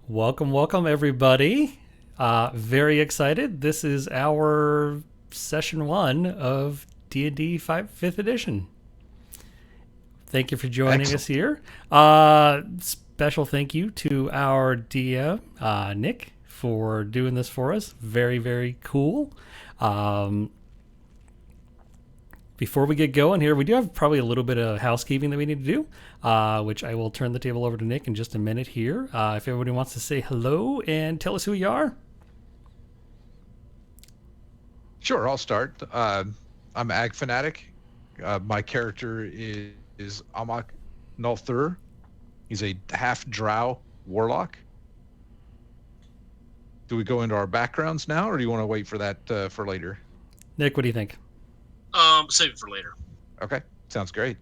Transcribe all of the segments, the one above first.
Welcome, everybody. Very excited. This is our session one of D&D 5th edition. Thank you for joining us Excellent. here. Special thank you to our DM, Nick, for doing this for us. Very, very cool. Um, Before we get going here, we do have probably a little bit of housekeeping that we need to do, which I will turn the table over to Nick in just a minute here. If everybody wants to say hello and tell us who you are. Sure, I'll start. I'm Ag Fanatic. My character is Amak Nulthur. He's a half drow warlock. Do we go into our backgrounds now, or do you want to wait for that for later? Nick, what do you think? Save it for later. Okay, sounds great.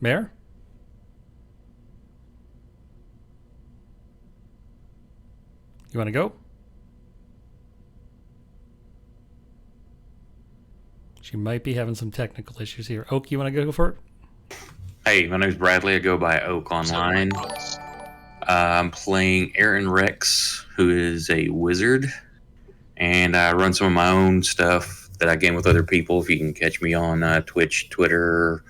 Mayor? You want to go? She might be having some technical issues here. Oak, you want to go for it? Hey, my name's Bradley. I go by Oak online. I'm playing Aaron Rex, who is a wizard, and I run some of my own stuff that I game with other people. If you can catch me on Twitch, Twitter.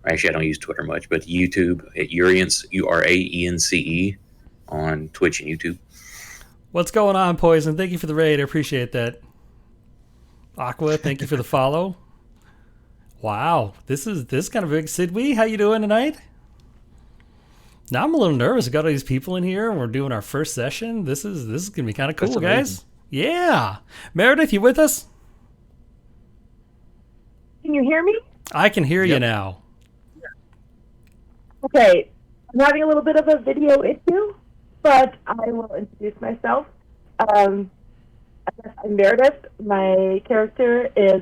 Actually, I don't use Twitter much, but YouTube at Uraence, Uraence, on Twitch and YouTube. What's going on, Poison? Thank you for the raid. I appreciate that. Aqua, thank you for the follow. Wow, this is kind of big. Sidwee, how you doing tonight? Now I'm a little nervous. We got all these people in here, and we're doing our first session. This is gonna be kind of cool, guys. Yeah, Meredith, you with us? Can you hear me? I can hear you now. Okay, I'm having a little bit of a video issue, but I will introduce myself. I guess I'm Meredith. My character is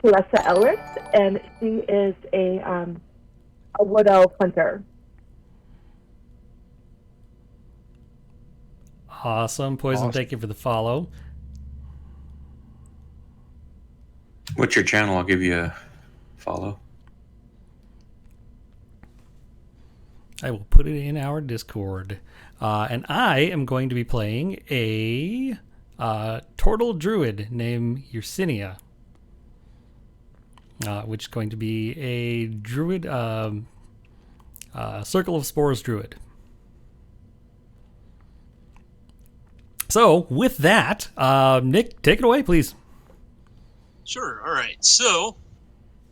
Kalessa Ellis, and she is a wood elf hunter. Awesome, Poison. Thank you for the follow. What's your channel? I'll give you a follow. I will put it in our Discord. And I am going to be playing a turtle druid named Yersinia, which is going to be a druid, Circle of Spores druid. So, with that, Nick, take it away, please. Sure. All right. So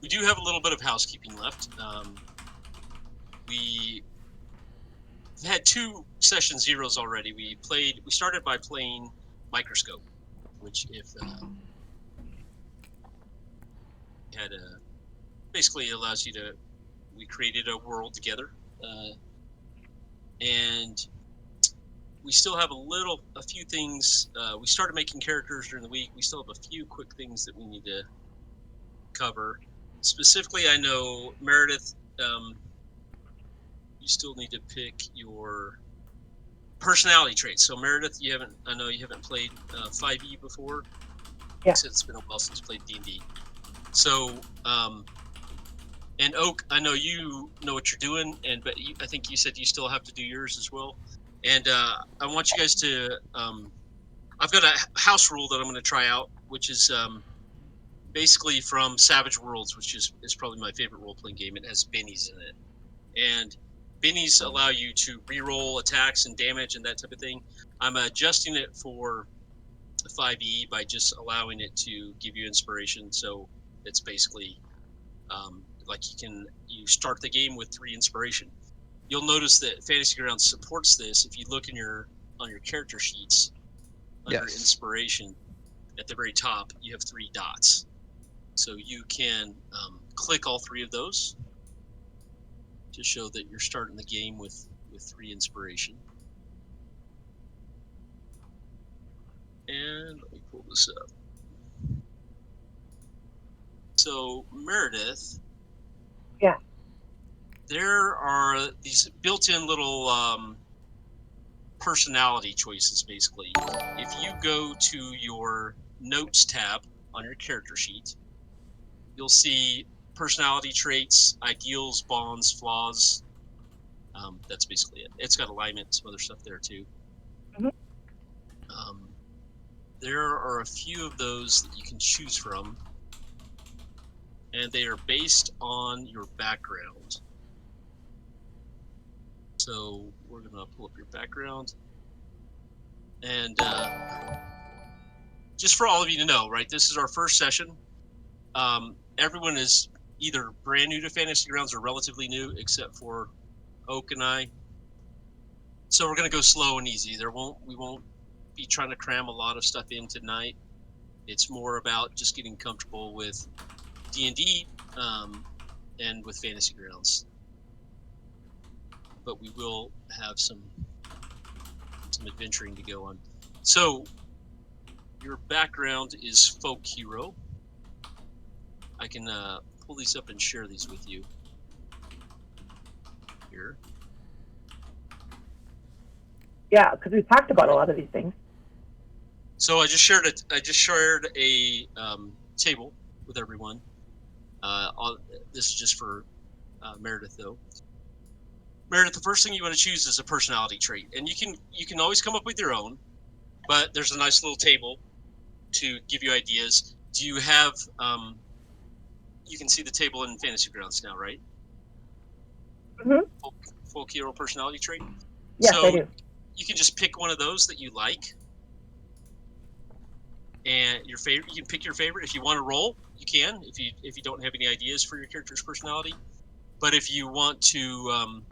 we do have a little bit of housekeeping left. We had two session zeros already. We started by playing Microscope, which basically allows you to. We created a world together, and we still have a few things. We started making characters during the week. We still have a few quick things that we need to cover. Specifically, I know Meredith, you still need to pick your personality traits. So Meredith, I know you haven't played 5e before. Yeah. It's been a while since you played D&D. So, and Oak, I know you know what you're doing, but I think you said you still have to do yours as well. And I want you guys to. I've got a house rule that I'm going to try out, which is basically from Savage Worlds, which is probably my favorite role-playing game. It has bennies in it, and bennies allow you to re-roll attacks and damage and that type of thing. I'm adjusting it for 5e by just allowing it to give you inspiration. So it's basically like you start the game with 3 inspiration. You'll notice that Fantasy Grounds supports this. If you look on your character sheets under inspiration, at the very top you have 3 dots. So you can click all 3 of those to show that you're starting the game with 3 inspiration. And let me pull this up. So Meredith. Yeah. There are these built-in little personality choices, basically. If you go to your Notes tab on your character sheet, you'll see personality traits, ideals, bonds, flaws. That's basically it. It's got alignment, some other stuff there too. Mhm. There are a few of those that you can choose from, and they are based on your background. So we're gonna pull up your background, and just for all of you to know, right? This is our first session. Everyone is either brand new to Fantasy Grounds or relatively new, except for Oak and I. So we're gonna go slow and easy. We won't be trying to cram a lot of stuff in tonight. It's more about just getting comfortable with D&D and with Fantasy Grounds. But we will have some adventuring to go on. So your background is folk hero. I can pull these up and share these with you here. Yeah, because we talked about a lot of these things. So I just shared a table with everyone. This is just for Meredith, though. Meredith, the first thing you want to choose is a personality trait, and you can always come up with your own. But there's a nice little table to give you ideas. Do you have? You can see the table in Fantasy Grounds now, right? Mhm. Folk hero personality trait. Yes, So I do. you can just pick one of those that you like, and your favorite. You can pick your favorite. If you want to roll, you can. If you don't have any ideas for your character's personality, but if you want to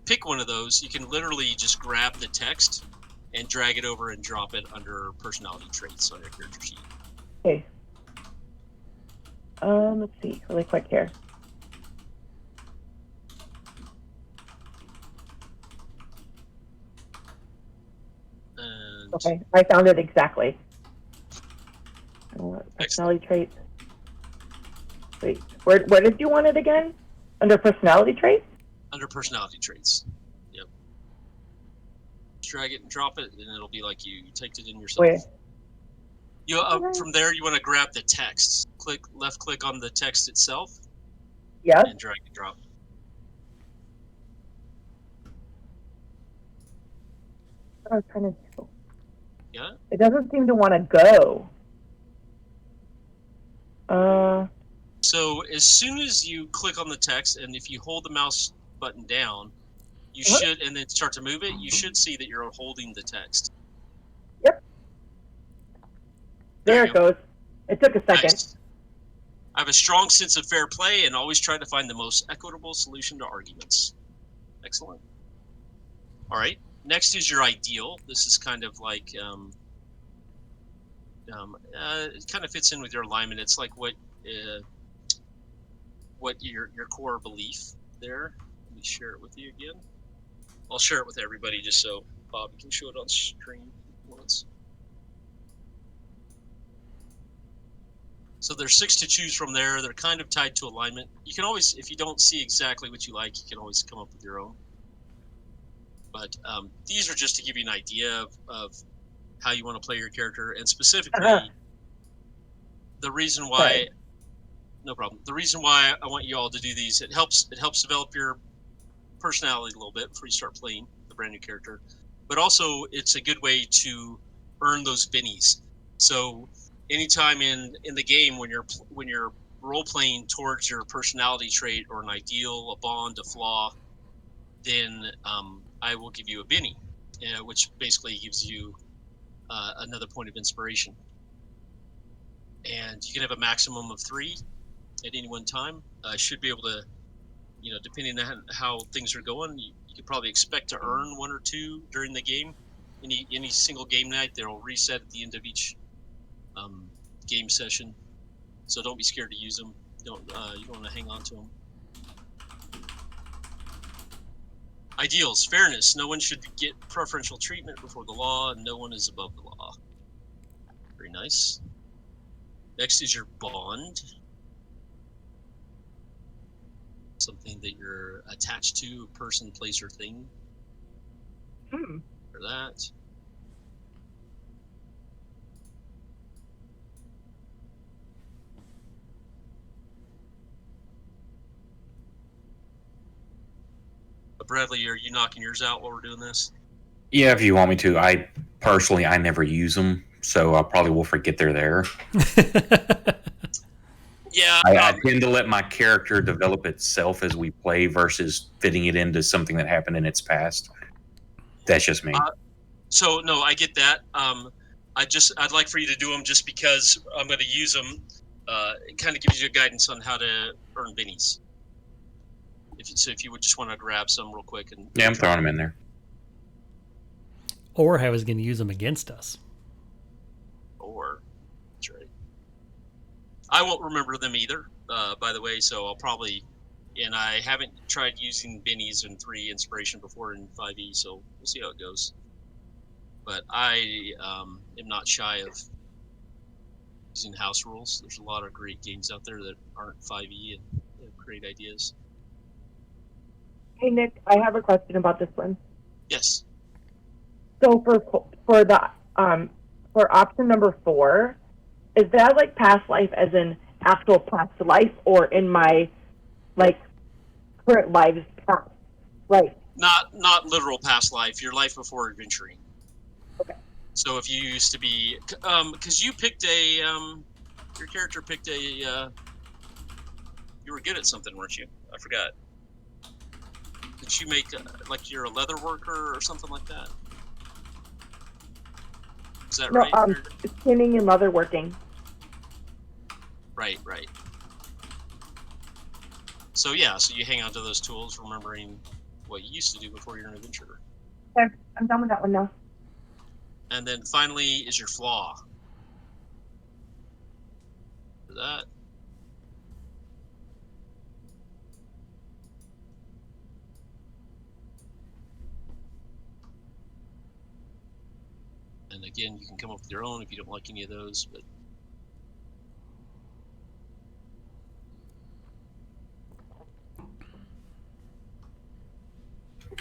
pick one of those, you can literally just grab the text and drag it over and drop it under personality traits on your character sheet. Okay. Let's see, really quick here. And Okay, I found it exactly. Personality traits. Wait, where did you want it again? Under personality traits? under personality traits. Yep. Just drag it and drop it, and it'll be like you typed it in yourself. Where? You from there, you want to grab the text. Left click on the text itself, Yes. and drag and drop. What I was trying to do. Yeah. It doesn't seem to want to go. So as soon as you click on the text, and if you hold the mouse button down, you Uh-huh. should, and then start to move it, you should see that you're holding the text. Yep. There you it goes. It took a second. Nice. I have a strong sense of fair play and always try to find the most equitable solution to arguments. Excellent. All right. Next is your ideal. This is kind of like it kind of fits in with your alignment. It's like what your core belief there. Let me share it with you again. I'll share it with everybody just so Bobby can show it on screen once. So there's 6 to choose from there. They're kind of tied to alignment. You can always, if you don't see exactly what you like, you can always come up with your own. But these are just to give you an idea of how you want to play your character, and specifically the reason why. Sorry. No problem. The reason why I want you all to do these, it helps develop your personality a little bit before you start playing the brand new character, but also it's a good way to earn those bennies. So anytime in the game when you're role playing towards your personality trait or an ideal, a bond, a flaw, then I will give you a benny, which basically gives you another point of inspiration. And you can have a maximum of 3 at any one time. I should be able to, depending on how things are going, you could probably expect to earn 1 or 2 during the game. Any single game night, they'll reset at the end of each game session. So don't be scared to use them. You don't want to hang on to them. Ideals, fairness. No one should get preferential treatment before the law, and no one is above the law. Very nice. Next is your bond. Something that you're attached to, a person, place, or thing. For that. Bradley, are you knocking yours out while we're doing this? Yeah, if you want me to. I never use them, so I probably will forget they're there. Yeah. I tend to let my character develop itself as we play versus fitting it into something that happened in its past. That's just me. So no, I get that. I'd like for you to do them just because I'm going to use them. It kind of gives you guidance on how to earn bennies. If you would just want to grab some real quick and Yeah, I'm throwing them in there. Or I was going to use them against us. Or that's right. I won't remember them either. By the way, so I'll probably. And I haven't tried using bennies in 3 inspiration before in 5e, so we'll see how it goes. But I am not shy of using house rules. There's a lot of great games out there that aren't 5e and they have great ideas. Hey Nick, I have a question about this one. Yes. So for the for option number 4, is that like past life as in actual past life, or in my like current lives past? Right. Not literal past life. Your life before adventuring. Okay. So if you used to be, because you picked a, your character picked a, you were good at something, weren't you? I forgot. Did you make like you're a leather worker or something like that? Is that No, right? spinning and leather working. Right. So yeah, so you hang on to those tools, remembering what you used to do before you're an adventurer. Okay, I'm done with that one now. And then finally is your flaw. For that. And again, you can come up with your own if you don't like any of those, but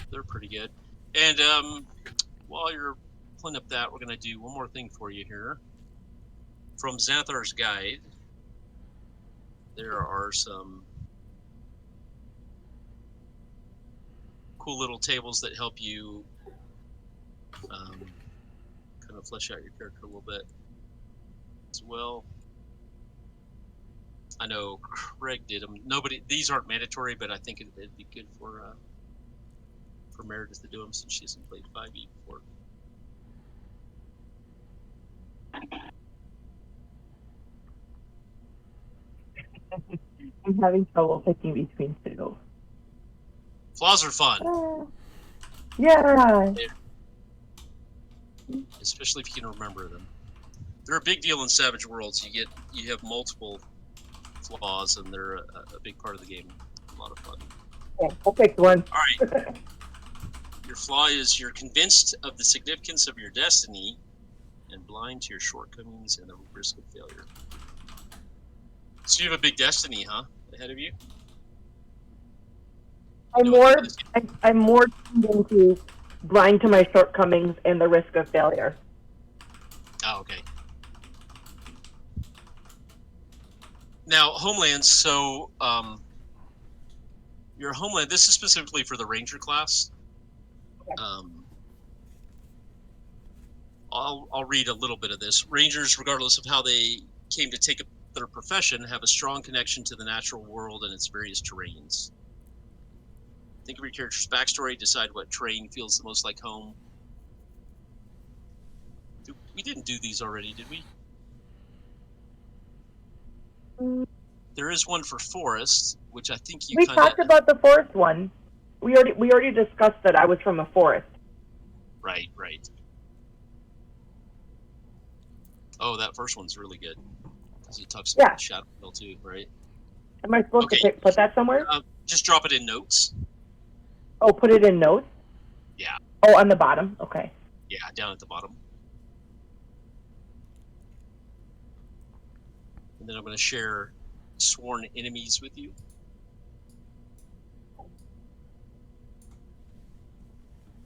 they're pretty good. And while you're pulling up that, we're going to do one more thing for you here. From Xanthar's Guide, there are some cool little tables that help you kind of flesh out your character a little bit as well. I know Craig did them. These aren't mandatory, but I think it'd be good for Meredith to do them since she hasn't played 5e before. I'm having trouble picking between 2. Flaws are fun. Yeah. Especially if you can remember them. They're a big deal in Savage Worlds. You have multiple flaws, and they're a big part of the game. A lot of fun. Okay, I'll pick one. All right. Your flaw is you're convinced of the significance of your destiny and blind to your shortcomings and the risk of failure. So you have a big destiny, huh, ahead of you? I'm more tuned into blind to my shortcomings and the risk of failure. Oh, okay. Now, Homelands, so your Homeland, this is specifically for the Ranger class. I'll read a little bit of this. Rangers, regardless of how they came to take up their profession, have a strong connection to the natural world and its various terrains. Think of your character's backstory, decide what terrain feels the most like home. We didn't do these already, did we? There is one for forest, which I think you We talked about the forest one. We already discussed that I was from a forest. Right. Oh, that first one's really good because it talks about Shadow Hill too, right? Am I supposed to put that somewhere? Just drop it in notes. Oh, put it in notes? Yeah. Oh, on the bottom? Okay. Yeah, down at the bottom. And then I'm going to share sworn enemies with you.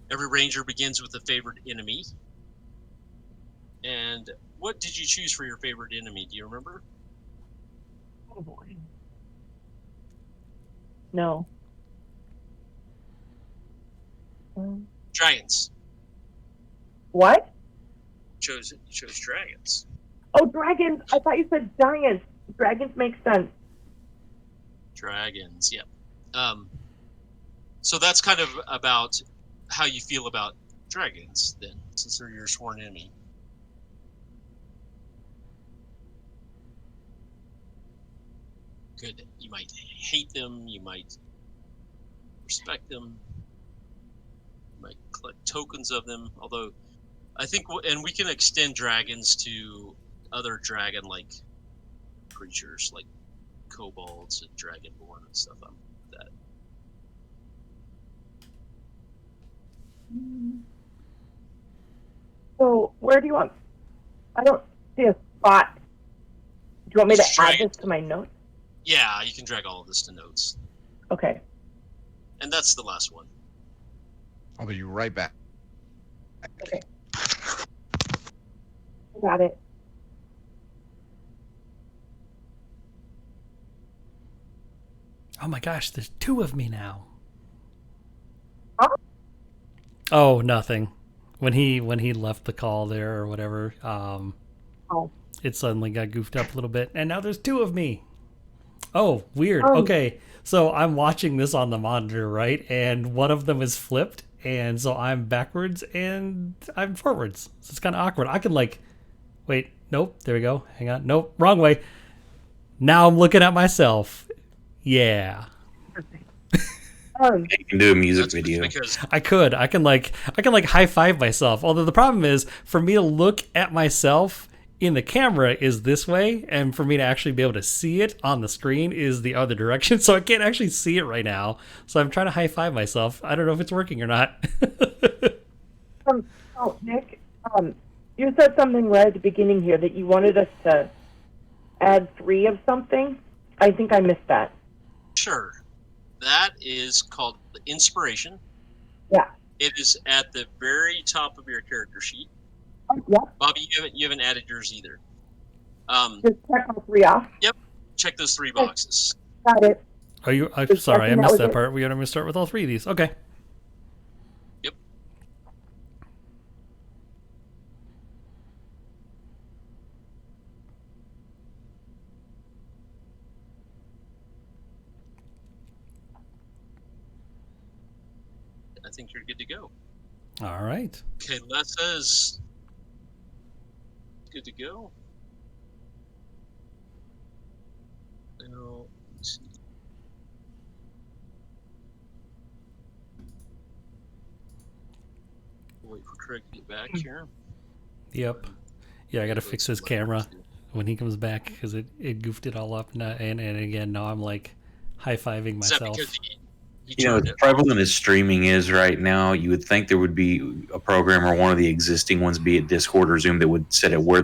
Every ranger begins with a favorite enemy. And what did you choose for your favorite enemy? Do you remember? Oh boy. No. Dragons. What? You chose dragons. Oh, dragons. I thought you said giants. Dragons make sense. Dragons, yep. So that's kind of about how you feel about dragons, then, since they're your sworn enemy. Good. You might hate them. You might respect them. You might collect tokens of them. Although, I think, and we can extend dragons to other dragon-like creatures, like kobolds and dragonborn and stuff like that. So, where do you want? I don't see a spot. Do you want me to Just add drag it. this to my notes? Yeah, you can drag all of this to notes. Okay. And that's the last one. I'll be right back. Okay. Got it. Oh my gosh, there's 2 of me now. Huh? Oh, nothing. When he left the call there or whatever, Oh. it suddenly got goofed up a little bit, and now there's 2 of me. Oh, weird. Oh. Okay, so I'm watching this on the monitor, right? And one of them is flipped, and so I'm backwards and I'm forwards. So it's kind of awkward. I can wait, nope, there we go. Hang on, nope, wrong way. Now I'm looking at myself. Yeah. You can do a music That's video. because I can high five myself. Although the problem is for me to look at myself in the camera is this way, and for me to actually be able to see it on the screen is the other direction. So I can't actually see it right now. So I'm trying to high five myself. I don't know if it's working or not. Nick, you said something right at the beginning here that you wanted us to add 3 of something. I think I missed that. sure, that is called the inspiration. Yeah. It is at the very top of your character sheet. Oh, yeah. Bobby, you haven't added yours either. Just check all 3 off. Check those 3 boxes. Got it. I'm Just sorry, I checking that missed was that it. part. We're going to start with all 3 of these. Okay. Yep. I think you're good to go. All right. Okay, Les says good to go. Now, let's see. Wait for Craig to get back here. Yep. Yeah, I got to fix his camera when he comes back because it goofed it all up. And again, now I'm high-fiving Is that myself. because he You know, turned as it? prevalent as streaming is right now, you would think there would be a program or one of the existing ones, be it Discord or Zoom, that would set it where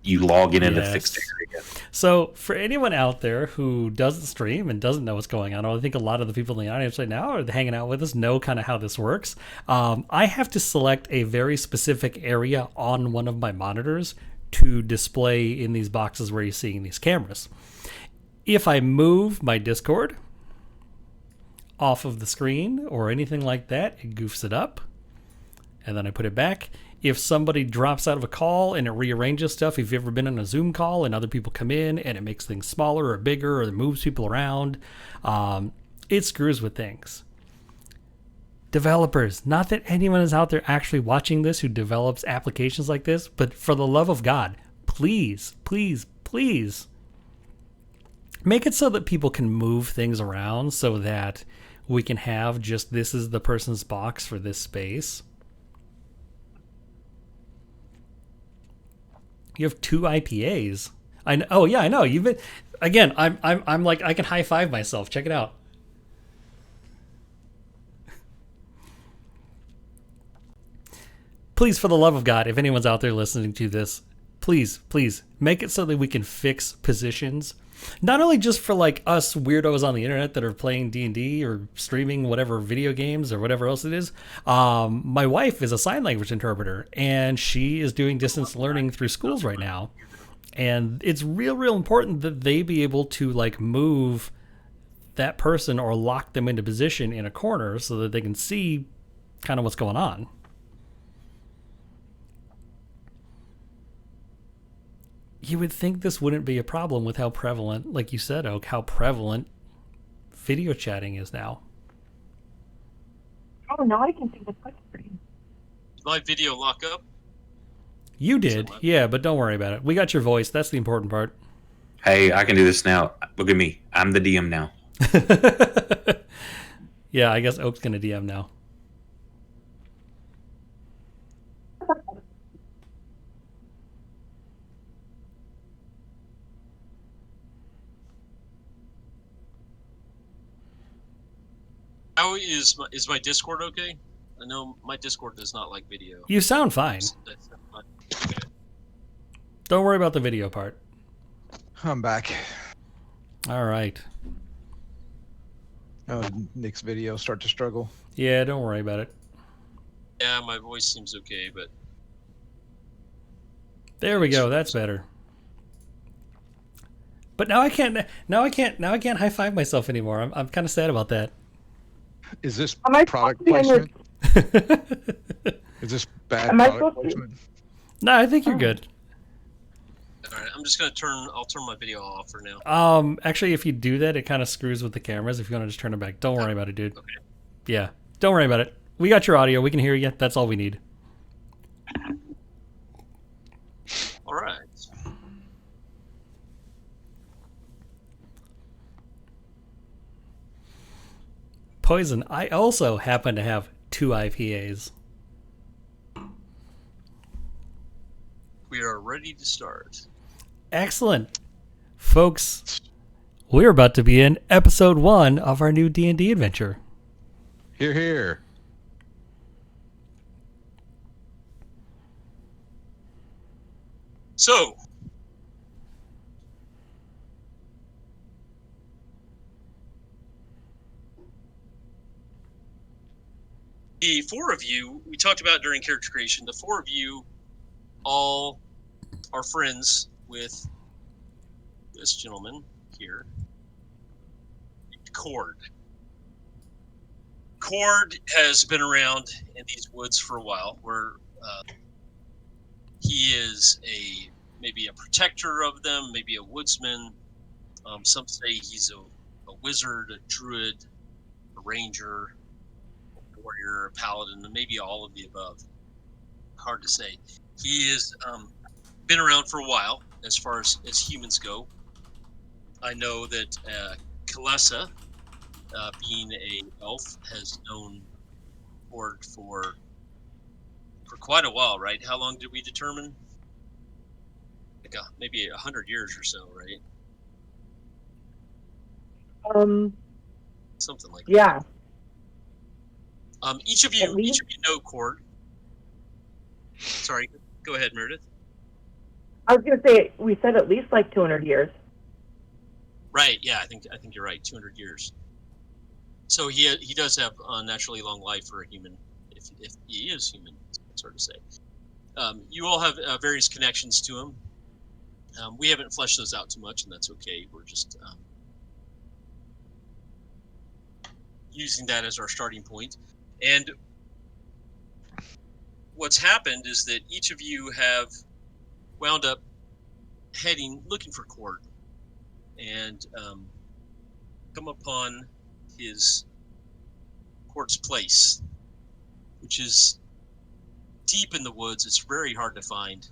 you log in a fixed area. So for anyone out there who doesn't stream and doesn't know what's going on, I think a lot of the people in the audience right now are hanging out with us know kind of how this works. I have to select a very specific area on one of my monitors to display in these boxes where you're seeing these cameras. If I move my Discord off of the screen or anything like that, it goofs it up, and then I put it back. If somebody drops out of a call and it rearranges stuff, if you've ever been on a Zoom call and other people come in and it makes things smaller or bigger or it moves people around, it screws with things. Developers, not that anyone is out there actually watching this who develops applications like this, but for the love of God, please, please, please make it so that people can move things around so that we can have just this is the person's box for this space. You have 2 IPAs. I know. Oh yeah, I know. You've been again. I'm like I can high five myself. Check it out. Please, for the love of God, if anyone's out there listening to this, please make it so that we can fix positions. Not only just for like us weirdos on the internet that are playing D&D or streaming whatever video games or whatever else it is. My wife is a sign language interpreter and she is doing distance learning through schools right now. And it's real important that they be able to like move that person or lock them into position in a corner so that they can see kind of what's going on. You would think this wouldn't be a problem with how prevalent, like you said, Oak, how prevalent video chatting is now. Oh, now I can see the touch screen. Did my video lock up? You did, yeah, but don't worry about it. We got your voice. That's the important part. Hey, I can do this now. Look at me. I'm the DM now. Yeah, I guess Oak's going to DM now. How is my Discord okay? I know my Discord does not like video. You sound fine. Don't worry about the video part. I'm back. All right. Oh, Nick's video start to struggle. Yeah, don't worry about it. Yeah, my voice seems okay, but There we go. That's better. But now I can't high five myself anymore. I'm kind of sad about that. Is this Am I product supposed to be on placement? Is this bad Am I product supposed to- placement? No, I think you're good. all right. I'm just gonna I'll turn my video off for now. Actually, if you do that, it kind of screws with the cameras. If you want to just turn it back, don't worry about it, dude. Okay. Yeah, don't worry about it. We got your audio. We can hear you. That's all we need. All right. Poison. I also happen to have 2 IPAs. We are ready to start. Excellent, folks. We're about to be in episode 1 of our new D&D adventure. Here, here. So, the 4 of you, we talked about during character creation, the 4 of you all are friends with this gentleman here, Cord. Cord has been around in these woods for a while, where he is maybe a protector of them, maybe a woodsman. Some say he's a wizard, a druid, a ranger, a warrior, a paladin, and maybe all of the above. Hard to say. He has been around for a while as far as humans go. I know that Kalessa, being a elf, has known Cord for quite a while, right? How long did we determine? Like maybe 100 years or so, right? Something like Yeah. that. Each of you know Cord. Sorry, go ahead, Meredith. I was going to say, we said at least like 200 years. Right. Yeah, I think you're right. 200 years. So he does have unnaturally long life for a human, if he is human, it's hard to say. You all have various connections to him. We haven't fleshed those out too much, and that's okay. We're just using that as our starting point. And what's happened is that each of you have wound up looking for Cord, and come upon Cord's place, which is deep in the woods. It's very hard to find.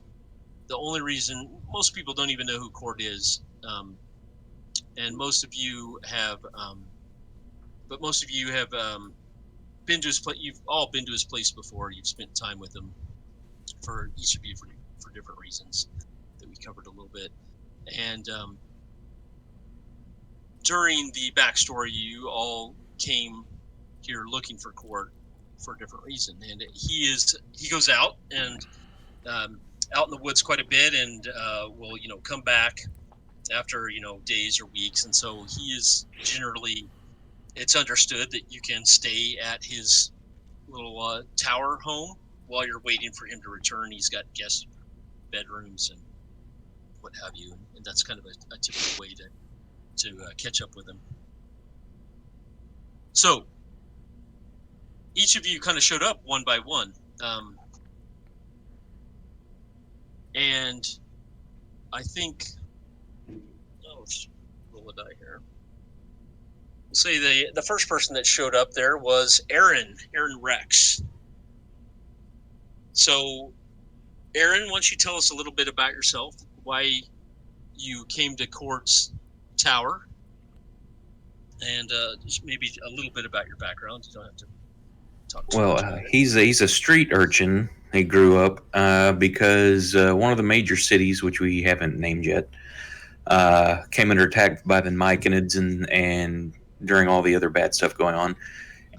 The only reason most people don't even know who Cord is, and most of you have, been to his place. You've all been to his place before. You've spent time with him. For each of you, for different reasons that we covered a little bit, and during the backstory, you all came here looking for Cord for a different reason, and he goes out and out in the woods quite a bit, and will come back after days or weeks, and so he is generally, it's understood that you can stay at his little tower home while you're waiting for him to return. He's got guest bedrooms and what have you, and that's kind of a typical way to catch up with him. So each of you kind of showed up one by one, and I think, roll a die here. We'll say the first person that showed up there was Aaron Rex. So, Aaron, why don't you tell us a little bit about yourself, why you came to Court's Tower, and just maybe a little bit about your background. You don't have to talk too much about it. He's a street urchin. He grew up because one of the major cities, which we haven't named yet, came under attack by the Myconids and during all the other bad stuff going on.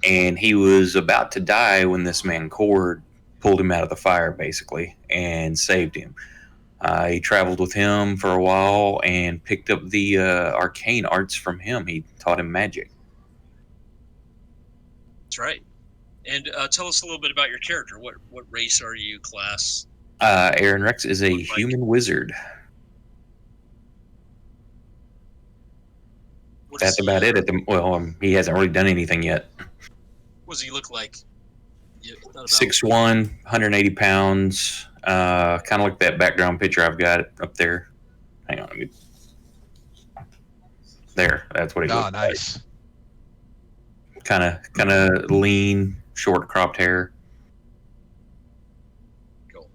And he was about to die when this man Cord pulled him out of the fire, basically, and saved him. He traveled with him for a while and picked up the arcane arts from him. He taught him magic. That's right. And tell us a little bit about your character. What race are you? Class? Aaron Rex is a human wizard. That's about it. He hasn't really done anything yet. What does he look like? 6'1", 180 pounds. Kind of like that background picture I've got up there. Hang on. There. That's what he looks nice. like. Kind of lean, short cropped hair. Cool.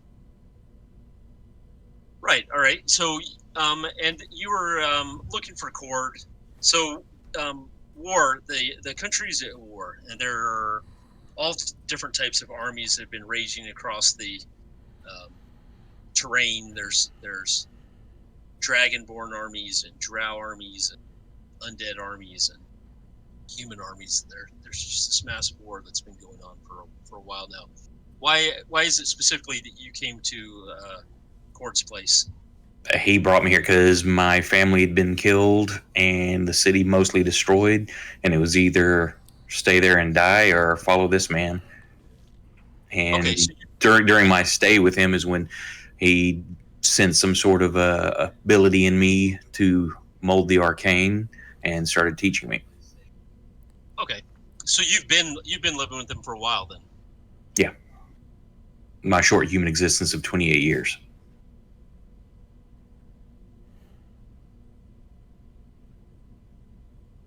Right. All right. So, and you were looking for Cord. So, war. The country's at war, and there are all different types of armies that have been raging across the terrain. There's dragonborn armies and drow armies and undead armies and human armies. There's just this massive war that's been going on for a while now. Why is it specifically that you came to Cord's place? He brought me here because my family had been killed and the city mostly destroyed, and it was either stay there and die or follow this man. And during my stay with him is when he sensed some sort of ability in me to mold the arcane and started teaching me. Okay, so you've been living with him for a while then. Yeah, my short human existence of 28 years.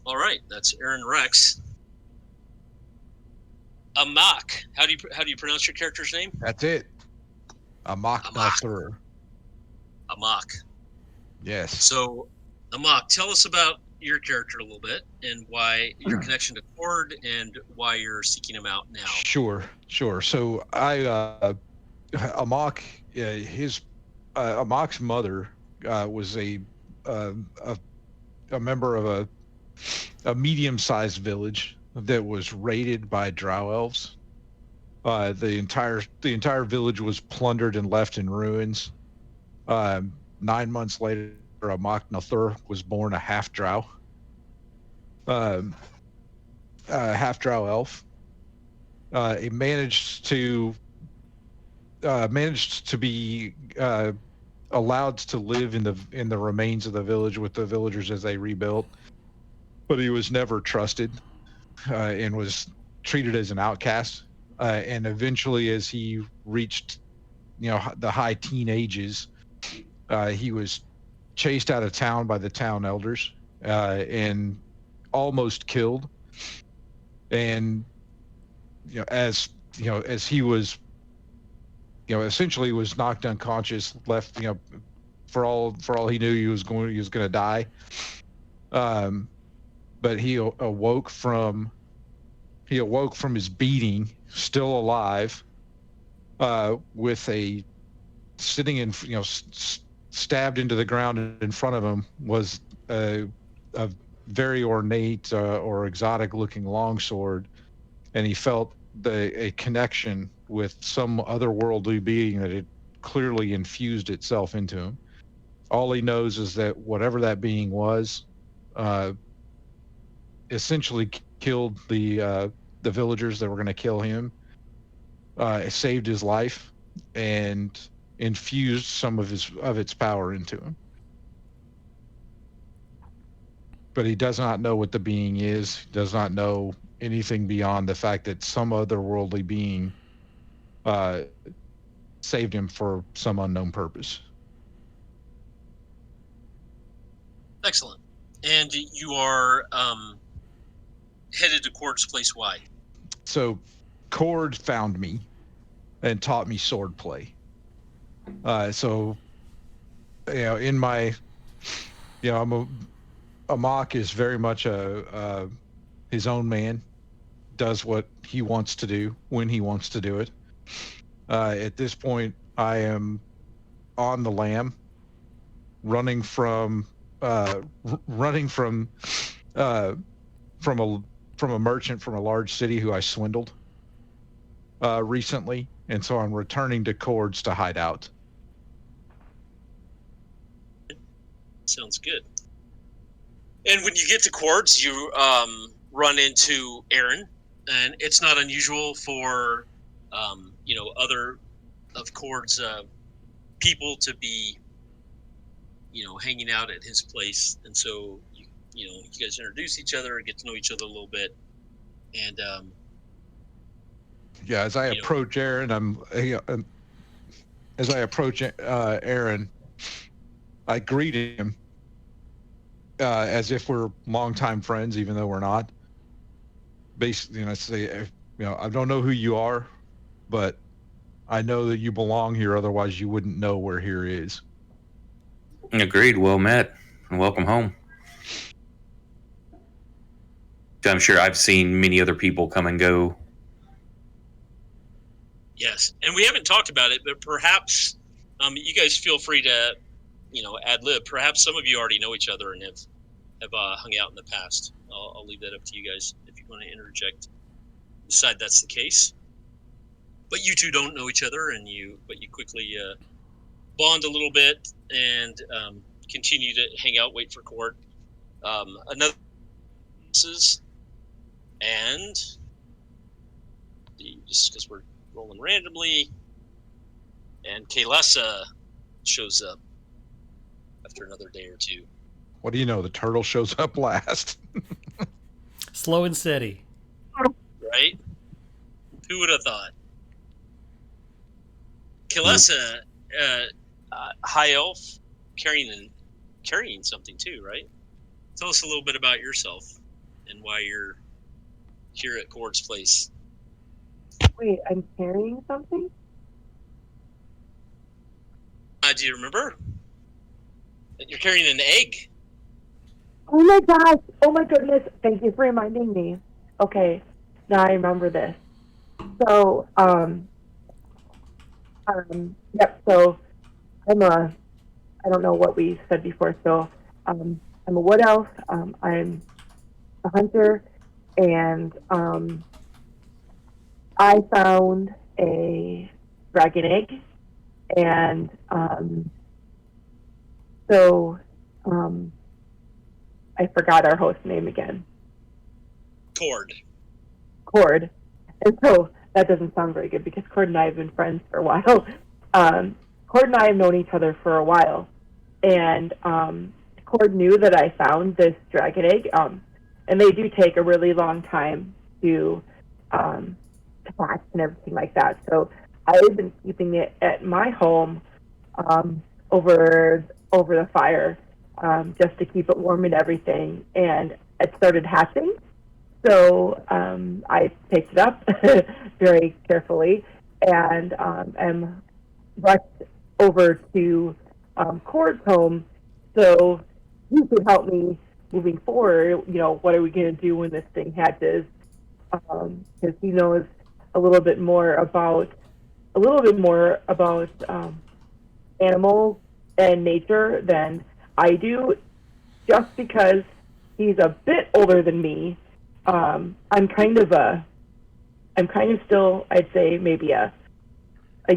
All right, that's Aaron Rex. Amak. How do you pronounce your character's name? That's it. Amak. Amak. Yes. So, Amak, tell us about your character a little bit and why your connection to Cord and why you're seeking him out now. Sure. So Amak, Amak's mother was a member of a medium-sized village that was raided by drow elves. The entire village was plundered and left in ruins. 9 months later, Amak Nathur was born a half drow elf. He managed to be allowed to live in the remains of the village with the villagers as they rebuilt, but he was never trusted and was treated as an outcast. And eventually, as he reached the high teen ages, he was chased out of town by the town elders and almost killed. And as he was essentially was knocked unconscious, left for all he knew he was going to die. But he awoke from his beating, still alive, with a sitting in stabbed into the ground in front of him was a very ornate or exotic looking longsword, and he felt a connection with some otherworldly being that had clearly infused itself into him. All he knows is that whatever that being was, essentially killed the villagers that were going to kill him. It saved his life and infused some of its power into him. But he does not know what the being is. He does not know anything beyond the fact that some otherworldly being saved him for some unknown purpose. Excellent. And you are headed to Cord's place. Why? So Cord found me and taught me swordplay. So, in my, Amok is very much his own man, does what he wants to do when he wants to do it. At this point, I am on the lam, running from a merchant from a large city who I swindled recently, and so I'm returning to Cords to hide out. Sounds good. And when you get to Cords, you run into Aaron, and it's not unusual for other of Cord's people to be hanging out at his place, and so you guys introduce each other and get to know each other a little bit, and as I approach Aaron, Aaron, I greet him as if we're longtime friends, even though we're not. Basically, I say, I don't know who you are, but I know that you belong here. Otherwise, you wouldn't know where here is. Agreed. Well met, and welcome home. I'm sure I've seen many other people come and go. Yes, and we haven't talked about it, but perhaps you guys feel free to, ad lib. Perhaps some of you already know each other and have hung out in the past. I'll leave that up to you guys if you want to interject. Decide that's the case. But you two don't know each other, but you quickly bond a little bit and continue to hang out, wait for Cord. Another and just because we're rolling randomly, and Kaylessa shows up after another day or two. What do you know? The turtle shows up last. Slow and steady. Right? Who would have thought? Kaylessa, high elf, carrying something too, right? Tell us a little bit about yourself and why you're here at Cord's place. Wait, I'm carrying something? Do you remember? You're carrying an egg. Oh my gosh! Oh my goodness! Thank you for reminding me. Okay, now I remember this. So, yep. So, I don't know what we said before. So, I'm a wood elf. I'm a hunter, and I found a dragon egg, and I forgot our host name again. Cord. And so that doesn't sound very good because Cord and I have been friends for a while. Cord and I have known each other for a while, and Cord knew that I found this dragon egg, and they do take a really long time to hatch and everything like that. So I've been keeping it at my home over the fire just to keep it warm and everything. And it started hatching. So I picked it up very carefully and am rushed over to Cord's home so he could help me moving forward. What are we going to do when this thing hatches? Because he knows a little bit more about animals and nature than I do, just because he's a bit older than me. I'm kind of still, I'd say, maybe a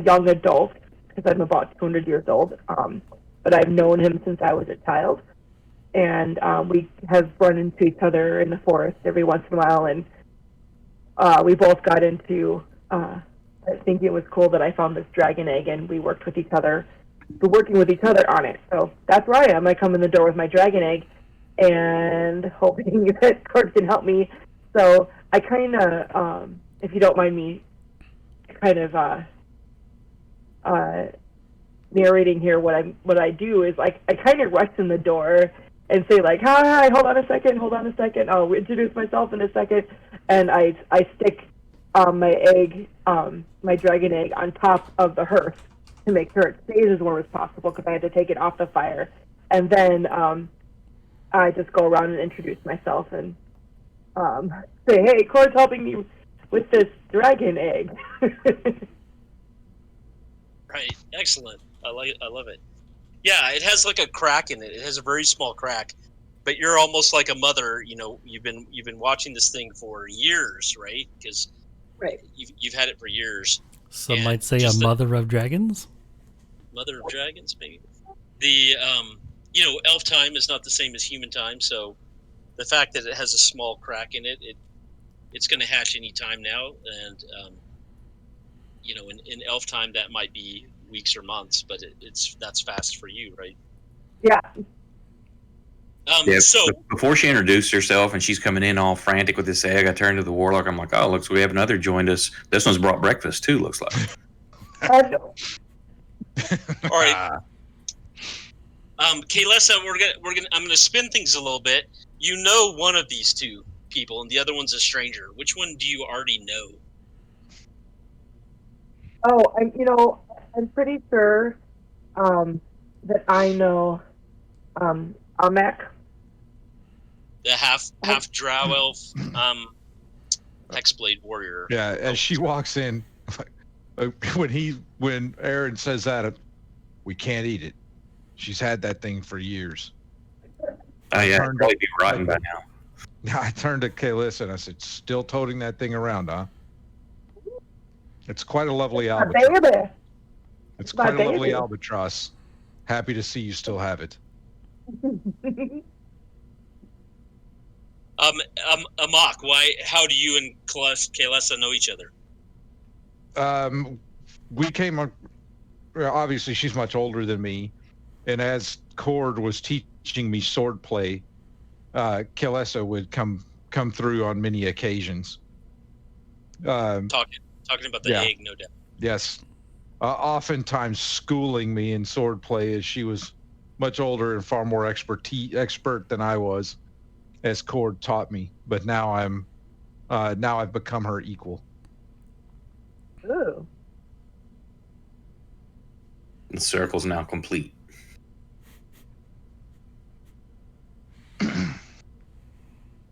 young adult, because I'm about 200 years old. But I've known him since I was a child, and we have run into each other in the forest every once in a while, and we both got into I think it was cool that I found this dragon egg, and we worked with each other. We're working with each other on it. So that's where I am. I come in the door with my dragon egg and hoping that Cord can help me. So I kind of, if you don't mind me, kind of narrating here, what I do is like I kind of rush in the door and say like, hi, hold on a second, I'll introduce myself in a second, and I stick my egg, my dragon egg, on top of the hearth to make sure it stays as warm as possible because I had to take it off the fire, and then I just go around and introduce myself and say, hey, Cord's helping me with this dragon egg. Right. Excellent. I love it. Yeah, it has like a crack in it. It has a very small crack, but you're almost like a mother. You know, you've been watching this thing for years, right? Because Right. you've had it for years. Some And might say a just the mother of dragons. mother of dragons, maybe. The elf time is not the same as human time, so the fact that it has a small crack in it, it's going to hatch any time now, and in elf time that might be weeks or months, but that's fast for you, right? Yeah. Yeah, So before she introduced herself and she's coming in all frantic with this egg, I turned to the warlock. I'm like, oh, looks we have another joined us. This one's brought breakfast too, looks like. And all right. Kaylessa, I'm gonna spin things a little bit. You know one of these two people, and the other one's a stranger. Which one do you already know? I'm pretty sure that I know Almec. The half drow elf, hexblade warrior. Yeah, as she walks in, when Aaron says that, we can't eat it. She's had that thing for years. Oh yeah, turned probably be rotten by now. I turned to Kaylissa and I said, "Still toting that thing around, huh?" It's quite a lovely My albatross. baby. It's My quite a lovely baby. albatross. Happy to see you still have it. Amok, how do you and Kaylessa know each other? We came up. Obviously, she's much older than me, and as Cord was teaching me swordplay, Kaylessa would come through on many occasions. Talking about the egg, no doubt. Yes, oftentimes schooling me in swordplay, as she was much older and far more expert than I was, as Cord taught me. But now I've become her equal. Ooh. The circle's now complete.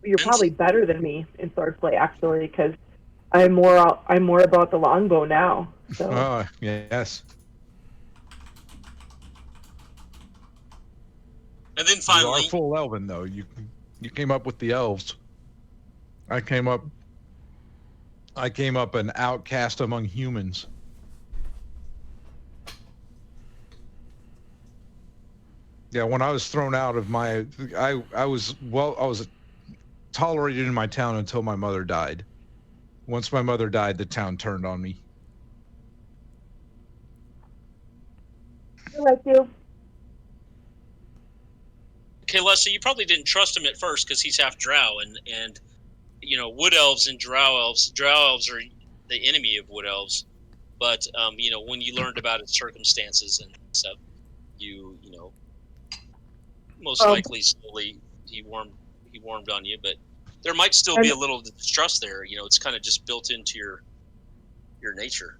You're probably better than me in swordplay, actually, because I'm more about the longbow now. So. Oh yes. And then finally, you are full elven though. You came up with the elves. I came up an outcast among humans. Yeah, when I was thrown out of I was tolerated in my town until my mother died. Once my mother died, the town turned on me. I like you. Kaylessa, you probably didn't trust him at first because he's half drow, and wood elves and drow elves are the enemy of wood elves. But when you learned about its circumstances and stuff, you most likely slowly he warmed on you, but there might still be a little distrust there. It's kind of just built into your nature.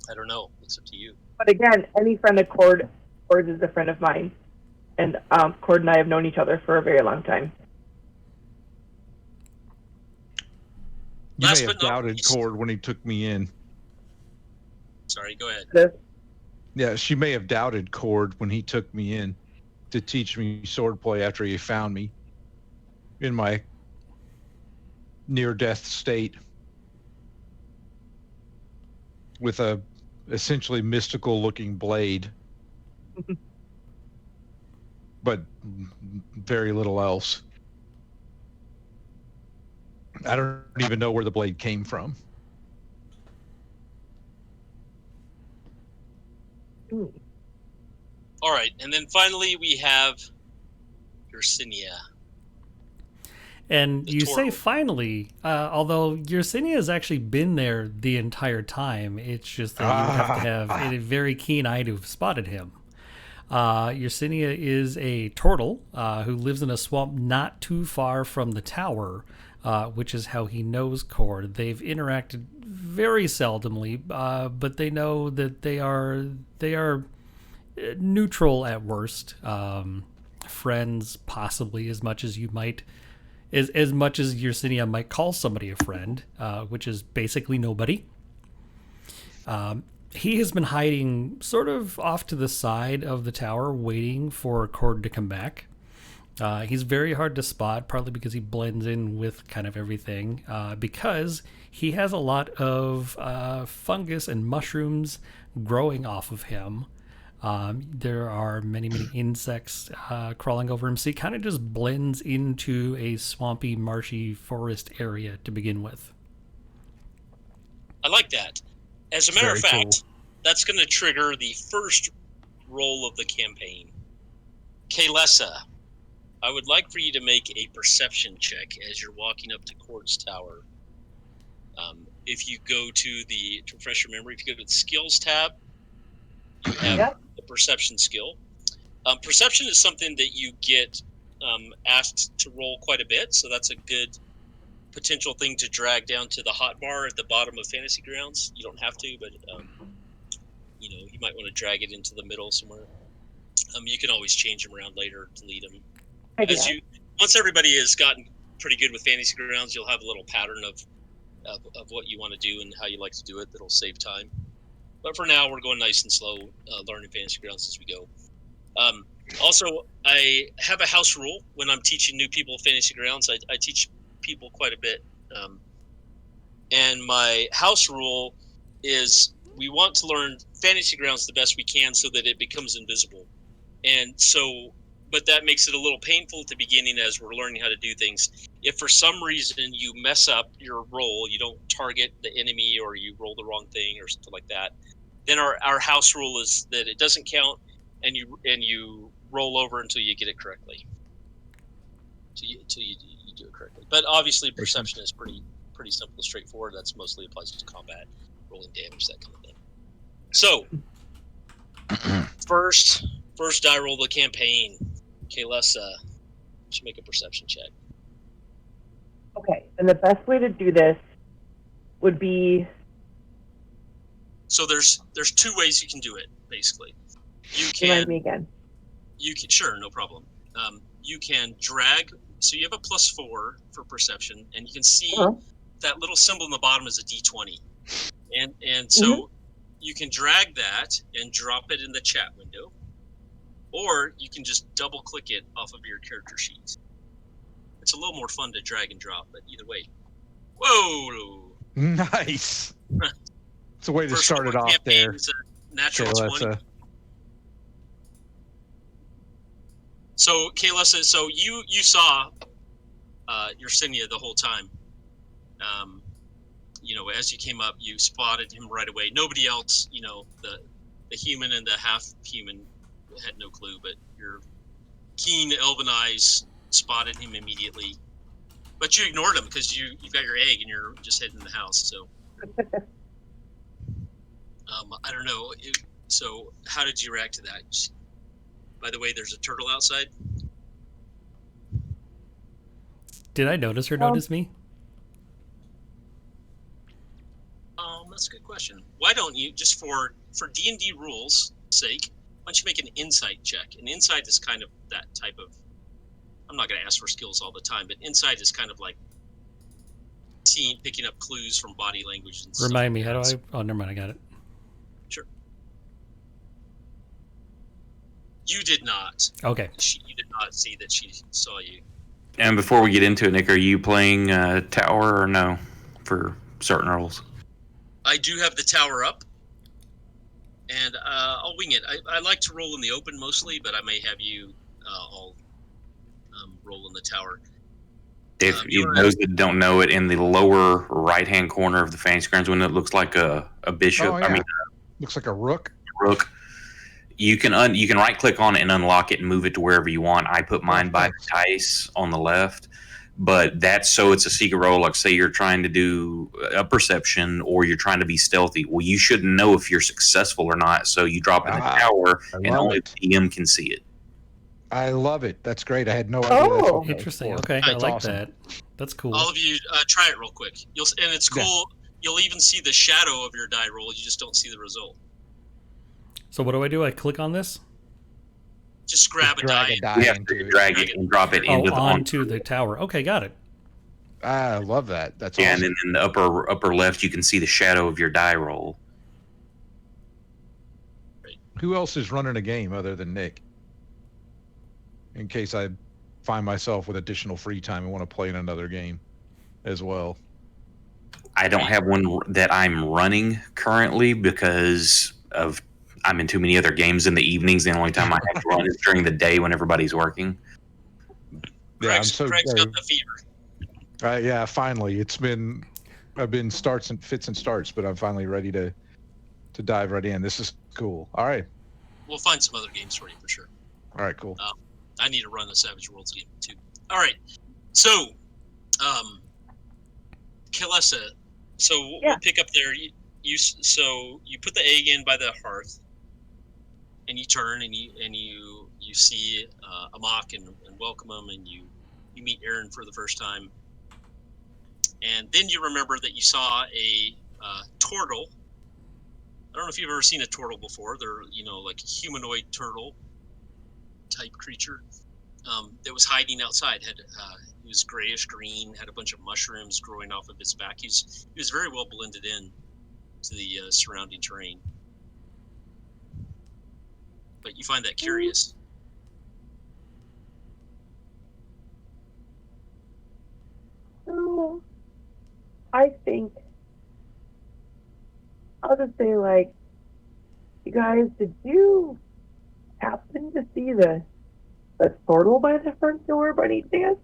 I don't know. It's up to you. But again, any friend of Cord is a friend of mine, and Cord and I have known each other for a very long time. You may have doubted Cord when he took me in. Sorry, go ahead. Yeah, she may have doubted Cord when he took me in to teach me swordplay after he found me in my near-death state with a essentially mystical-looking blade, but very little else. I don't even know where the blade came from. All right, and then finally we have Yersinia. And The you say turtle. finally, although Yersinia has actually been there the entire time. It's just that you would have to have a very keen eye to have spotted him. Yersinia is a turtle who lives in a swamp not too far from the tower, which is how he knows Cord. They've interacted very seldomly, but they know that they are neutral at worst. Friends, possibly, as much as you might. As much as Yersinia might call somebody a friend, which is basically nobody. He has been hiding sort of off to the side of the tower, waiting for Cord to come back. He's very hard to spot, partly because he blends in with kind of everything, because he has a lot of fungus and mushrooms growing off of him. There are many insects crawling over him, so he kind of just blends into a swampy, marshy forest area to begin with. I like that. As a matter of fact, that's going to trigger the first roll of the campaign. Kaylessa, I would like for you to make a perception check as you're walking up to Cord's Tower. If you go to refresh your memory, if you go to the skills tab, you have the perception skill. Perception is something that you get asked to roll quite a bit, so that's a good potential thing to drag down to the hot bar at the bottom of Fantasy Grounds. You don't have to, but you might want to drag it into the middle somewhere. You can always change them around later, delete them. Once everybody has gotten pretty good with Fantasy Grounds, you'll have a little pattern of what you want to do and how you like to do it. That'll save time. But for now, we're going nice and slow, learning Fantasy Grounds as we go. Also, I have a house rule when I'm teaching new people Fantasy Grounds. I teach people quite a bit. And my house rule is we want to learn Fantasy Grounds the best we can so that it becomes invisible. And so, but that makes it a little painful at the beginning as we're learning how to do things. If for some reason you mess up your roll, you don't target the enemy or you roll the wrong thing or something like that, then our house rule is that it doesn't count and you roll over until you get it correctly. Until you do it correctly. But obviously perception is pretty simple and straightforward. That's mostly applies to combat, rolling damage, that kind of thing. So first die roll of the campaign. Kaylessa, should make a perception check. Okay, and the best way to do this would be. So there's two ways you can do it, basically. You can. Remind me again. You can, sure, no problem. You can drag. So you have a +4 for perception, and you can see that little symbol in the bottom is a D20, and so you can drag that and drop it in the chat window, or you can just double click it off of your character sheet. It's a little more fun to drag and drop, but either way. Whoa! Nice. It's a way to start it off there. Natural 20. So, Kaylessa, so you saw Yersinia the whole time. As you came up, you spotted him right away. Nobody else, the human and the half-human had no clue, but your keen elven eyes spotted him immediately. But you ignored him because you've got your egg and you're just heading to the house. So, I don't know. So, how did you react to that? By the way, there's a turtle outside. Did I notice her notice me? That's a good question. Why don't you, just for D&D rules' sake, why don't you make an insight check? And insight is kind of that type of, I'm not going to ask for skills all the time, but insight is kind of like picking up clues from body language and stuff. Remind me, how do I? Oh, never mind, I got it. Sure. You did not. Okay. You did not see that she saw you. And before we get into it, Nick, are you playing Tower or no for certain roles? I do have the tower up, and I'll wing it. I like to roll in the open mostly, but I may have you all roll in the tower. If those that don't know it, in the lower right-hand corner of the Fantasy Grounds window, it looks like a bishop. Oh, yeah. Looks like a rook. You can right-click on it and unlock it and move it to wherever you want. I put mine by the dice on the left, but that's so it's a secret roll. Like say you're trying to do a perception or you're trying to be stealthy. Well, you shouldn't know if you're successful or not. So you drop in the tower, I and love only it. the DM can see it. I love it. That's great. I had no idea. Oh. That's what Interesting. that was for. Okay, I That's like awesome. that. That's cool. All of you, try it real quick. And it's Yeah. cool. You'll even see the shadow of your die roll. You just don't see the result. So what do? I click on this? Just grab a die. Drag a die You have into to it. drag it and drop it into the onto the tower. Okay, got it. I love that. That's Yeah, awesome. and then in the upper left, you can see the shadow of your die roll. Who else is running a game other than Nick? In case I find myself with additional free time and want to play in another game as well. I don't have one that I'm running currently because of I'm in too many other games in the evenings. The only time I have to run is during the day when everybody's working. Yeah, I'm so Craig's got the fever. yeah, finally. I've been starts and fits and starts, but I'm finally ready to dive right in. This is cool. All right. We'll find some other games for you for sure. All right, cool. I need to run a Savage Worlds game too. All right. So, Kalesa, so we'll pick up there. So you put the egg in by the hearth, and you turn and you see Amok and welcome him, and you meet Aaron for the first time, and then you remember that you saw a turtle. I don't know if you've ever seen a turtle before. They're like a humanoid turtle type creature that was hiding outside. He was grayish green, had a bunch of mushrooms growing off of his back. He was very well blended in to the surrounding terrain. But you find that curious. So, I think I'll just say, like, you guys, did you happen to see the turtle by the front door by any chance?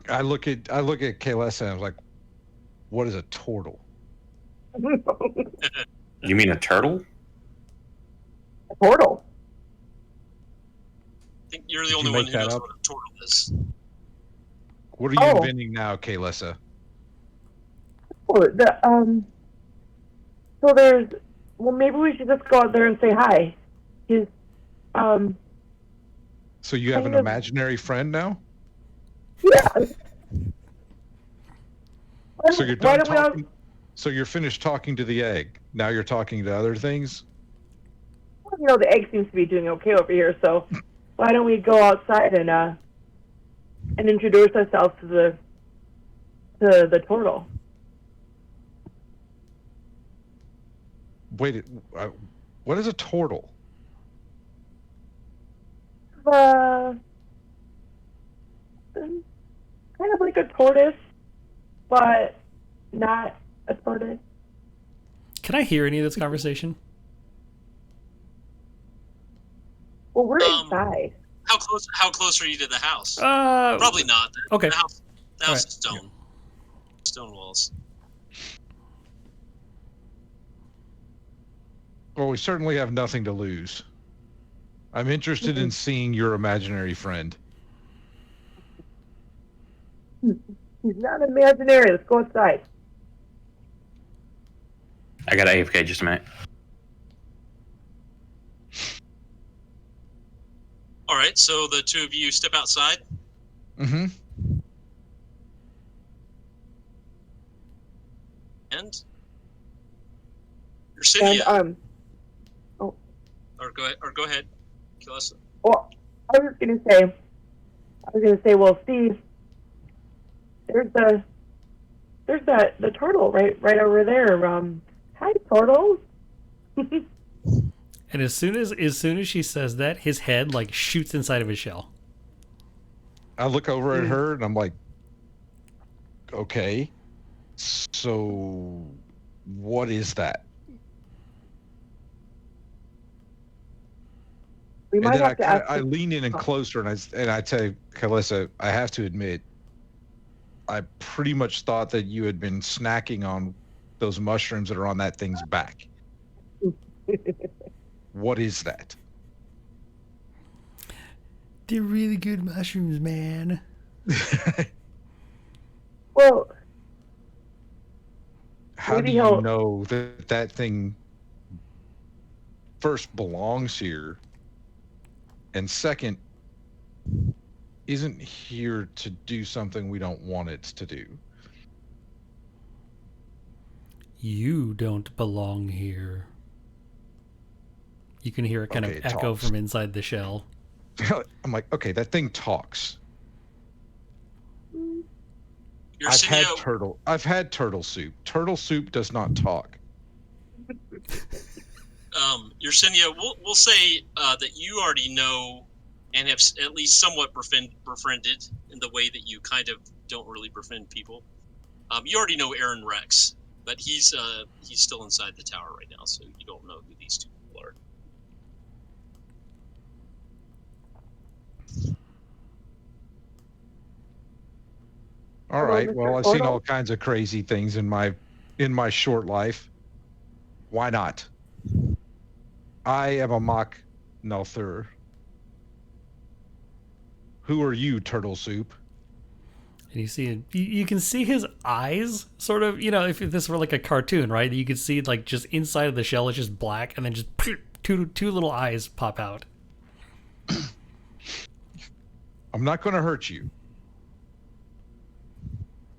I look at Kalesa and I'm like, what is a turtle? You mean a turtle? A turtle. I think you're the Did only you one make who that knows up? what a turtle is. What are you inventing now, Kalesa? Oh, so maybe we should just go out there and say hi. His, So you have an kind of- imaginary friend now? yeah. So you're Why done don't we all, talking? So you're finished talking to the egg. Now you're talking to other things? the egg seems to be doing okay over here, so why don't we go outside and introduce ourselves to the turtle? Wait, what is a turtle? Kind of like a tortoise, but not a tortoise. Can I hear any of this conversation? Well, we're inside. How close are you to the house? Probably. Probably not. Okay. The house All is right. stone. Stone walls. Well, we certainly have nothing to lose. I'm interested in seeing your imaginary friend. He's not imaginary. Let's go outside. I got AFK just a minute. All right, so the two of you step outside. Mm-hmm. And Yersinia, And or go ahead, Kalesa. well, I was gonna say, well, see, there's the turtle right over there. Hi, turtle. And as soon as she says that, his head like shoots inside of his shell. I look over at her and I'm like, okay, so what is that? We And might then have to ask. I lean in and closer and I tell Kalesa, I have to admit, I pretty much thought that you had been snacking on those mushrooms that are on that thing's back. What is that? They're really good mushrooms, man. Well, How do maybe you he'll. know that that thing first belongs here, and second isn't here to do something we don't want it to do? You don't belong here. You can hear it kind Okay, of it echo talks. from inside the shell. I'm like, okay, that thing talks. Yersinia, I've had turtle soup. Turtle soup does not talk. Yersinia, we'll say that you already know and have at least somewhat befriended in the way that you kind of don't really befriend people. You already know Aaron Rex, but he's still inside the tower right now, so you don't know who these two people are. All Hello, right. Mr. Well, I've seen Portal. all kinds of crazy things in my short life. Why not? I am a mock Nelthur. Who are you, turtle soup? And you see, you can see his eyes, sort of. If this were like a cartoon, right? You could see like just inside of the shell is just black, and then just two little eyes pop out. I'm not going to hurt you.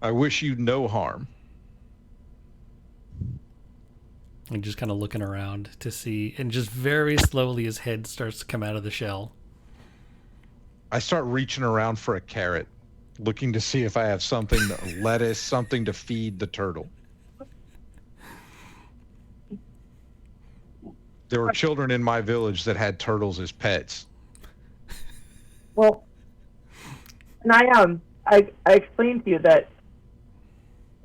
I wish you no harm. And just kind of looking around to see, and just very slowly his head starts to come out of the shell. I start reaching around for a carrot, looking to see if I have something, lettuce, something to feed the turtle. There were children in my village that had turtles as pets. Well, and I explained to you that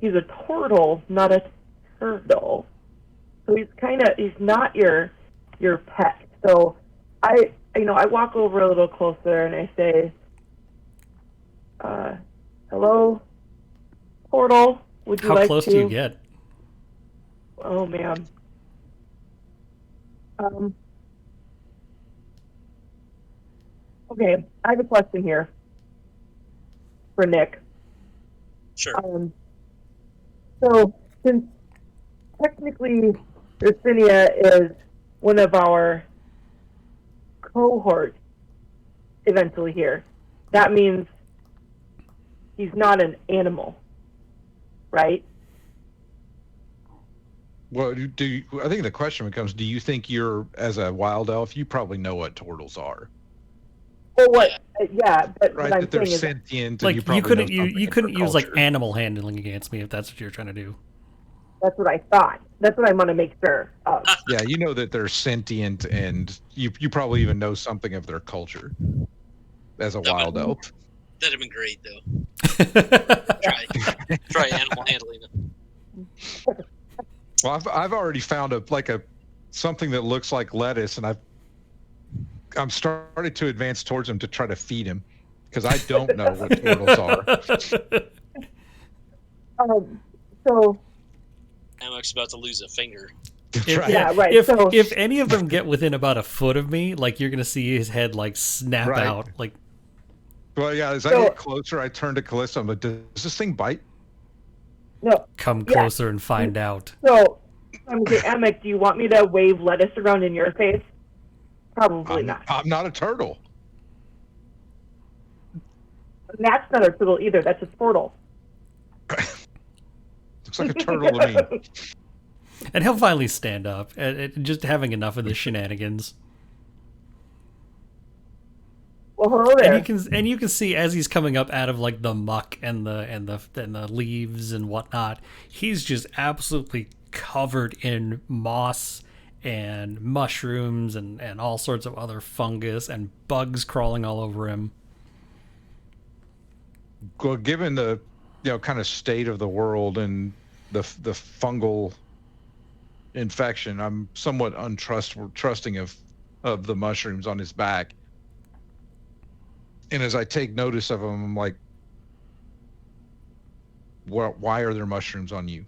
he's a turtle, not a turtle. So he's not your pet. So I walk over a little closer and I say, hello, portal. Would you How like close to? do you get? Oh man. Okay, I have a question here for Nick. Sure. So since technically Yersinia is one of our cohorts eventually here, that means he's not an animal, right? Well, I think the question becomes, do you think you're, as a wild elf, you probably know what turtles are, Well, what? Yeah, but right? what I'm That they're saying is, sentient, and Like you you probably couldn't know you something of couldn't their use like culture. animal handling against me if that's what you're trying to do. that's what I thought. That's what I want to make sure of. Yeah, you know that they're sentient, and you probably even know something of their culture as a wild elf. That'd have been great, though. Try animal handling. Well, I've already found something that looks like lettuce, and I'm starting to advance towards him to try to feed him because I don't know what turtles are. So I'm actually about to lose a finger. Right. Yeah, right. If So- if any of them get within about a foot of me, like you're gonna see his head like snap Right. out. Like Well, yeah. As I So- get closer, I turn to Callista. I'm like, does this thing bite? no. come Yeah. closer and find out. So I'm gonna say, Emic, do you want me to wave lettuce around in your face? Probably not. I'm not a turtle. And that's not a turtle either. That's a portal. Looks like a turtle to me. And he'll finally stand up, and just having enough of the shenanigans. Well, hello there. And you can see as he's coming up out of like the muck and the leaves and whatnot, he's just absolutely covered in moss and mushrooms and all sorts of other fungus and bugs crawling all over him. Well, given the kind of state of the world and the fungal infection, I'm somewhat trusting of the mushrooms on his back. And as I take notice of them, I'm like, why are there mushrooms on you?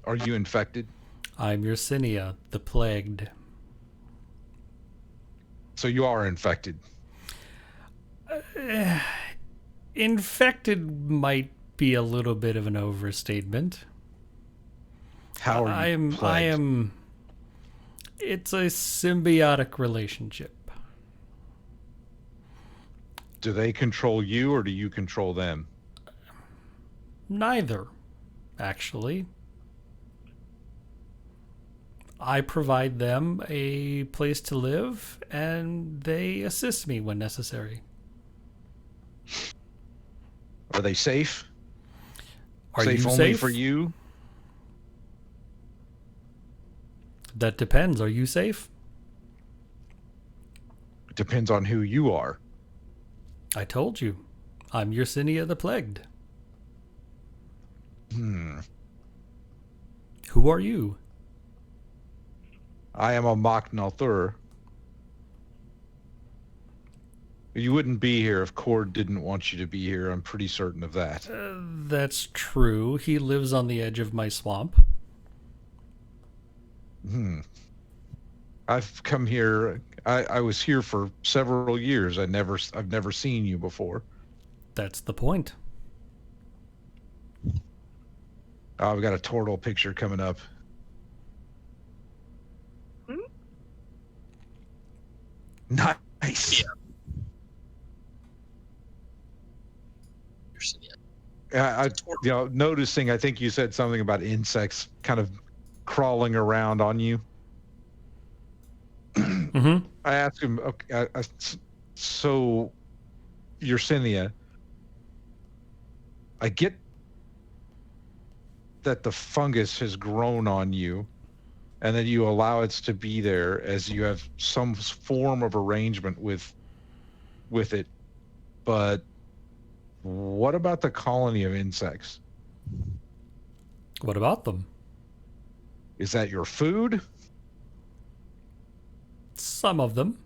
Are you infected? I'm Yersinia, the plagued. So you are infected. Infected might be a little bit of an overstatement. How are you I plagued? am. It's a symbiotic relationship. Do they control you or do you control them? Neither, actually. I provide them a place to live, and they assist me when necessary. Are they safe? Are Safe you only safe? for you? That depends. Are you safe? It depends on who you are. I told you. I'm Yersinia the Plagued. Who are you? I am a Machnothur. You wouldn't be here if Cord didn't want you to be here. I'm pretty certain of that. That's true. He lives on the edge of my swamp. I've come here. I was here for several years. I've never seen you before. That's the point. Oh, I've got a turtle picture coming up. Nice. Yeah. Noticing. I think you said something about insects kind of crawling around on you. Mm-hmm. I asked him. Okay, so, Yersinia, I get that the fungus has grown on you, and that you allow it to be there as you have some form of arrangement with it. But what about the colony of insects? What about them? Is that your food? Some of them.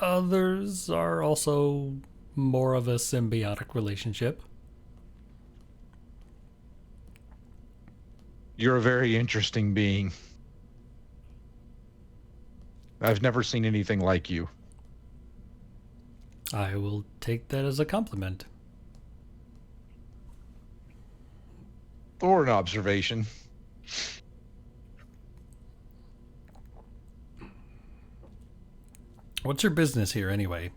Others are also more of a symbiotic relationship. You're a very interesting being. I've never seen anything like you. I will take that as a compliment. Or an observation. What's your business here, anyway?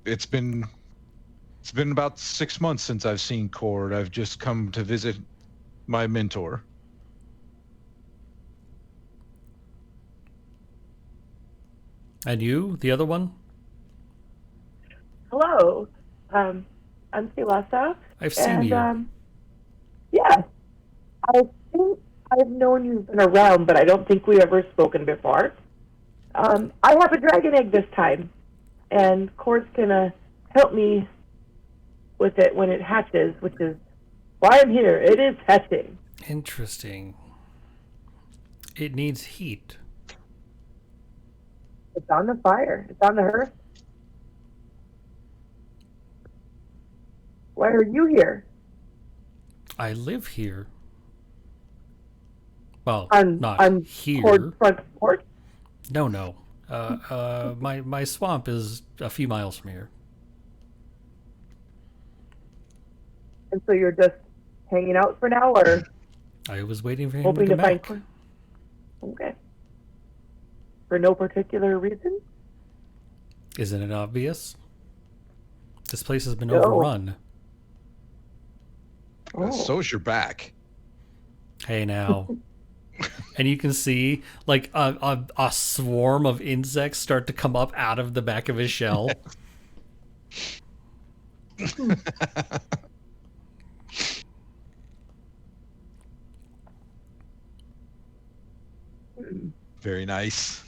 It's been about 6 months since I've seen Cord. I've just come to visit my mentor. And you, the other one? Hello. I'm Silasa. I've seen you. Yeah. I think I've known you've been around, but I don't think we've ever spoken before. I have a dragon egg this time, and Cord's gonna help me with it when it hatches, which is why I'm here. It is hatching. Interesting. It needs heat. It's on the fire. It's on the hearth. Why are you here? I live here. Well, On not here. Cord's front porch? No. My swamp is a few miles from here. And so you're just hanging out for now, or I was waiting for him hoping to to come find back. Cord? Okay. For no particular reason? Isn't it obvious? This place has been No. overrun. Oh. So's your back. Hey now. And you can see like a swarm of insects start to come up out of the back of his shell. Very nice.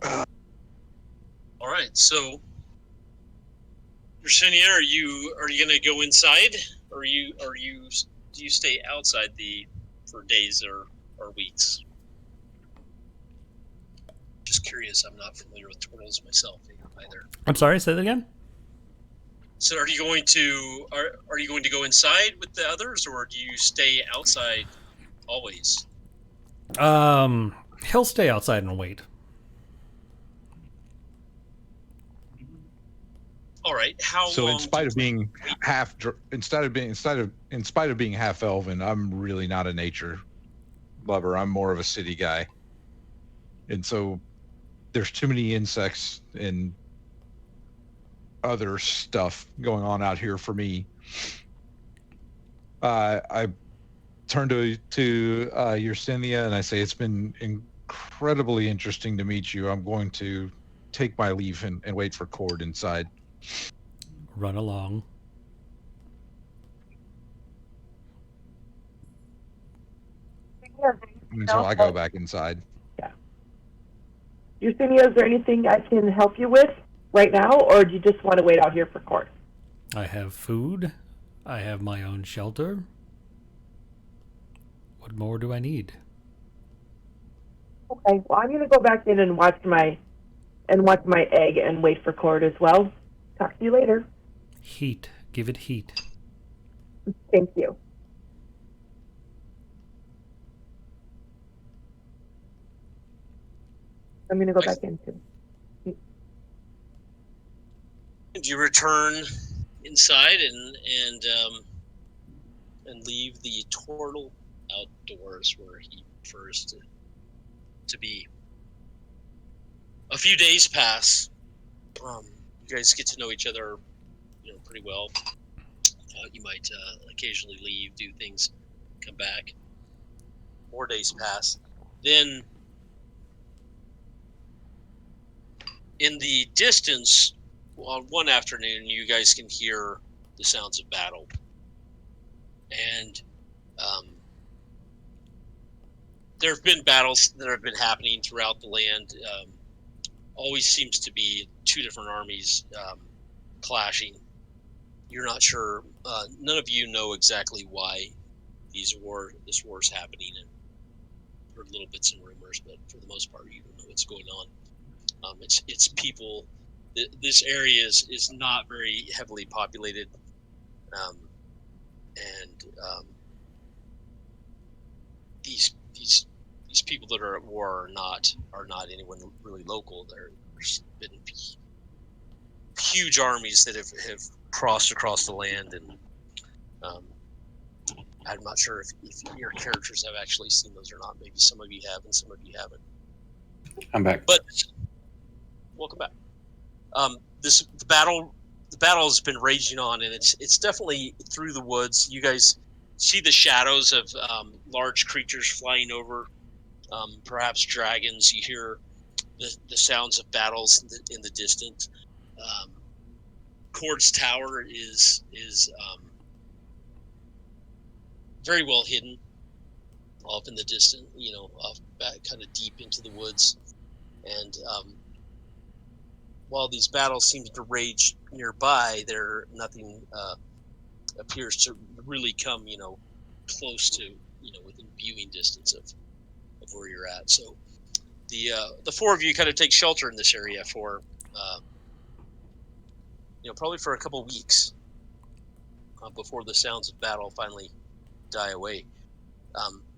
All right, so Yersinia, are you gonna go inside, or do you stay outside for days or weeks? Just curious. I'm not familiar with turtles myself either. I'm sorry, say that again? So are you going to go inside with the others, or do you stay outside always? He'll stay outside and wait. All right. How So long? in spite of being wait? in spite of being half elven, I'm really not a nature lover. I'm more of a city guy. And so there's too many insects and other stuff going on out here for me. I turn to Yersinia and I say, it's been incredibly interesting to meet you. I'm going to take my leave and wait for Cord inside. Run along. Until I go back inside. Yeah. Yusinia, is there anything I can help you with right now, or do you just want to wait out here for court? I have food. I have my own shelter. What more do I need? Okay. Well, I'm going to go back in and watch my egg and wait for court as well. Talk to you later. Heat. Give it heat. Thank you. I'm going to go back in too. Do you return inside and leave the turtle outdoors where he prefers to be? A few days pass. You guys get to know each other, pretty well. You might occasionally leave, do things, come back. 4 days pass. Then, in the distance, on one afternoon, you guys can hear the sounds of battle. And there have been battles that have been happening throughout the land. Always seems to be two different armies clashing. You're not sure. None of you know exactly why this war is happening, and heard little bits and rumors, but for the most part, you don't know what's going on. It's people. This area is not very heavily populated, and these people that are at war are not anyone really local. There's been huge armies that have crossed across the land, and I'm not sure if your characters have actually seen those or not. Maybe some of you have, and some of you haven't. I'm back. But welcome back. The battle has been raging on, and it's definitely through the woods. You guys see the shadows of large creatures flying over, perhaps dragons. You hear the sounds of battles in the distance. Cord's tower is very well hidden off in the distance, off back kind of deep into the woods. And while these battles seem to rage nearby, nothing appears to really come, close to, within viewing distance of where you're at. So the four of you kind of take shelter in this area for, probably for a couple of weeks before the sounds of battle finally die away.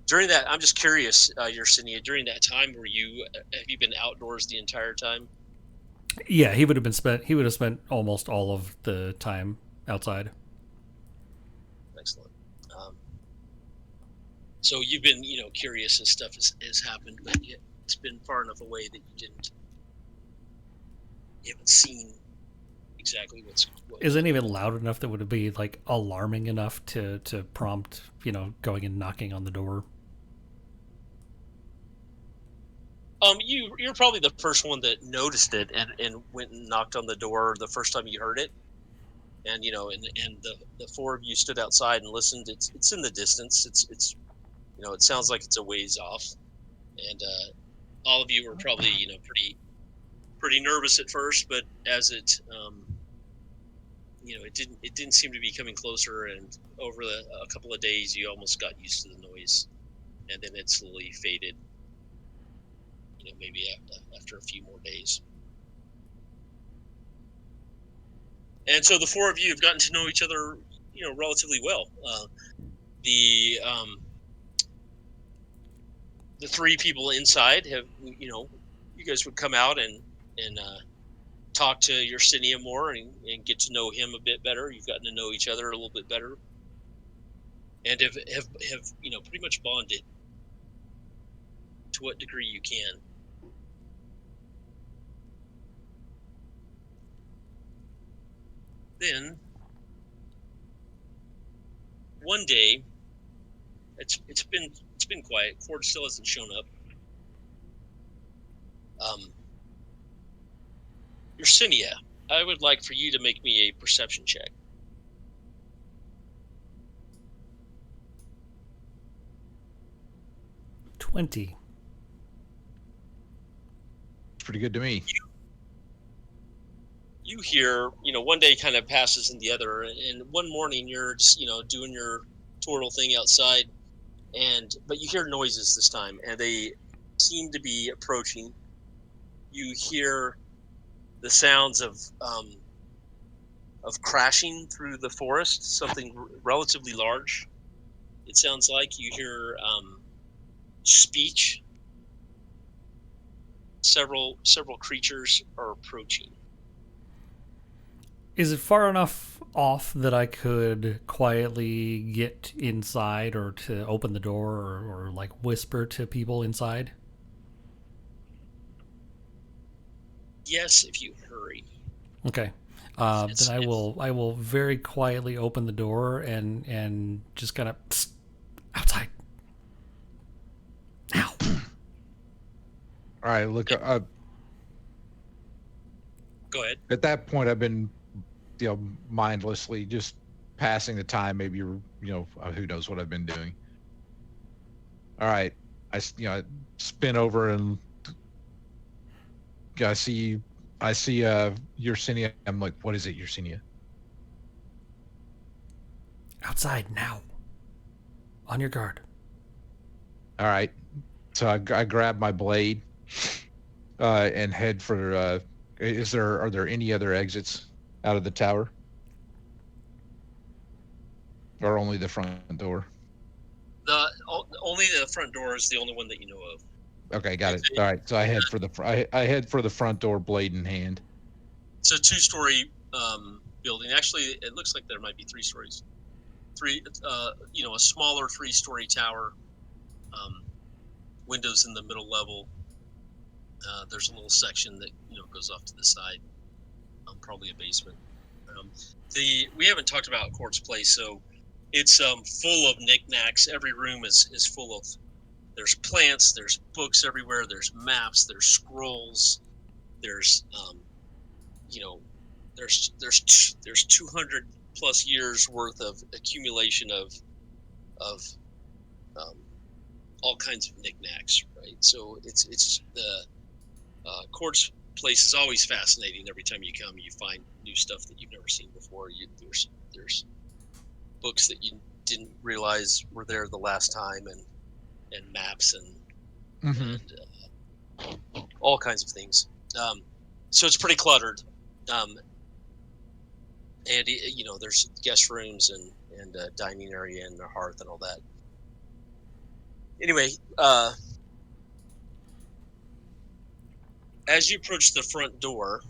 During that, I'm just curious, Yersinia, during that time, have you been outdoors the entire time? Yeah, he would have spent almost all of the time outside. Excellent. So you've been, curious as stuff has happened, but it's been far enough away that you haven't seen exactly what. Isn't even loud enough that would be like alarming enough to prompt, going and knocking on the door. You're probably the first one that noticed it and went and knocked on the door the first time you heard it. And and the four of you stood outside and listened. It's in the distance. It's it sounds like it's a ways off, and all of you were probably pretty nervous at first, but as it it didn't seem to be coming closer, and over a couple of days you almost got used to the noise, and then it slowly faded. Maybe after a few more days. And so the four of you have gotten to know each other, relatively well. The three people inside have, you guys would come out and talk to Yersinia more and get to know him a bit better. You've gotten to know each other a little bit better, and have pretty much bonded to what degree you can. Then one day, it's been quiet. Cord still hasn't shown up. Yersinia, I would like for you to make me a perception check. $20. Pretty good to me. You hear, one day kind of passes in the other, and one morning you're just, doing your twirl thing outside, but you hear noises this time, and they seem to be approaching. You hear the sounds of crashing through the forest, something relatively large. It sounds like you hear speech. Several creatures are approaching. Is it far enough off that I could quietly get inside or to open the door or like whisper to people inside? Yes, if you hurry. Okay. Then I will very quietly open the door and just kind of outside. Now. All right, look. Go ahead. At that point, I've been, mindlessly just passing the time. Maybe who knows what I've been doing. All right, I spin over and I see Yersinia. I'm like, what is it, Yersinia? Outside now. On your guard. All right, so I grab my blade and head for. Are there any other exits out of the tower, or only the front door? Only the front door is the only one that you know of. Okay, got it. All right, so I head for the front door, blade in hand. It's a two-story building. Actually, it looks like there might be three stories. A smaller three-story tower. Windows in the middle level. There's a little section that goes off to the side. Probably a basement. We haven't talked about Court's place, so it's full of knickknacks. Every room is full of. There's plants. There's books everywhere. There's maps. There's scrolls. There's there's 200 plus years worth of accumulation of all kinds of knickknacks, right? So it's the Court's place is always fascinating. Every time you come, you find new stuff that you've never seen before. There's books that you didn't realize were there the last time, and maps and all kinds of things. So it's pretty cluttered. And there's guest rooms and dining area and a hearth and all that. Anyway, as you approach the front door,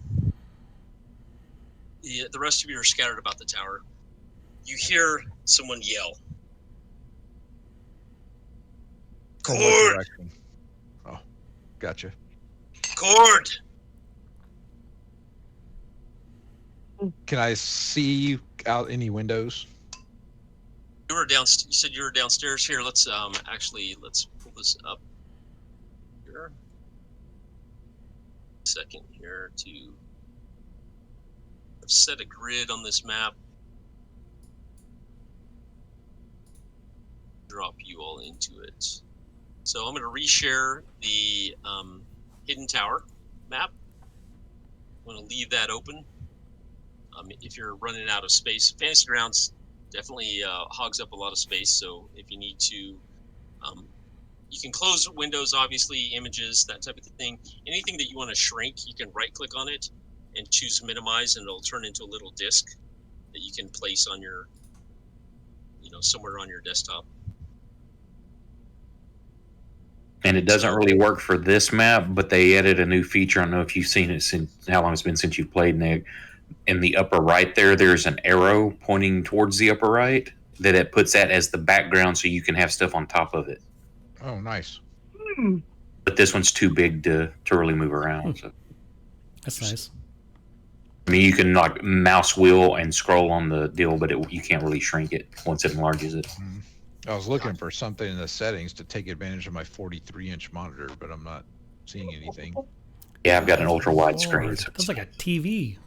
the rest of you are scattered about the tower. You hear someone yell. Cord! Oh, gotcha. Cord! Can I see out any windows? You said you were downstairs. Here, let's pull this up here. Second here to set a grid on this map. Drop you all into it. So I'm going to reshare the hidden tower map. I'm going to leave that open. If you're running out of space, Fantasy Grounds definitely hogs up a lot of space. So if you need to, you can close windows, obviously, images, that type of thing. Anything that you want to shrink, you can right-click on it and choose minimize, and it'll turn into a little disk that you can place on your, somewhere on your desktop. And it doesn't really work for this map, but they added a new feature. I don't know if you've seen it since how long it's been since you've played. And in the upper right there's an arrow pointing towards the upper right that it puts that as the background so you can have stuff on top of it. Oh, nice. But this one's too big to really move around. So. That's nice. I mean, you can like mouse wheel and scroll on the deal, but you can't really shrink it once it enlarges it. I was looking for something in the settings to take advantage of my 43-inch monitor, but I'm not seeing anything. Yeah, I've got an ultra wide Lord, screen. So that's like a TV.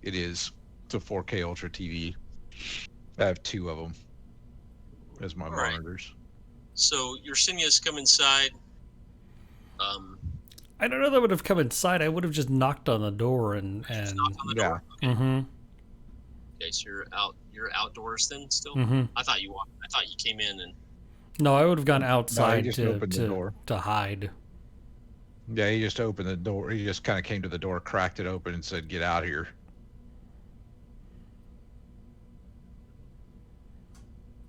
It is. It's a 4K Ultra TV. I have 2 of them as my monitors. So Yersinia come inside. I don't know that would have come inside. I would have just knocked on the door and knock on the door. Mm-hmm. Okay, so you're outdoors then still? Mm-hmm. I thought you came in and. No, I would have gone outside just opened the door. to hide. Yeah, he just opened the door. He just kind of came to the door, cracked it open, and said, "Get out here."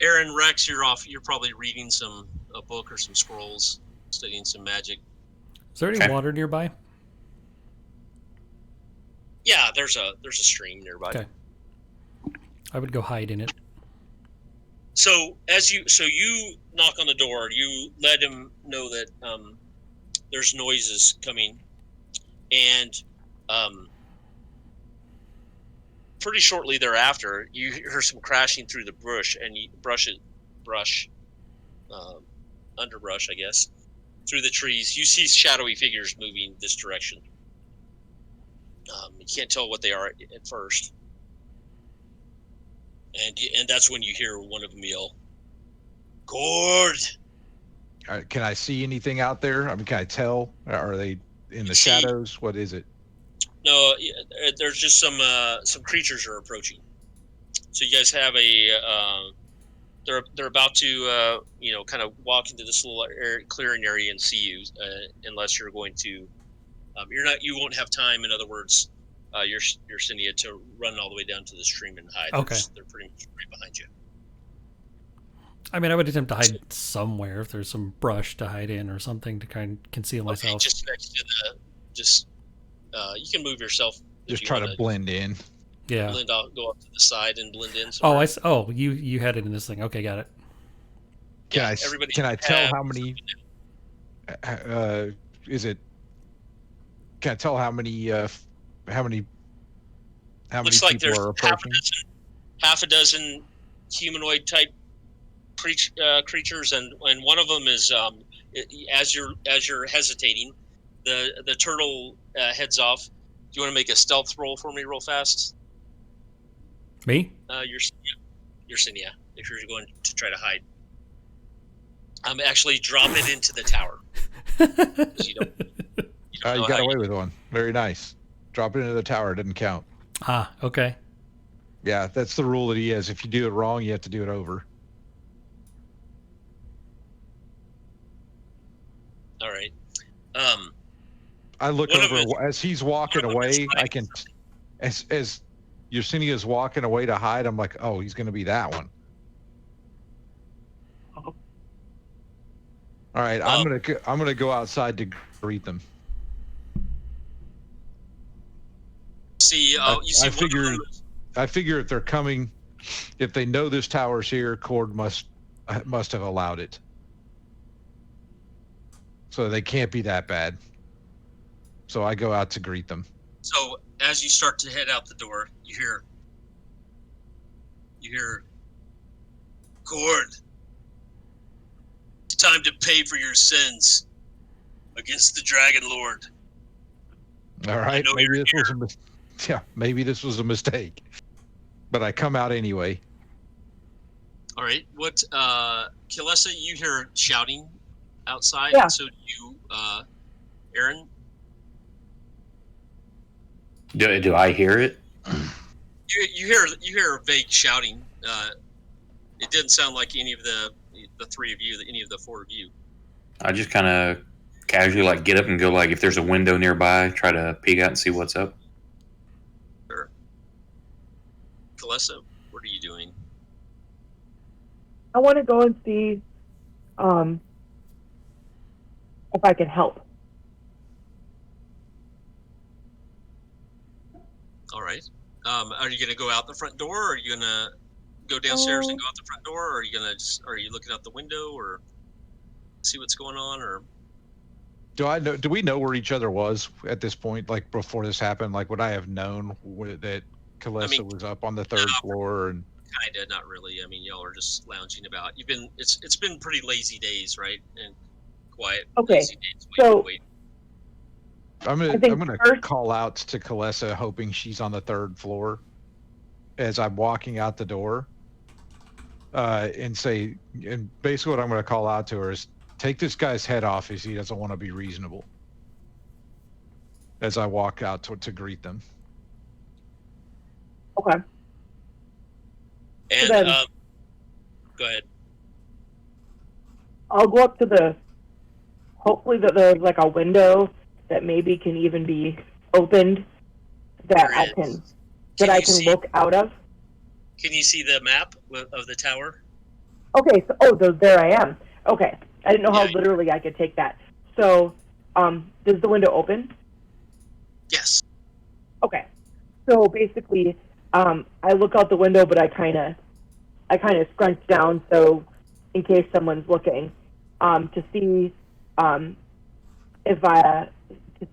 Aaron, Rex, you're off. You're probably reading a book or some scrolls, studying some magic. Is there any water nearby? Yeah, there's a stream nearby. Okay. I would go hide in it. So you knock on the door. You let him know that there's noises coming, and pretty shortly thereafter, you hear some crashing through the brush, and you underbrush, I guess, through the trees. You see shadowy figures moving this direction. You can't tell what they are at first, and that's when you hear one of them yell, "Gord!" Can I see anything out there? I mean, can I tell? Are they in the shadows? What is it? No, there's just some creatures are approaching. So you guys have they're about to kind of walk into this little clearing area and see you, unless you're going to you won't have time. In other words, you're Cinia to run all the way down to the stream and hide. Okay, they're pretty much right behind you. I mean, I would attempt to hide somewhere if there's some brush to hide in or something to kind of conceal myself. Just next to you can move yourself. Just try to blend in. Yeah. Blend out, go up to the side and blend in. You had it in this thing. Okay, got it. Can I tell how many? Can I tell how many Looks like people there's are approaching? half a dozen humanoid type creatures, and one of them is as you're hesitating, the turtle heads off. Do you want to make a stealth roll for me real fast? Me? You're Cinia, if you're going to try to hide. Actually drop it into the tower. You got away with one. Very nice. Drop it into the tower. Didn't count. Ah, okay. Yeah, that's the rule that he has. If you do it wrong, you have to do it over. All right. I look over as he's walking away. I can, as Yersinia walking away to hide. I'm like, oh, he's going to be that one. All right, I'm gonna go outside to greet them. See, you see. I figure if they're coming, if they know this tower's here, Cord must have allowed it. So they can't be that bad. So I go out to greet them. So as you start to head out the door, you hear, Cord, it's time to pay for your sins against the Dragon Lord. All right, maybe this was a mistake, but I come out anyway. All right, what, Kilessa, you hear shouting outside. Yeah. So do you, Aaron? Do I hear it? You hear a vague shouting. It didn't sound like any of the three of you, any of the four of you. I just kind of casually get up and go if there's a window nearby, try to peek out and see what's up. Kalesa, what are you doing? I want to go and see if I can help. All right. Are you gonna go out the front door, or are you gonna go downstairs and go out the front door, or are you gonna are you looking out the window, or see what's going on, or? Do we know where each other was at this point? Like before this happened, like would I have known that Kalesa was up on the third floor? And kinda, not really. I mean, y'all are just lounging about. It's been pretty lazy days, right? And quiet, Okay, lazy days. so wait. I'm gonna first, call out to Kalesa, hoping she's on the third floor, as I'm walking out the door, and say, and basically what I'm gonna call out to her is, take this guy's head off if he doesn't want to be reasonable. As I walk out to greet them. okay. And then, go ahead. I'll go up to hopefully that there's like a window that maybe can even be opened that I can look out of. Can you see the map of the tower? Okay, so there I am. Okay, I didn't know how literally I could take that. So, does the window open? Yes. Okay, so basically, I look out the window, but I kind of scrunch down so in case someone's looking, to see to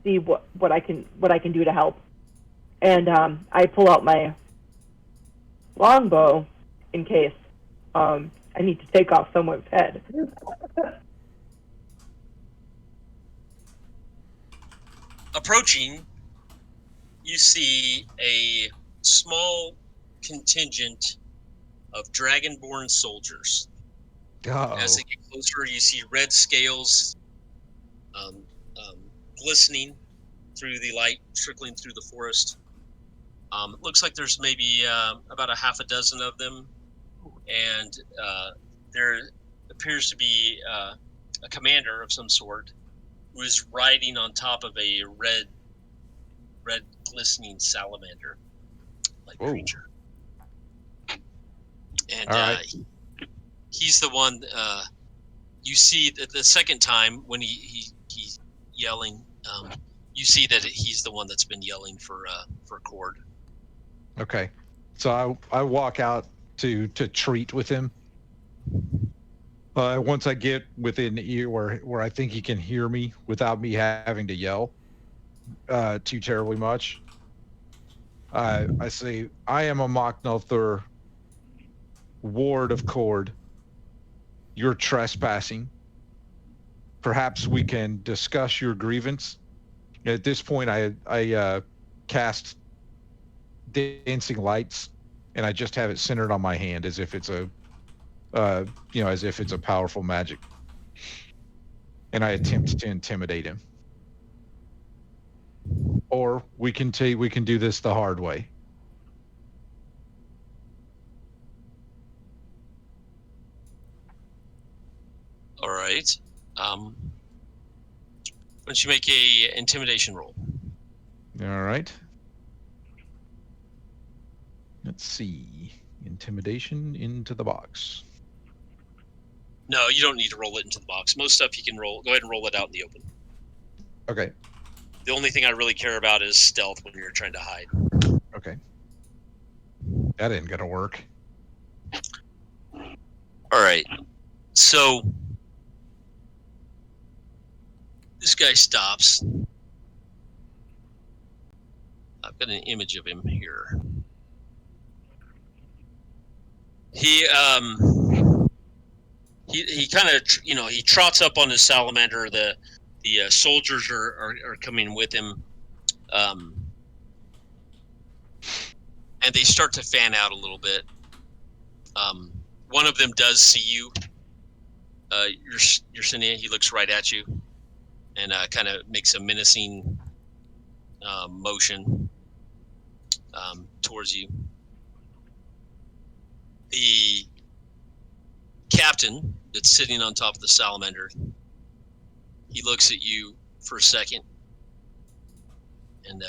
see what I can do to help. And I pull out my longbow in case I need to take off someone's head. Approaching, you see a small contingent of dragonborn soldiers. As they get closer, you see red scales glistening through the light, trickling through the forest. It looks like there's maybe about a half a dozen of them, and there appears to be a commander of some sort who is riding on top of a red glistening salamander like creature. And he's the one you see that the second time when he's yelling, you see that he's the one that's been yelling for Cord. Okay, so I walk out to treat with him. Once I get within ear where I think he can hear me without me having to yell too terribly much, I say, I am a Mochnother, ward of Cord. You're trespassing. Perhaps we can discuss your grievance. At this point, I cast dancing lights, and I just have it centered on my hand as if it's as if it's a powerful magic. And I attempt to intimidate him. Or we can do this the hard way. All right. Why don't you make a intimidation roll? All right. Let's see. Intimidation into the box. No, you don't need to roll it into the box. Most stuff you can roll. Go ahead and roll it out in the open. Okay. The only thing I really care about is stealth when you're trying to hide. Okay. That ain't gonna work. All right. So this guy stops. I've got an image of him here. He kind of he trots up on his salamander. The soldiers are coming with him, and they start to fan out a little bit. One of them does see you. You're sitting. He looks right at you, and kind of makes a menacing motion towards you. The captain that's sitting on top of the salamander, he looks at you for a second and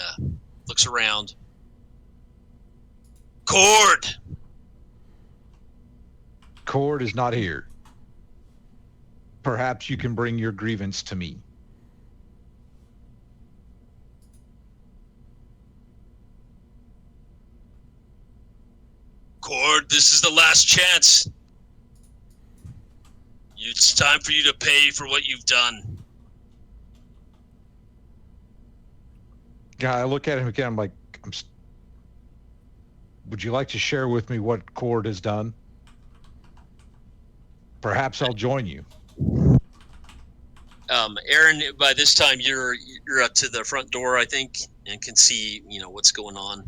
looks around, Cord! Cord is not here. Perhaps you can bring your grievance to me. Cord, this is the last chance. It's time for you to pay for what you've done. Yeah, I look at him again. I'm like, would you like to share with me what Cord has done? Perhaps I'll join you. Aaron, by this time you're up to the front door, I think, and can see what's going on.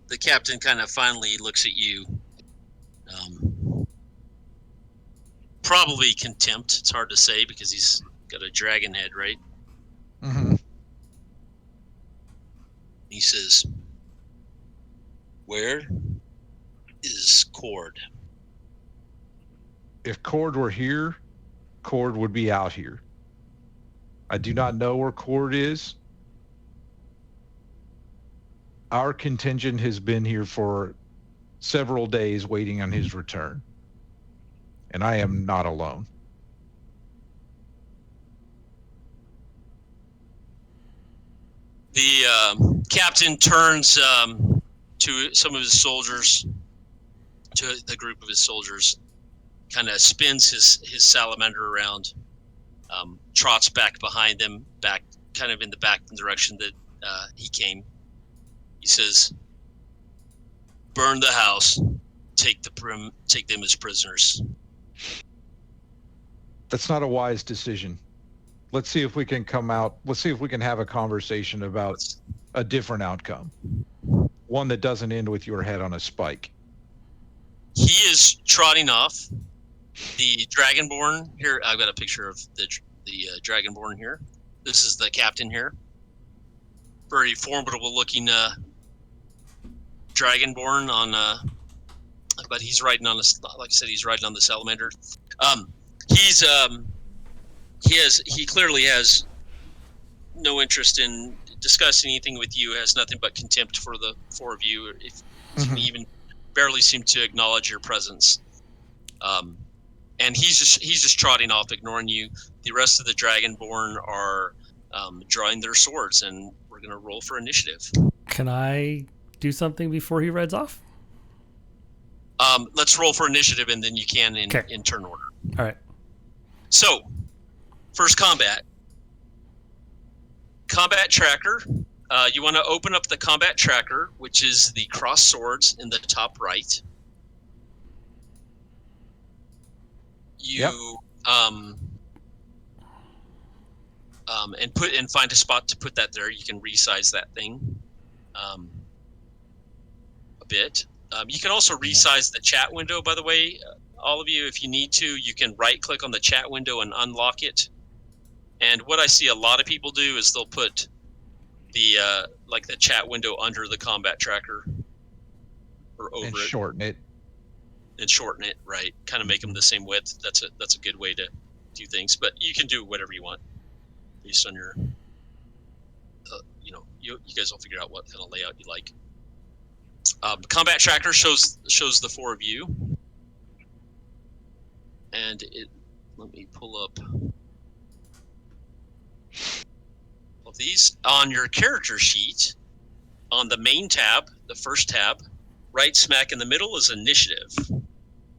The captain kind of finally looks at you. Probably contempt. It's hard to say because he's got a dragon head, right? Mm-hmm. He says, "Where is Cord?" If Cord were here, Cord would be out here. I do not know where Cord is. Our contingent has been here for several days waiting on his return. And I am not alone. The captain turns to some of his soldiers, to the group of his soldiers, kind of spins his salamander around, trots back behind them, back kind of in the back direction that he came. He says, "Burn the house, take them as prisoners." That's not a wise decision. Let's see if we can come out. Let's see if we can have a conversation about a different outcome. One that doesn't end with your head on a spike. He is trotting off. The Dragonborn here. I've got a picture of the Dragonborn here. This is the captain here. Very formidable looking Dragonborn on. But he's riding on the. Like I said, he's riding on the salamander. He clearly has no interest in discussing anything with you. Has nothing but contempt for the four of you. If he even barely seem to acknowledge your presence. And he's just trotting off, ignoring you. The rest of the Dragonborn are drawing their swords, and we're gonna roll for initiative. Can I do something before he rides off? Let's roll for initiative, and then you can in turn order. All right. So, first combat tracker. You want to open up the combat tracker, which is the cross swords in the top right. You and find a spot to put that there. You can resize that thing a bit. You can also resize the chat window, by the way. All of you, if you need to, you can right-click on the chat window and unlock it. And what I see a lot of people do is they'll put the the chat window under the combat tracker or over and it. Shorten it. And shorten it, right? Kind of make them the same width. That's a good way to do things. But you can do whatever you want based on your, you guys will figure out what kind of layout you like. Combat tracker shows the four of you. And let me pull up all these on your character sheet. On the main tab, the first tab, right smack in the middle is initiative,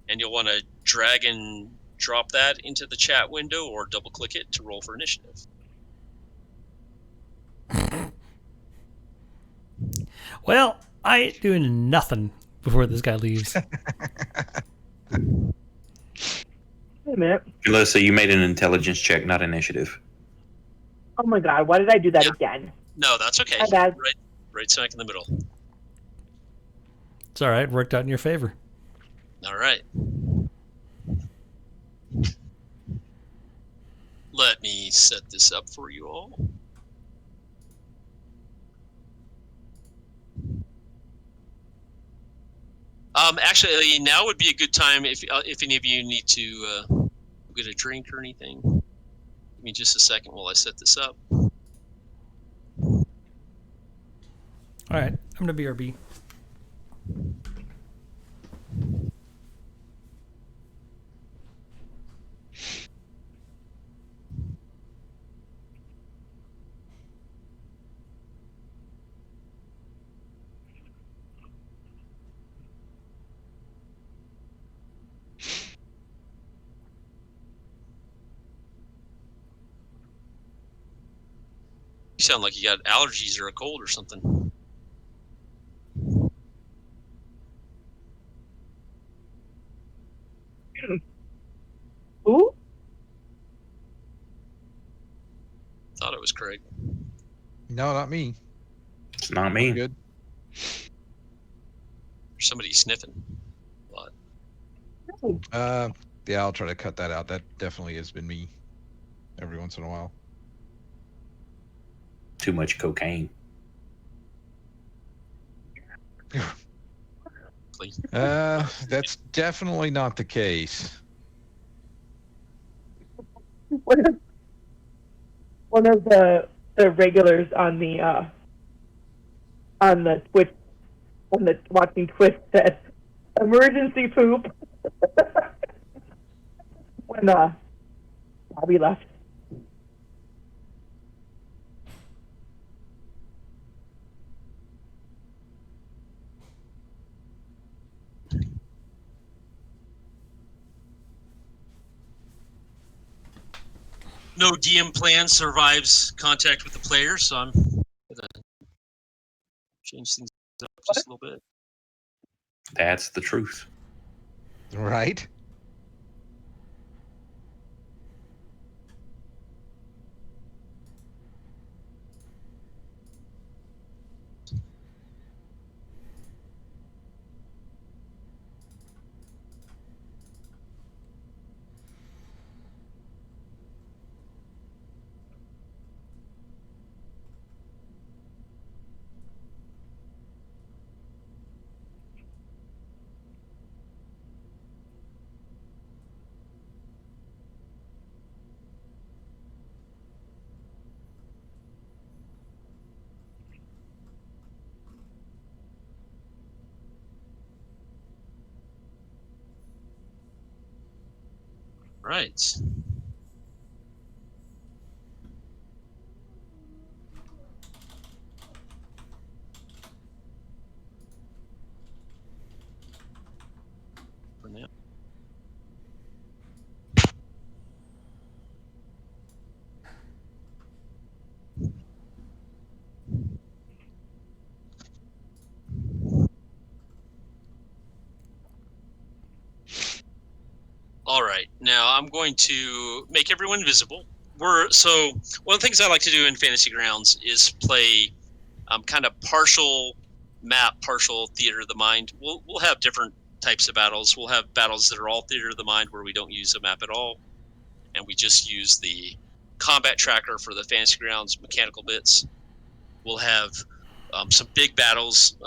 and you'll want to drag and drop that into the chat window or double click it to roll for initiative. Well, I ain't doing nothing before this guy leaves. Wait a minute. Melissa, you made an intelligence check, not initiative. Oh my god, why did I do that again? No, that's okay. My bad. Right smack in the middle. It's all right. Worked out in your favor. All right. Let me set this up for you all. Actually, now would be a good time if any of you need to get a drink or anything. Give me just a second while I set this up. All right, I'm gonna BRB. You sound like you got allergies or a cold or something. Who? Thought it was Craig. No, not me. It's not I'm me. good. There's somebody sniffing. But Yeah, I'll try to cut that out. That definitely has been me every once in a while. Too much cocaine. That's definitely not the case. One of the regulars on the Twitch watching Twitch said emergency poop when Bobby left. no DM plan survives contact with the players, so I'm gonna change things up just a little bit. That's the truth. Right? Right. For now. All right, now I'm going to make everyone visible. One of the things I like to do in Fantasy Grounds is play kind of partial map, partial theater of the mind. We'll have different types of battles. We'll have battles that are all theater of the mind where we don't use a map at all, and we just use the combat tracker for the Fantasy Grounds mechanical bits. We'll have some big battles,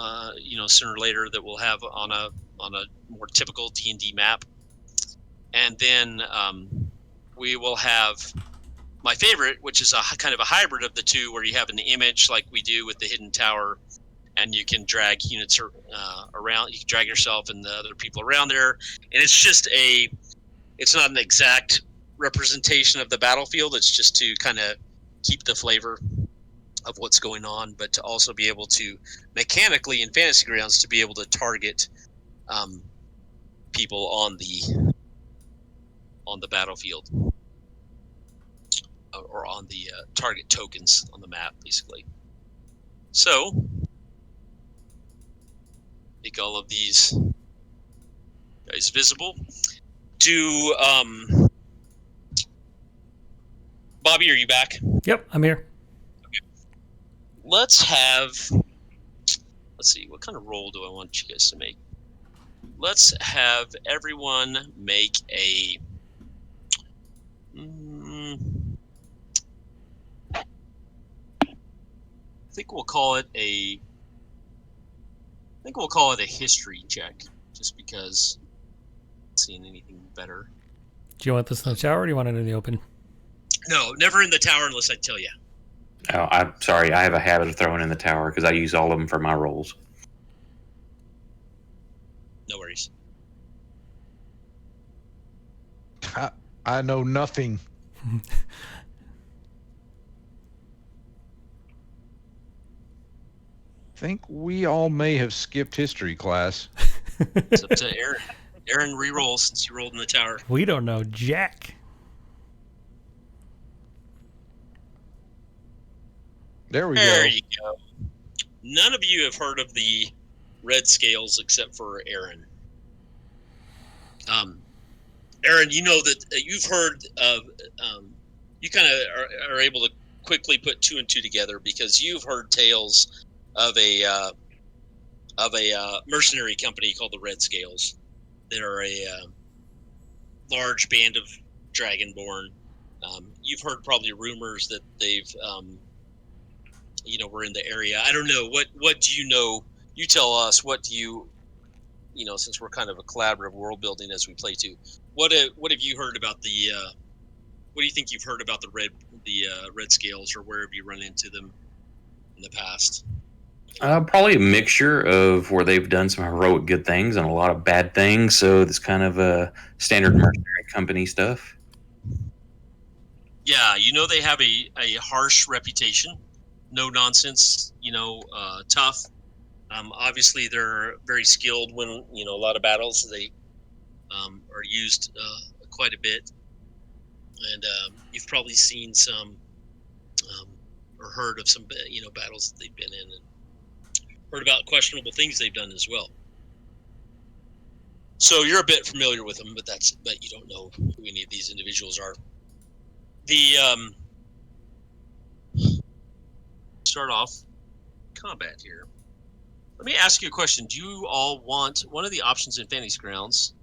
sooner or later that we'll have on a more typical D&D map. And then we will have my favorite, which is a kind of a hybrid of the two, where you have an image like we do with the Hidden Tower, and you can drag units around. You can drag yourself and the other people around there, and it's not an exact representation of the battlefield. It's just to kind of keep the flavor of what's going on, but to also be able to mechanically in Fantasy Grounds to be able to target people on the battlefield or on the target tokens on the map, basically. So make all of these guys visible. Do Bobby, are you back? Yep, I'm here. Let's see, what kind of roll do I want you guys to make? Let's have everyone make a I think we'll call it a history check, just because I'm not seeing anything better. Do you want this in the tower or do you want it in the open? No, never in the tower unless I tell you. Oh, I'm sorry. I have a habit of throwing in the tower because I use all of them for my rolls. No worries. I know nothing. Think we all may have skipped history class. It's up to Aaron. Aaron, re-roll since you rolled in the tower. We don't know jack. There we There go. you go. None of you have heard of the red scales except for Aaron. Aaron, you know that you've heard of. You kind of are able to quickly put two and two together because you've heard tales of a mercenary company called the Red Scales. They're a large band of Dragonborn. You've heard probably rumors that they've, were in the area. I don't know. What do you know? You tell us. What do you, since we're kind of a collaborative world building as we play too. What have you heard about the? What do you think you've heard about the Red Scales, or where have you run into them in the past? Probably a mixture of where they've done some heroic good things and a lot of bad things. So it's kind of a standard mercenary company stuff. Yeah, they have a harsh reputation, no nonsense, tough. Obviously, they're very skilled when a lot of battles. They are used quite a bit, and you've probably seen some or heard of some battles that they've been in, and heard about questionable things they've done as well. So you're a bit familiar with them, but you don't know who any of these individuals are. The start off combat here. Let me ask you a question. Do you all want, one of the options in Fantasy Grounds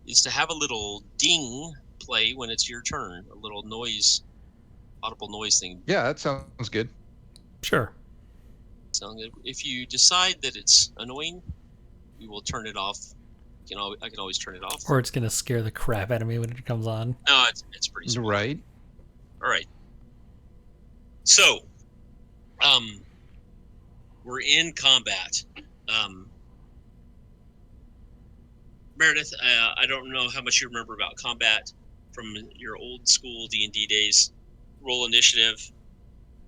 is to have a little ding play when it's your turn, a little noise, audible noise thing. Yeah, that sounds good. Sure. Sound good? If you decide that it's annoying, we will turn it off. I can always turn it off. Or it's going to scare the crap out of me when it comes on. No, it's pretty small. Right. All right. So, we're in combat. Meredith, I don't know how much you remember about combat from your old school D&D days. Roll initiative.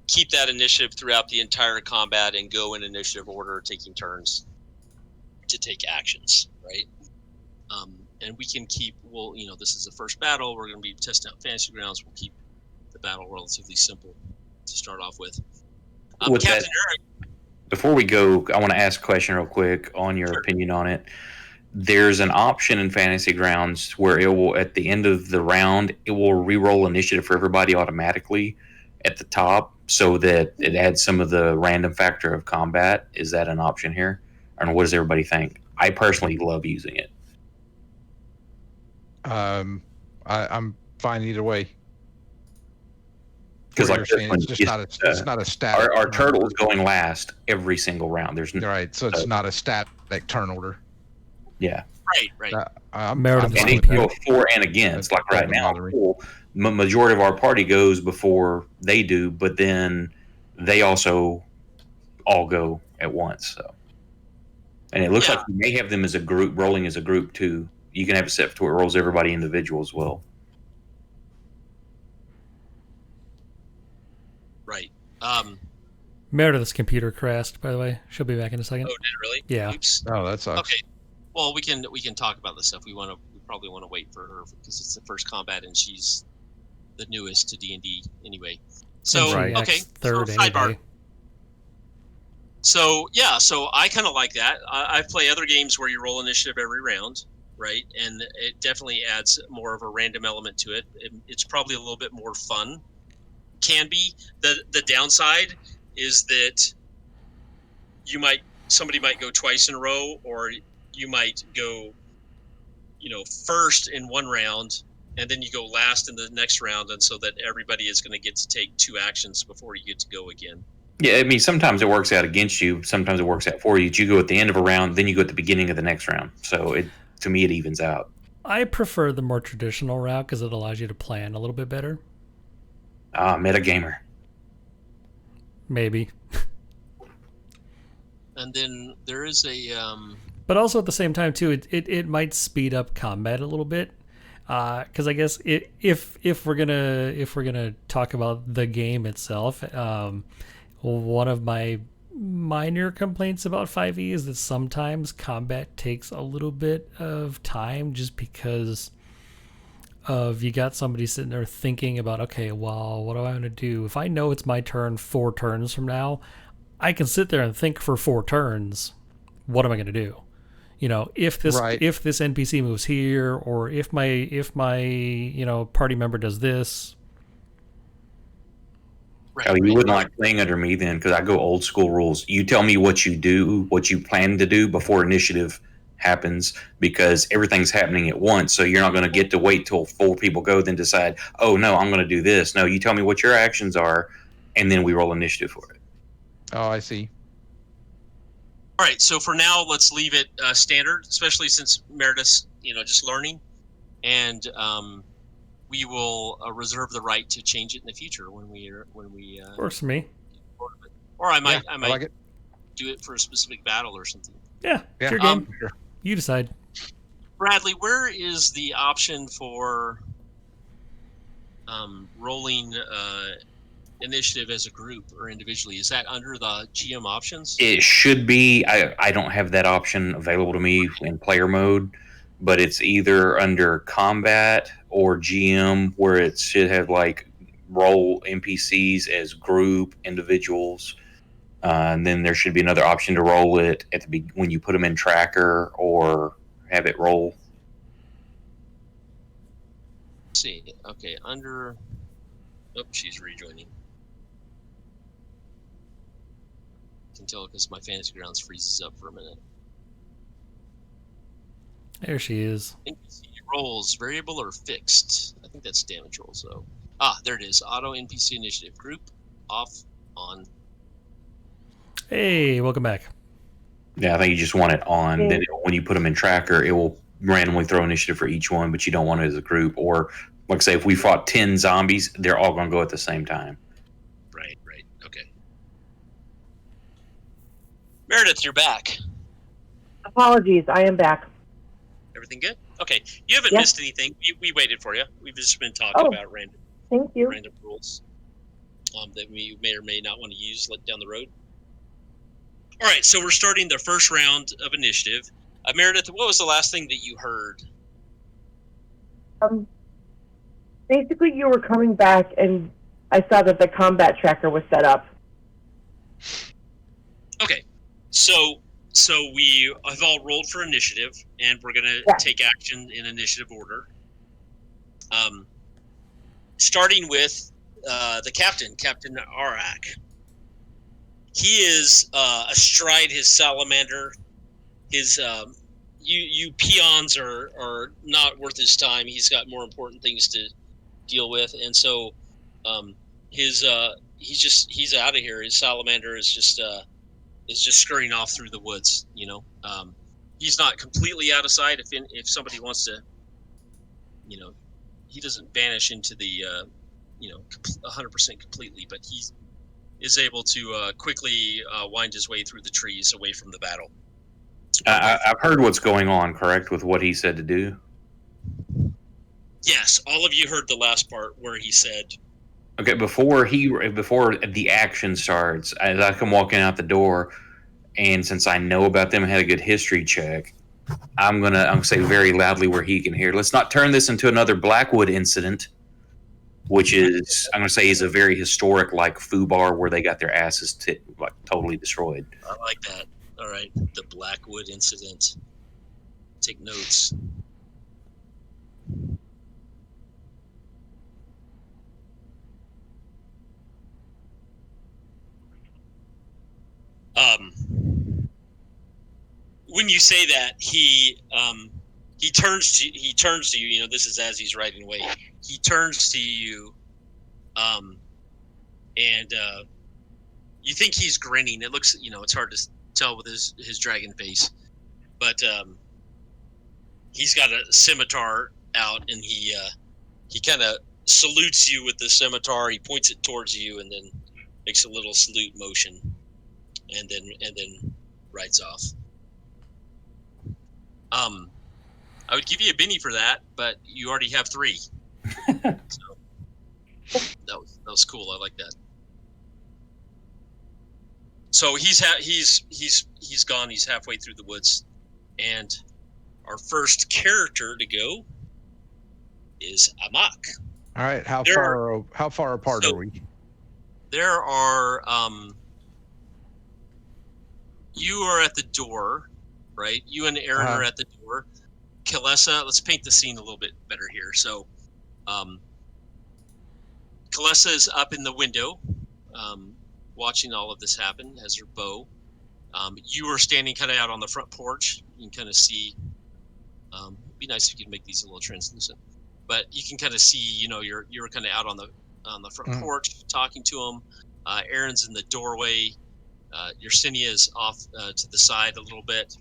Keep that initiative throughout the entire combat and go in initiative order, taking turns to take actions, right? And we can keep, this is the first battle. We're going to be testing out Fantasy Grounds. We'll keep the battle relatively simple to start off with. Captain Eric. Before we go, I want to ask a question real quick on your opinion on it. There's an option in Fantasy Grounds where it will, at the end of the round, it will re-roll initiative for everybody automatically at the top so that it adds some of the random factor of combat. Is that an option here? I don't know. What does everybody think? I personally love using it. I'm fine either way. Because like it's not a static. Our turtle is going last every single round. There's right, so it's not a static turn order. Yeah. Right. I'm and they go for and against. Like right now, majority of our party goes before they do, but then they also all go at once. So, and it looks like you may have them as a group, rolling as a group too. You can have it set to where it rolls everybody individual as well. Right. Meredith's computer crashed, by the way. She'll be back in a second. Oh, did it really? Yeah. Oops. Oh, that sucks. Okay. Well, we can talk about this stuff. We probably want to wait for her because it's the first combat and she's the newest to D&D anyway. So okay. Third so sidebar. anyway. So yeah, so I kind of like that. I play other games where you roll initiative every round, right? And it definitely adds more of a random element to it. It's probably a little bit more fun. Can be. The downside is that somebody might go twice in a row, or you might go, first in one round, and then you go last in the next round, and so that everybody is going to get to take two actions before you get to go again. Yeah, I mean, sometimes it works out against you. Sometimes it works out for you. You go at the end of a round, then you go at the beginning of the next round. So to me, it evens out. I prefer the more traditional route because it allows you to plan a little bit better. Metagamer. maybe. And then there is a But also at the same time too, it might speed up combat a little bit. Because I guess if we're gonna talk about the game itself, one of my minor complaints about 5e is that sometimes combat takes a little bit of time, just because of you got somebody sitting there thinking about, okay, well, what do I want to do? If I know it's my turn 4 turns from now, I can sit there and think for 4 turns. What am I going to do? You know, if this Right. if this NPC moves here, or if my party member does this. right, Oh, you right. wouldn't like playing under me then, because I go old school rules. You tell me what you do, what you plan to do before initiative happens, because everything's happening at once. So you're not going to get to wait till 4 people go, then decide, oh no, I'm going to do this. No, you tell me what your actions are, and then we roll initiative for it. Oh, I see. All right, so for now, let's leave it standard, especially since Meredith's, just learning, and we will reserve the right to change it in the future when we. Works for me. Or I might I like it. do it for a specific battle or something. Yeah, Yeah. your game. Sure. You decide. Bradley, where is the option for rolling initiative as a group or individually? Is that under the GM options? It should be. I don't have that option available to me in player mode, but it's either under combat or GM, where it should have like roll NPCs as group individuals. And then there should be another option to roll it at the when you put them in tracker, or have it roll. Let's see. Okay, under. Oh, she's rejoining. I can tell because my fantasy grounds freezes up for a minute. There she is. NPC rolls variable or fixed. I think that's damage rolls though. There it is. Auto NPC initiative group off on. Hey, welcome back. Yeah, I think you just want it on. Then when you put them in tracker, it will randomly throw initiative for each one, but you don't want it as a group. Or, like say, if we fought 10 zombies, they're all going to go at the same time. Right. Okay. Meredith, you're back. Apologies, I am back. Everything good? Okay. You haven't Yes. missed anything. We waited for you. We've just been talking about random Thank you. rules that we may or may not want to use down the road. All right, so we're starting the first round of initiative. Meredith, what was the last thing that you heard? Basically, you were coming back, and I saw that the combat tracker was set up. Okay, so we have all rolled for initiative, and we're going to take action in initiative order. Starting with the captain, Captain Arak. He is astride his salamander. His you peons are not worth his time. He's got more important things to deal with, and so he's out of here. His salamander is just scurrying off through the woods. He's not completely out of sight. If somebody wants to, he doesn't vanish into the 100% completely, but he is able to quickly wind his way through the trees away from the battle. I've heard what's going on, correct, with what he said to do? Yes, all of you heard the last part where he said... Okay, before the action starts, as I come walking out the door, and since I know about them and had a good history check, I'm gonna say very loudly where he can hear, let's not turn this into another Blackwood incident, which is, I'm gonna say, is a very historic, like, foo bar where they got their asses totally destroyed. I like that. All right, the Blackwood incident. Take notes. When you say that, he turns to you. This is as he's riding away. He turns to you, and you think he's grinning. It looks, it's hard to tell with his dragon face, but he's got a scimitar out, and he kind of salutes you with the scimitar. He points it towards you, and then makes a little salute motion, and then rides off. I would give you a Benny for that, but you already have 3. So that was cool. I like that. So he's gone. He's halfway through the woods, and our first character to go is Amak. All right. How far apart are we? There are you are at the door, right? You and Aaron are at the door. Kalesa, let's paint the scene a little bit better here. So, Kalesa is up in the window, watching all of this happen, has her bow. You are standing kind of out on the front porch. You can kind of see. It'd be nice if you could make these a little translucent, but you can kind of see. You're kind of out on the front porch talking to him. Aaron's in the doorway. Yersinia is off to the side a little bit,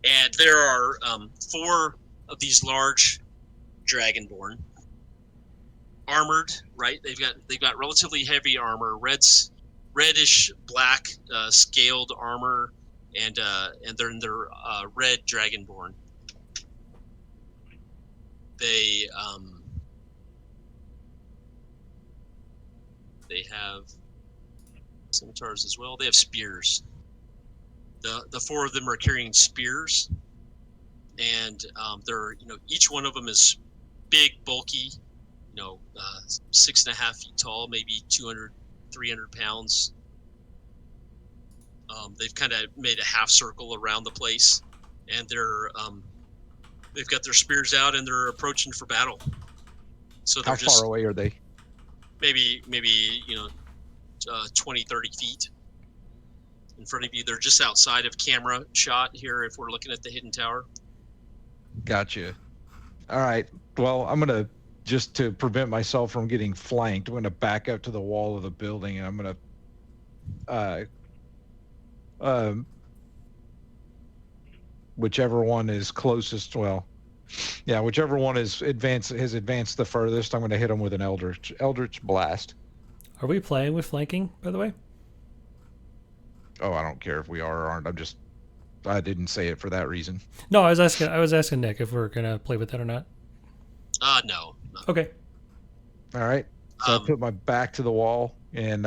and there are 4 of these large dragonborn, armored. Right, they've got relatively heavy armor, reddish black scaled armor, and they're in their red dragonborn. They have scimitars as well. They have spears. The 4 of them are carrying spears, and they're each one of them is big, bulky, 6.5 feet tall, maybe 200, 300 pounds. They've kind of made a half circle around the place, and they've got their spears out and they're approaching for battle. So how far away are they? Maybe 20, 30 feet in front of you. They're just outside of camera shot here if we're looking at the hidden tower. Gotcha. All right. Well, I'm going to, just to prevent myself from getting flanked, I'm going to back up to the wall of the building, and I'm going to whichever one is closest, whichever one has advanced the furthest, I'm going to hit them with an Eldritch Blast. Are we playing with flanking, by the way? Oh, I don't care if we are or aren't. I didn't say it for that reason. No, I was asking Nick if we're gonna play with that or not. No. Okay. All right. So I put my back to the wall and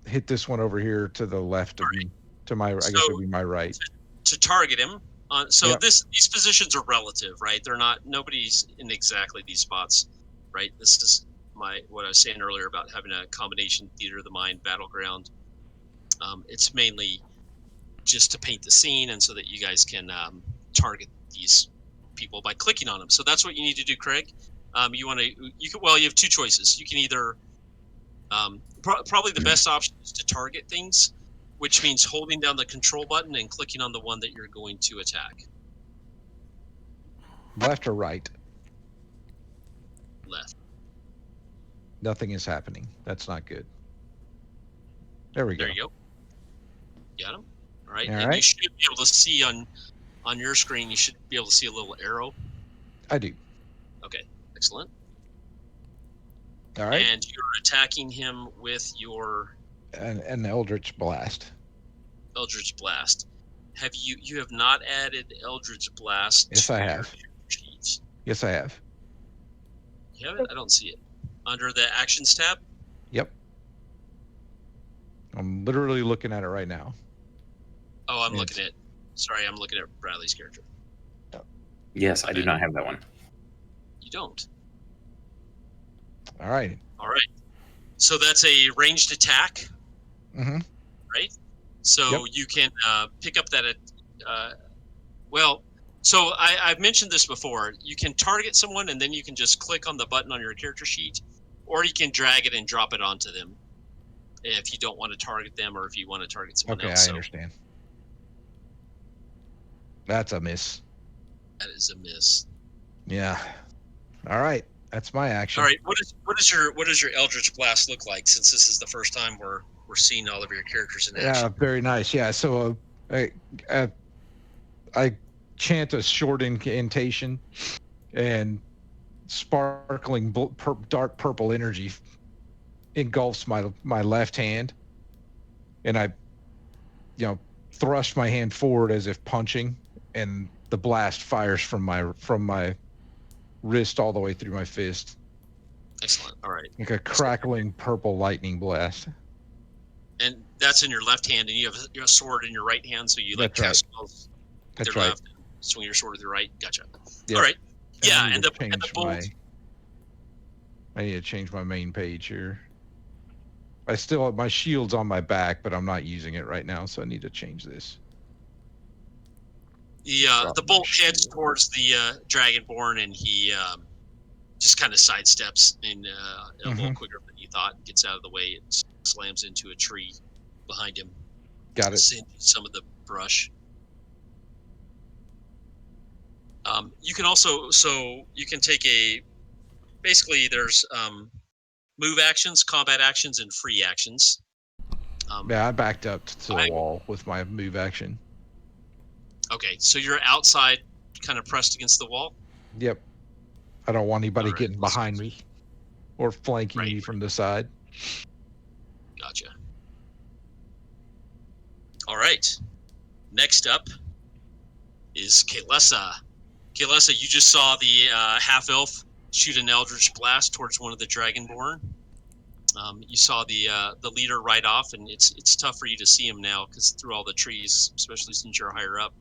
hit this one over here to the left of me. To my, I guess it would be my right. To target him. These positions are relative, right? They're not. Nobody's in exactly these spots, right? This is what I was saying earlier about having a combination theater of the mind battleground. It's mainly just to paint the scene and so that you guys can target these people by clicking on them. So that's what you need to do, Craig. You have 2 choices. You can either probably the best option is to target things, which means holding down the control button and clicking on the one that you're going to attack. Left or right? Left. Nothing is happening. That's not good. There we go. There you go. Got him. All right. All and right. You should be able to see on your screen, you should be able to see a little arrow. I do. Okay. Excellent. All right. And you're attacking him with your an Eldritch Blast. Eldritch Blast. You have not added Eldritch Blast? Yes, I have. Yes, I have. You have it? I don't see it. Under the Actions tab? Yep. I'm literally looking at it right now. Oh, I'm looking at Bradley's character. Yes, I do not have that one. You don't. All right. So that's a ranged attack. Mm-hmm. Right? So you can pick up that. So I've mentioned this before. You can target someone and then you can just click on the button on your character sheet, or you can drag it and drop it onto them if you don't want to target them or if you want to target someone else. Okay, I understand. That's a miss. That is a miss. Yeah. All right. That's my action. All right. What does your Eldritch Blast look like? Since this is the first time we're seeing all of your characters in action. Yeah, very nice. Yeah. So I chant a short incantation, and sparkling dark purple energy engulfs my left hand, and I, thrust my hand forward as if punching, and the blast fires from my wrist all the way through my fist, Excellent. All right. like a crackling purple lightning blast. And that's in your left hand, and you have your sword in your right hand, so you like That's right. cast spells with That's your right. left, and swing your sword with your right. Gotcha. Yep. All right. And I Yeah, need and to the change bolt. I need to change my main page here. I still have my shield's on my back, but I'm not using it right now, so I need to change this. The bolt heads towards the dragonborn, and he just kind of sidesteps in a little quicker than you thought, and gets out of the way. It slams into a tree behind him. Got it. Singes some of the brush. You can also, you can take basically there's move actions, combat actions, and free actions. Yeah, I backed up to the wall with my move action. Okay, so you're outside, kind of pressed against the wall? Yep. I don't want anybody getting behind me or flanking me from the side. Gotcha. All right. Next up is Kaelessa. Kaelessa, you just saw the half-elf shoot an eldritch blast towards one of the dragonborn. You saw the leader right off, and it's tough for you to see him now because through all the trees, especially since you're higher up.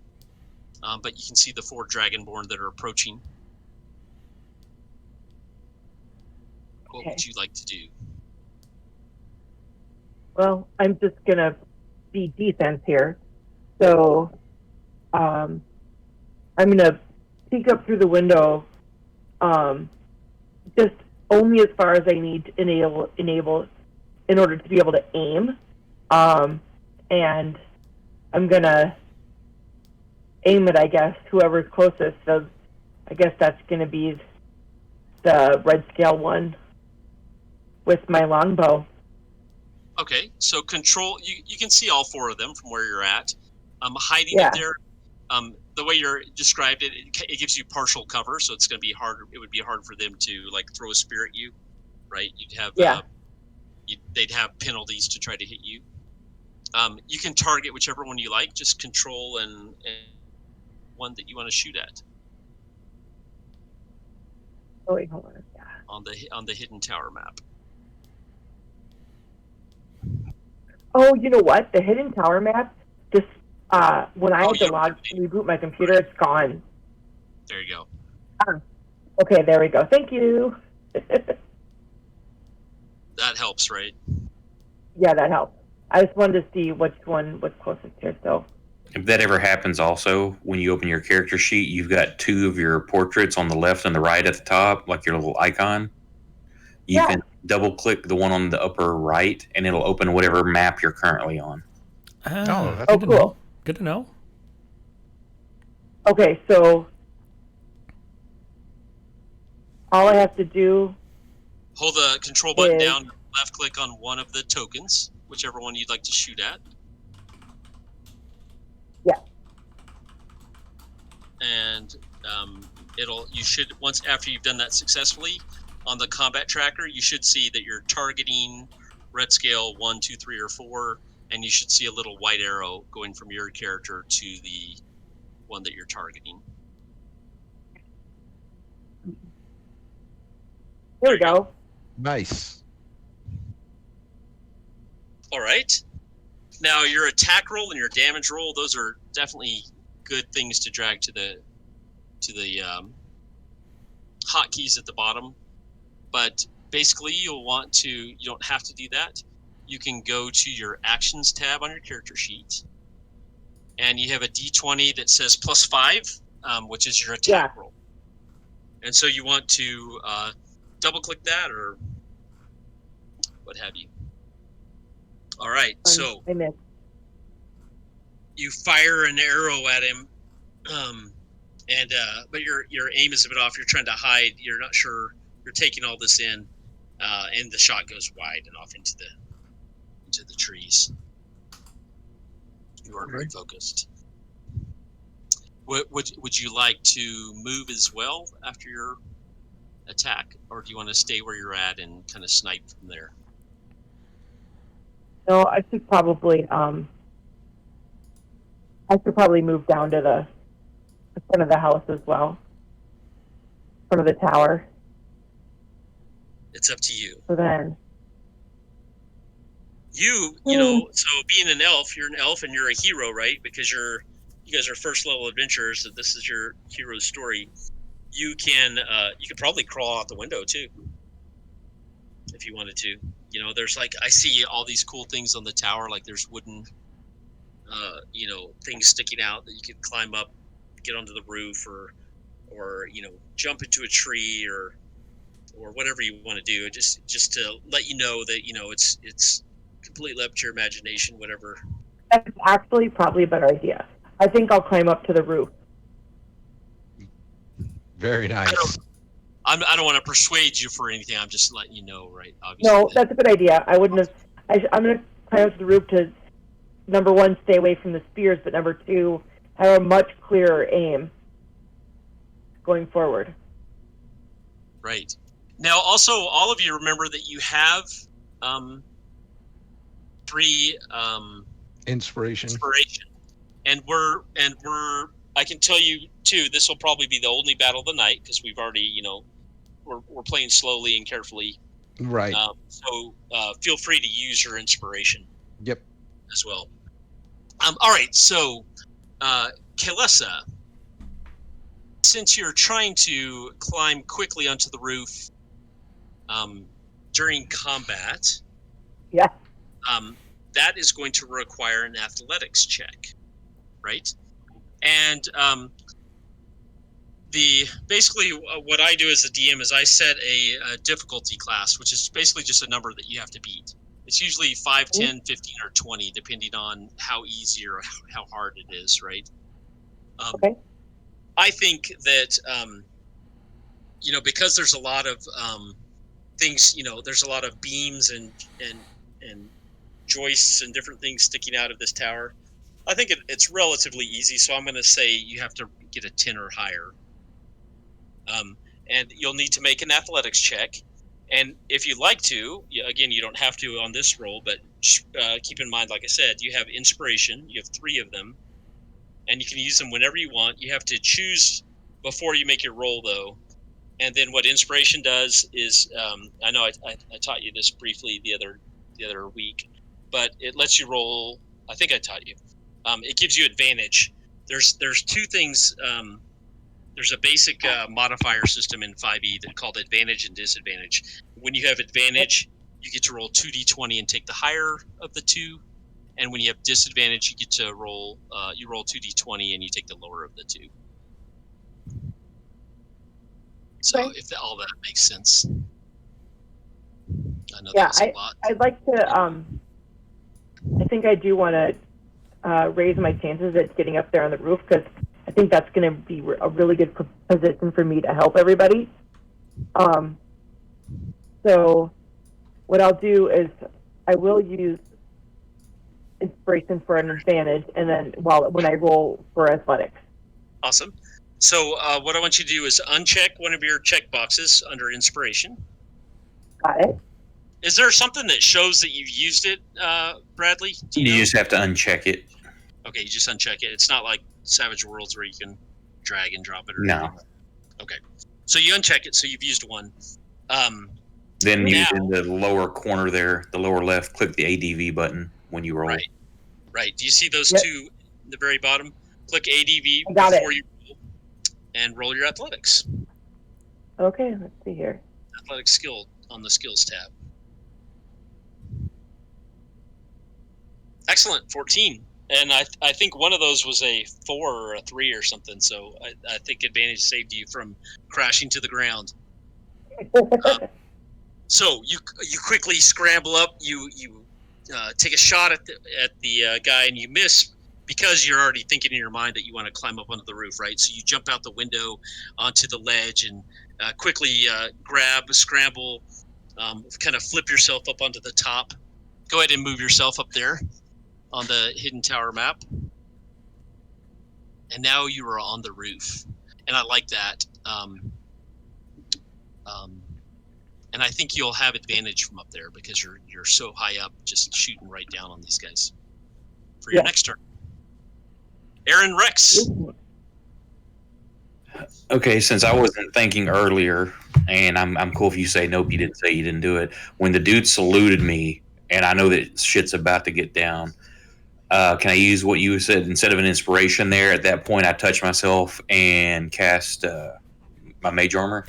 But you can see the 4 dragonborn that are approaching. What would you like to do? Well, I'm just gonna be defense here, so I'm gonna peek up through the window, just only as far as I need to enable in order to be able to aim, and I'm gonna aim at, I guess, whoever's closest. So I guess that's gonna be the red scale one with my longbow. Okay, so control. You can see all 4 of them from where you're at. Hiding it there. The way you're described it gives you partial cover, so it's going to be hard. It would be hard for them to like throw a spear at you, right? You'd have they'd have penalties to try to hit you. You can target whichever one you like. Just control and one that you want to shoot at. Oh wait, hold on. Yeah. On the hidden tower map. Oh, you know what? The hidden tower map, just when I had to reboot my computer, it's gone. There you go. Okay, there we go. Thank you. That helps, right? Yeah, that helps. I just wanted to see which one was closest here. So, if that ever happens, also when you open your character sheet, you've got 2 of your portraits on the left and the right at the top, like your little icon. You can double click the one on the upper right, and it'll open whatever map you're currently on. That's cool. Know. Good to know. Okay, so all I have to do. Hold the control button down, left click on one of the tokens, whichever one you'd like to shoot at. Yeah. And you should, once after you've done that successfully, on the combat tracker, you should see that you're targeting red scale 1, 2, 3, or 4, and you should see a little white arrow going from your character to the one that you're targeting. There we go. Nice. All right. Now your attack roll and your damage roll; those are definitely good things to drag to the hotkeys at the bottom. But basically, you don't have to do that. You can go to your actions tab on your character sheet, and you have a D20 that says +5, which is your attack roll. And so you want to double click that or what have you. All right, so you fire an arrow at him, but your aim is a bit off. You're trying to hide. You're not sure. You're taking all this in, and the shot goes wide and off into the trees. You are very focused. Would you like to move as well after your attack, or do you want to stay where you're at and kind of snipe from there? No, I should probably move down to the front of the house as well, front of the tower. It's up to you. So then, You know, so being an elf, you're an elf and you're a hero, right? Because you guys are first level adventurers, so this is your hero's story. You could probably crawl out the window too, if you wanted to. You know, there's like, I see all these cool things on the tower, like there's wooden, things sticking out that you could climb up, get onto the roof, or jump into a tree, or whatever you want to do, just to let you know that it's completely up to your imagination, whatever. that's actually probably a better idea. I think I'll climb up to the roof. Very nice. I don't want to persuade you for anything. I'm just letting you know, right? Obviously, No, that's a good idea. I wouldn't have. I'm going to climb up to the roof to, number one, stay away from the spears, but number two, have a much clearer aim going forward. right. Now, also, all of you remember that you have 3 Inspiration. and we're I can tell you too, this will probably be the only battle of the night, because we've already we're playing slowly and carefully, Right. so feel free to use your inspiration Yep. as well. All right, so Kalessa, since you're trying to climb quickly onto the roof during combat, Yeah. that is going to require an athletics check, right? And basically what I do as a DM is I set a difficulty class, which is basically just a number that you have to beat. It's usually 5, 10, 15, or 20, depending on how easy or how hard it is, right? Okay. I think that because there's a lot of things, there's a lot of beams and joists and different things sticking out of this tower. I think it's relatively easy, so I'm going to say you have to get a 10 or higher. And you'll need to make an athletics check. And if you'd like to, again, you don't have to on this roll, but keep in mind, like I said, you have inspiration. You have 3 of them, and you can use them whenever you want. You have to choose before you make your roll, though. And then what inspiration does is, I know I taught you this briefly the other week, but it lets you roll. I think I taught you. It gives you advantage. There's 2 things. There's a basic modifier system in 5e that's called advantage and disadvantage. When you have advantage, you get to roll 2d20 and take the higher of the 2. And when you have disadvantage, you get to roll 2d20 and you take the lower of the 2. So if all that makes sense. I know that's a lot. I'd like to. I think I do want to raise my chances at getting up there on the roof, because I think that's going to be a really good position for me to help everybody. So what I'll do is I will use inspiration for an advantage, and then when I roll for athletics. Awesome. So what I want you to do is uncheck one of your check boxes under inspiration. Got it. Is there something that shows that you've used it, Bradley? Do you know? just have to uncheck it. Okay, you just uncheck it. It's not like Savage Worlds where you can drag and drop it. Or No. anything. Okay. So you uncheck it, so you've used one. Then you in the lower corner there, the lower left, click the ADV button when you roll. Right. Do you see those 2 in the very bottom? Click ADV before you roll, and roll your athletics. Okay, let's see here. Athletic skill on the skills tab. Excellent, 14. And I think one of those was a 4 or a 3 or something, so I think advantage saved you from crashing to the ground. So you quickly scramble up, you take a shot at the guy, and you miss because you're already thinking in your mind that you want to climb up onto the roof, right? So you jump out the window onto the ledge and quickly scramble, kind of flip yourself up onto the top. Go ahead and move yourself up there on the hidden tower map. And now you are on the roof. And I like that. and I think you'll have advantage from up there because you're so high up, just shooting right down on these guys. For your next turn, Aaron Rex. Okay, since I wasn't thinking earlier, and I'm cool if you say nope, you didn't say you didn't do it. When the dude saluted me, and I know that shit's about to get down, can I use what you said instead of an inspiration there? At that point, I touch myself and cast my mage armor.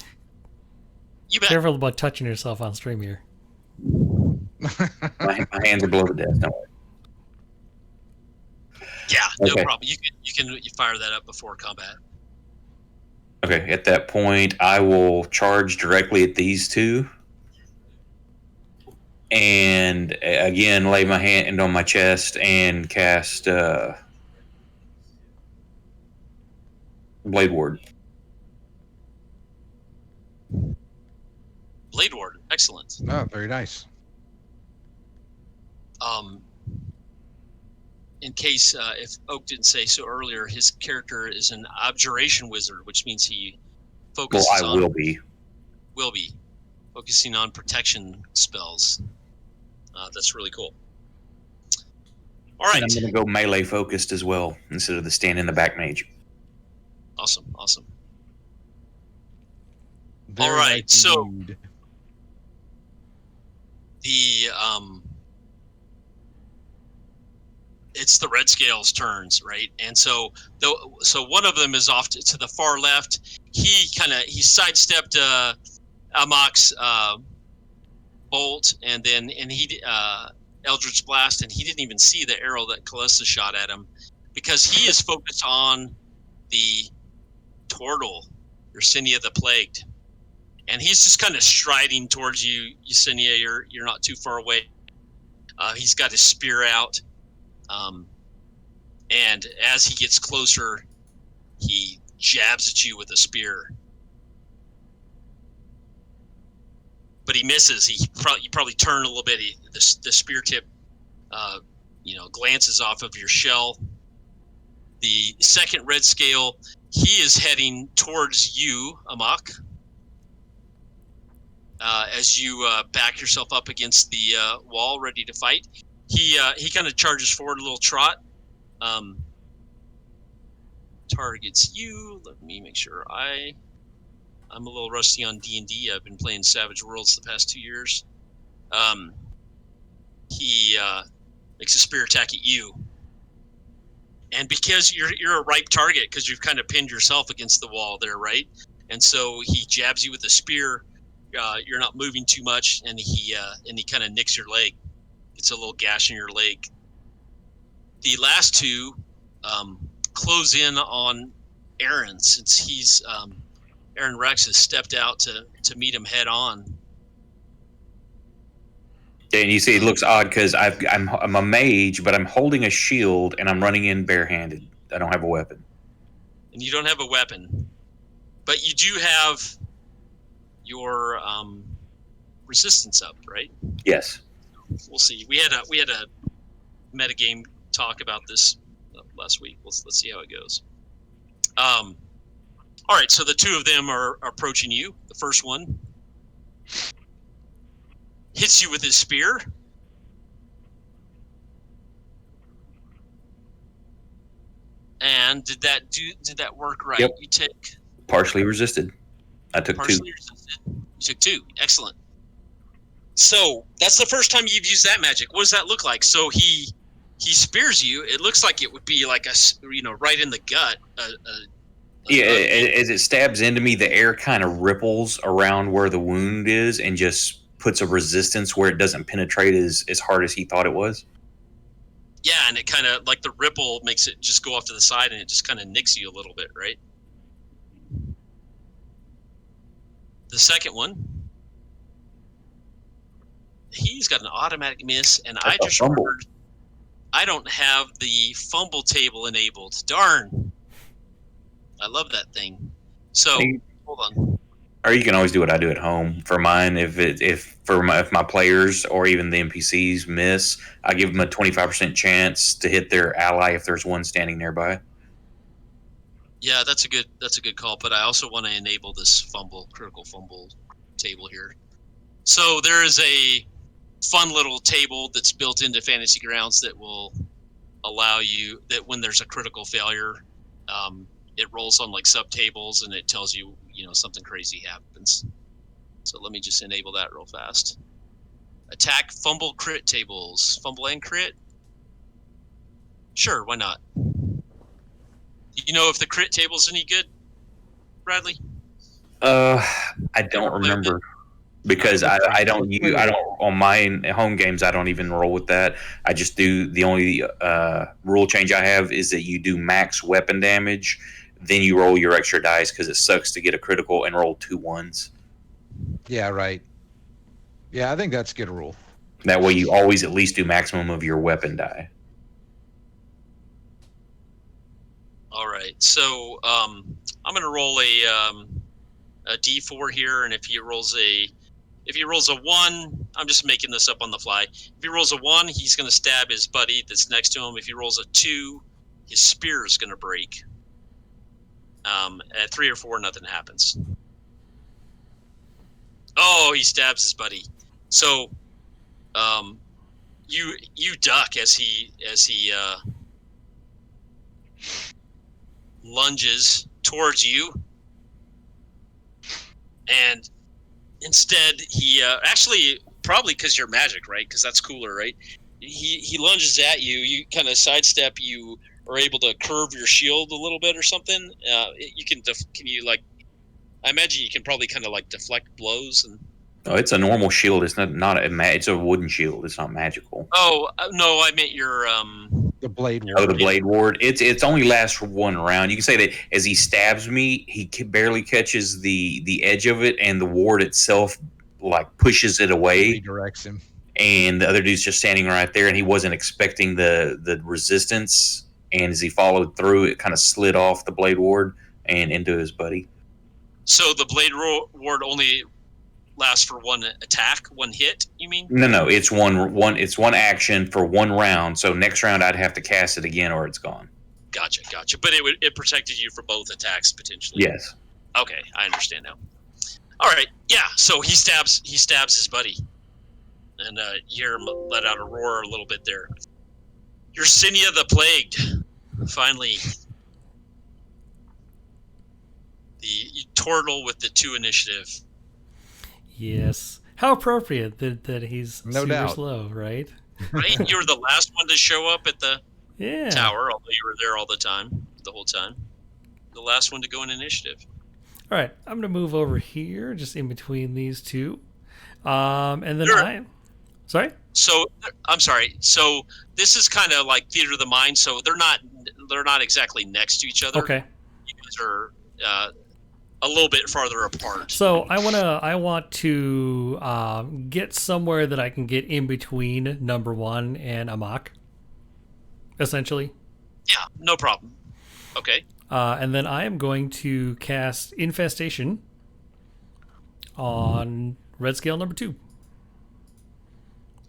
You bet. Careful about touching yourself on stream here. My hands are below the desk. Don't worry. Yeah, no Okay. problem. You fire that up before combat. Okay, at that point, I will charge directly at these two. And again, lay my hand on my chest and cast Blade Ward. Blade Ward, excellent. Oh, very nice. In case if Oak didn't say so earlier, his character is an abjuration wizard, which means he focuses Well, I will be. Will be focusing on protection spells. That's really cool. All right. And I'm going to go melee focused as well instead of the stand in the back mage. Awesome. Very All right, nice so indeed. it's the Red Scales' turns, right? And so one of them is off to the far left. He sidestepped Amok's bolt, and he Eldritch Blast, and he didn't even see the arrow that Callista shot at him because he is focused on the Tortle, Yersinia the Plagued, and he's just kind of striding towards you, Yersinia. You're not too far away. He's got his spear out, and as he gets closer, he jabs at you with a spear. But he misses. You probably turn a little bit. The spear tip, glances off of your shell. The second Red Scale, he is heading towards you, Amok. As you back yourself up against the wall, ready to fight, he kind of charges forward a little trot. Targets you. Let me make sure I'm a little rusty on D&D. I've been playing Savage Worlds the past 2 years. He makes a spear attack at you. And because you're a ripe target, because you've kind of pinned yourself against the wall there, right? And so he jabs you with a spear. You're not moving too much, and he kind of nicks your leg. It's a little gash in your leg. The last two close in on Aaron, since Aaron Rex has stepped out to meet him head on. And you see, it looks odd because I'm a mage, but I'm holding a shield and I'm running in barehanded. I don't have a weapon. And you don't have a weapon, but you do have your resistance up, right? Yes. We'll see. We had a metagame talk about this last week. Let's see how it goes. All right, so the two of them are approaching you. The first one hits you with his spear. And did that work right? Yep. You take Partially resisted. I took partially 2. resisted. You took 2. Excellent. So that's the first time you've used that magic. What does that look like? So he spears you. It looks like it would be like right in the gut. Yeah, as it stabs into me, the air kind of ripples around where the wound is and just puts a resistance where it doesn't penetrate as hard as he thought it was. Yeah, and it kind of, like the ripple makes it just go off to the side, and it just kind of nicks you a little bit, right? The second one, he's got an automatic miss, and I just remembered I don't have the fumble table enabled. Darn. I love that thing. So, hold on. Or you can always do what I do at home. For mine, if my players or even the NPCs miss, I give them a 25% chance to hit their ally if there's one standing nearby. Yeah, that's a good call. But I also want to enable this critical fumble table here. So there is a fun little table that's built into Fantasy Grounds that will allow you that when there's a critical failure, it rolls on like subtables and it tells you, something crazy happens. So let me just enable that real fast. Attack, fumble, crit tables. Fumble and crit? Sure, why not? You know if the crit table's any good, Bradley? I don't remember because I don't on my home games. I don't even roll with that. I just do the only rule change I have is that you do max weapon damage, then you roll your extra dice because it sucks to get a critical and roll 2 1s. Yeah, right. Yeah, I think that's a good rule. That way, you always at least do maximum of your weapon die. All right, so I'm gonna roll a D4 here, and if he rolls a 1, I'm just making this up on the fly. If he rolls a 1, he's gonna stab his buddy that's next to him. If he rolls a 2, his spear is gonna break. At 3 or 4, nothing happens. Oh, he stabs his buddy. So, you duck as he lunges towards you, and instead he actually probably because you're magic, right? Because that's cooler, right? He lunges at you. You kind of sidestep. You are able to curve your shield a little bit or something. You can I imagine you can probably kind of like deflect blows and. Oh, it's a normal shield. It's not it's a wooden shield. It's not magical. Oh no, I meant your The blade ward. Oh, the blade ward. It's only lasts for 1 round. You can say that as he stabs me, he barely catches the edge of it, and the ward itself like pushes it away. Redirects him. And the other dude's just standing right there, and he wasn't expecting the resistance. And as he followed through, it kind of slid off the blade ward and into his buddy. So the blade ward only lasts for 1 attack, 1 hit, you mean? No, it's one action for 1 round. So next round I'd have to cast it again or it's gone. Gotcha. But it protected you for both attacks potentially. Yes. Okay, I understand now. All right, yeah. So he stabs his buddy, and you hear him let out a roar a little bit there. Yersinia the Plagued, finally. The turtle with the 2 initiative. Yes. How appropriate that he's No super doubt. slow, right? Right? You were the last one to show up at the Yeah. tower, although you were there the whole time. The last one to go in initiative. All right, I'm gonna move over here, just in between these two, and then Sure. Sorry. So I'm sorry. So this is kind of like theater of the mind. So they're not exactly next to each other. Okay. You guys are a little bit farther apart. So I want to get somewhere that I can get in between number 1 and Amok, essentially. Yeah, no problem. Okay. And then I am going to cast Infestation on red scale number 2.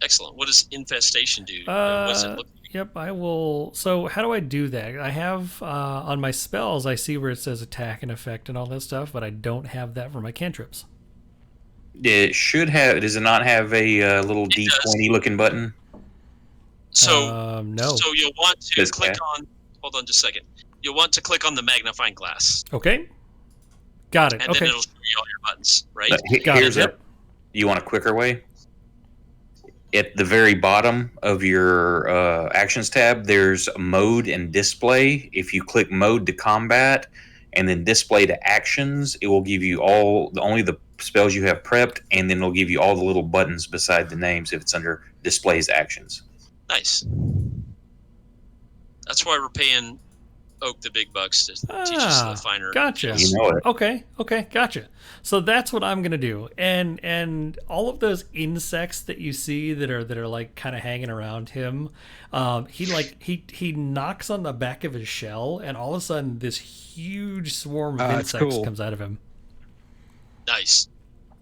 Excellent. What does infestation do? What does it look like? Yep, I will. So how do I do that? I have on my spells, I see where it says attack and effect and all that stuff, but I don't have that for my cantrips. It should have. Does it not have a little D20 looking button? So no. So you'll want to This click guy. on. Hold on just a second. You'll want to click on the magnifying glass, Okay. Got it. and Okay. then it'll show you all your buttons, right? Got it, Here's yep. You want a quicker way? At the very bottom of your actions tab, there's mode and display. If you click mode to combat and then display to actions, it will give you only the spells you have prepped, and then it'll give you all the little buttons beside the names if it's under displays actions. Nice. That's why we're paying Oak the big bucks to teach us the finer. Gotcha. You know it. Okay, gotcha. So that's what I'm gonna do, and all of those insects that you see that are like kind of hanging around him, he knocks on the back of his shell, and all of a sudden this huge swarm of insects cool. comes out of him. Nice.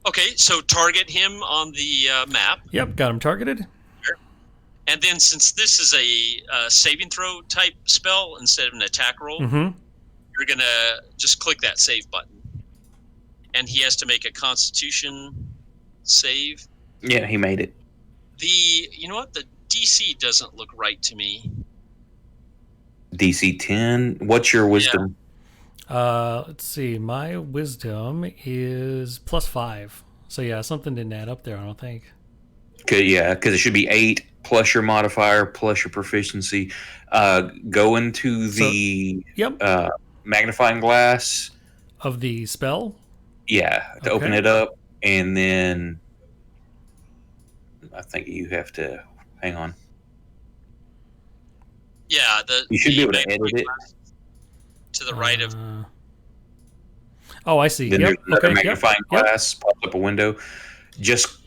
Okay, so target him on the map. Yep, got him targeted. And then since this is a saving throw type spell instead of an attack roll, Mm-hmm. you're going to just click that save button. And he has to make a constitution save. Yeah, he made it. You know what? The DC doesn't look right to me. DC 10. What's your wisdom? Let's see. My wisdom is +5. So yeah, something didn't add up there, I don't think. Because it should be 8 plus your modifier plus your proficiency. Go into the Yep. magnifying glass. Of the spell? Yeah, to open Okay. it up, and then I think you have to hang on. Yeah, You should the be able to magnifying edit it. glass to the right of. Oh, I see. Then Yep. there's another Okay. magnifying Yep. glass pops up a window. Just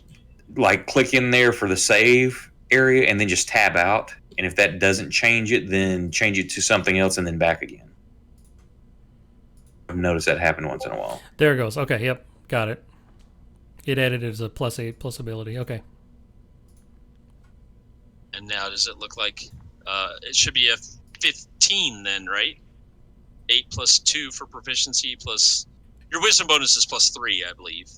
like click in there for the save area, and then just tab out. And if that doesn't change it, then change it to something else, and then back again. I've noticed that happen once in a while. There it goes. Okay. Yep. Got it. It added it as a +8 plus ability. Okay. And now does it look like it should be a 15 then, right? 8 plus 2 for proficiency plus your wisdom bonus is +3, I believe.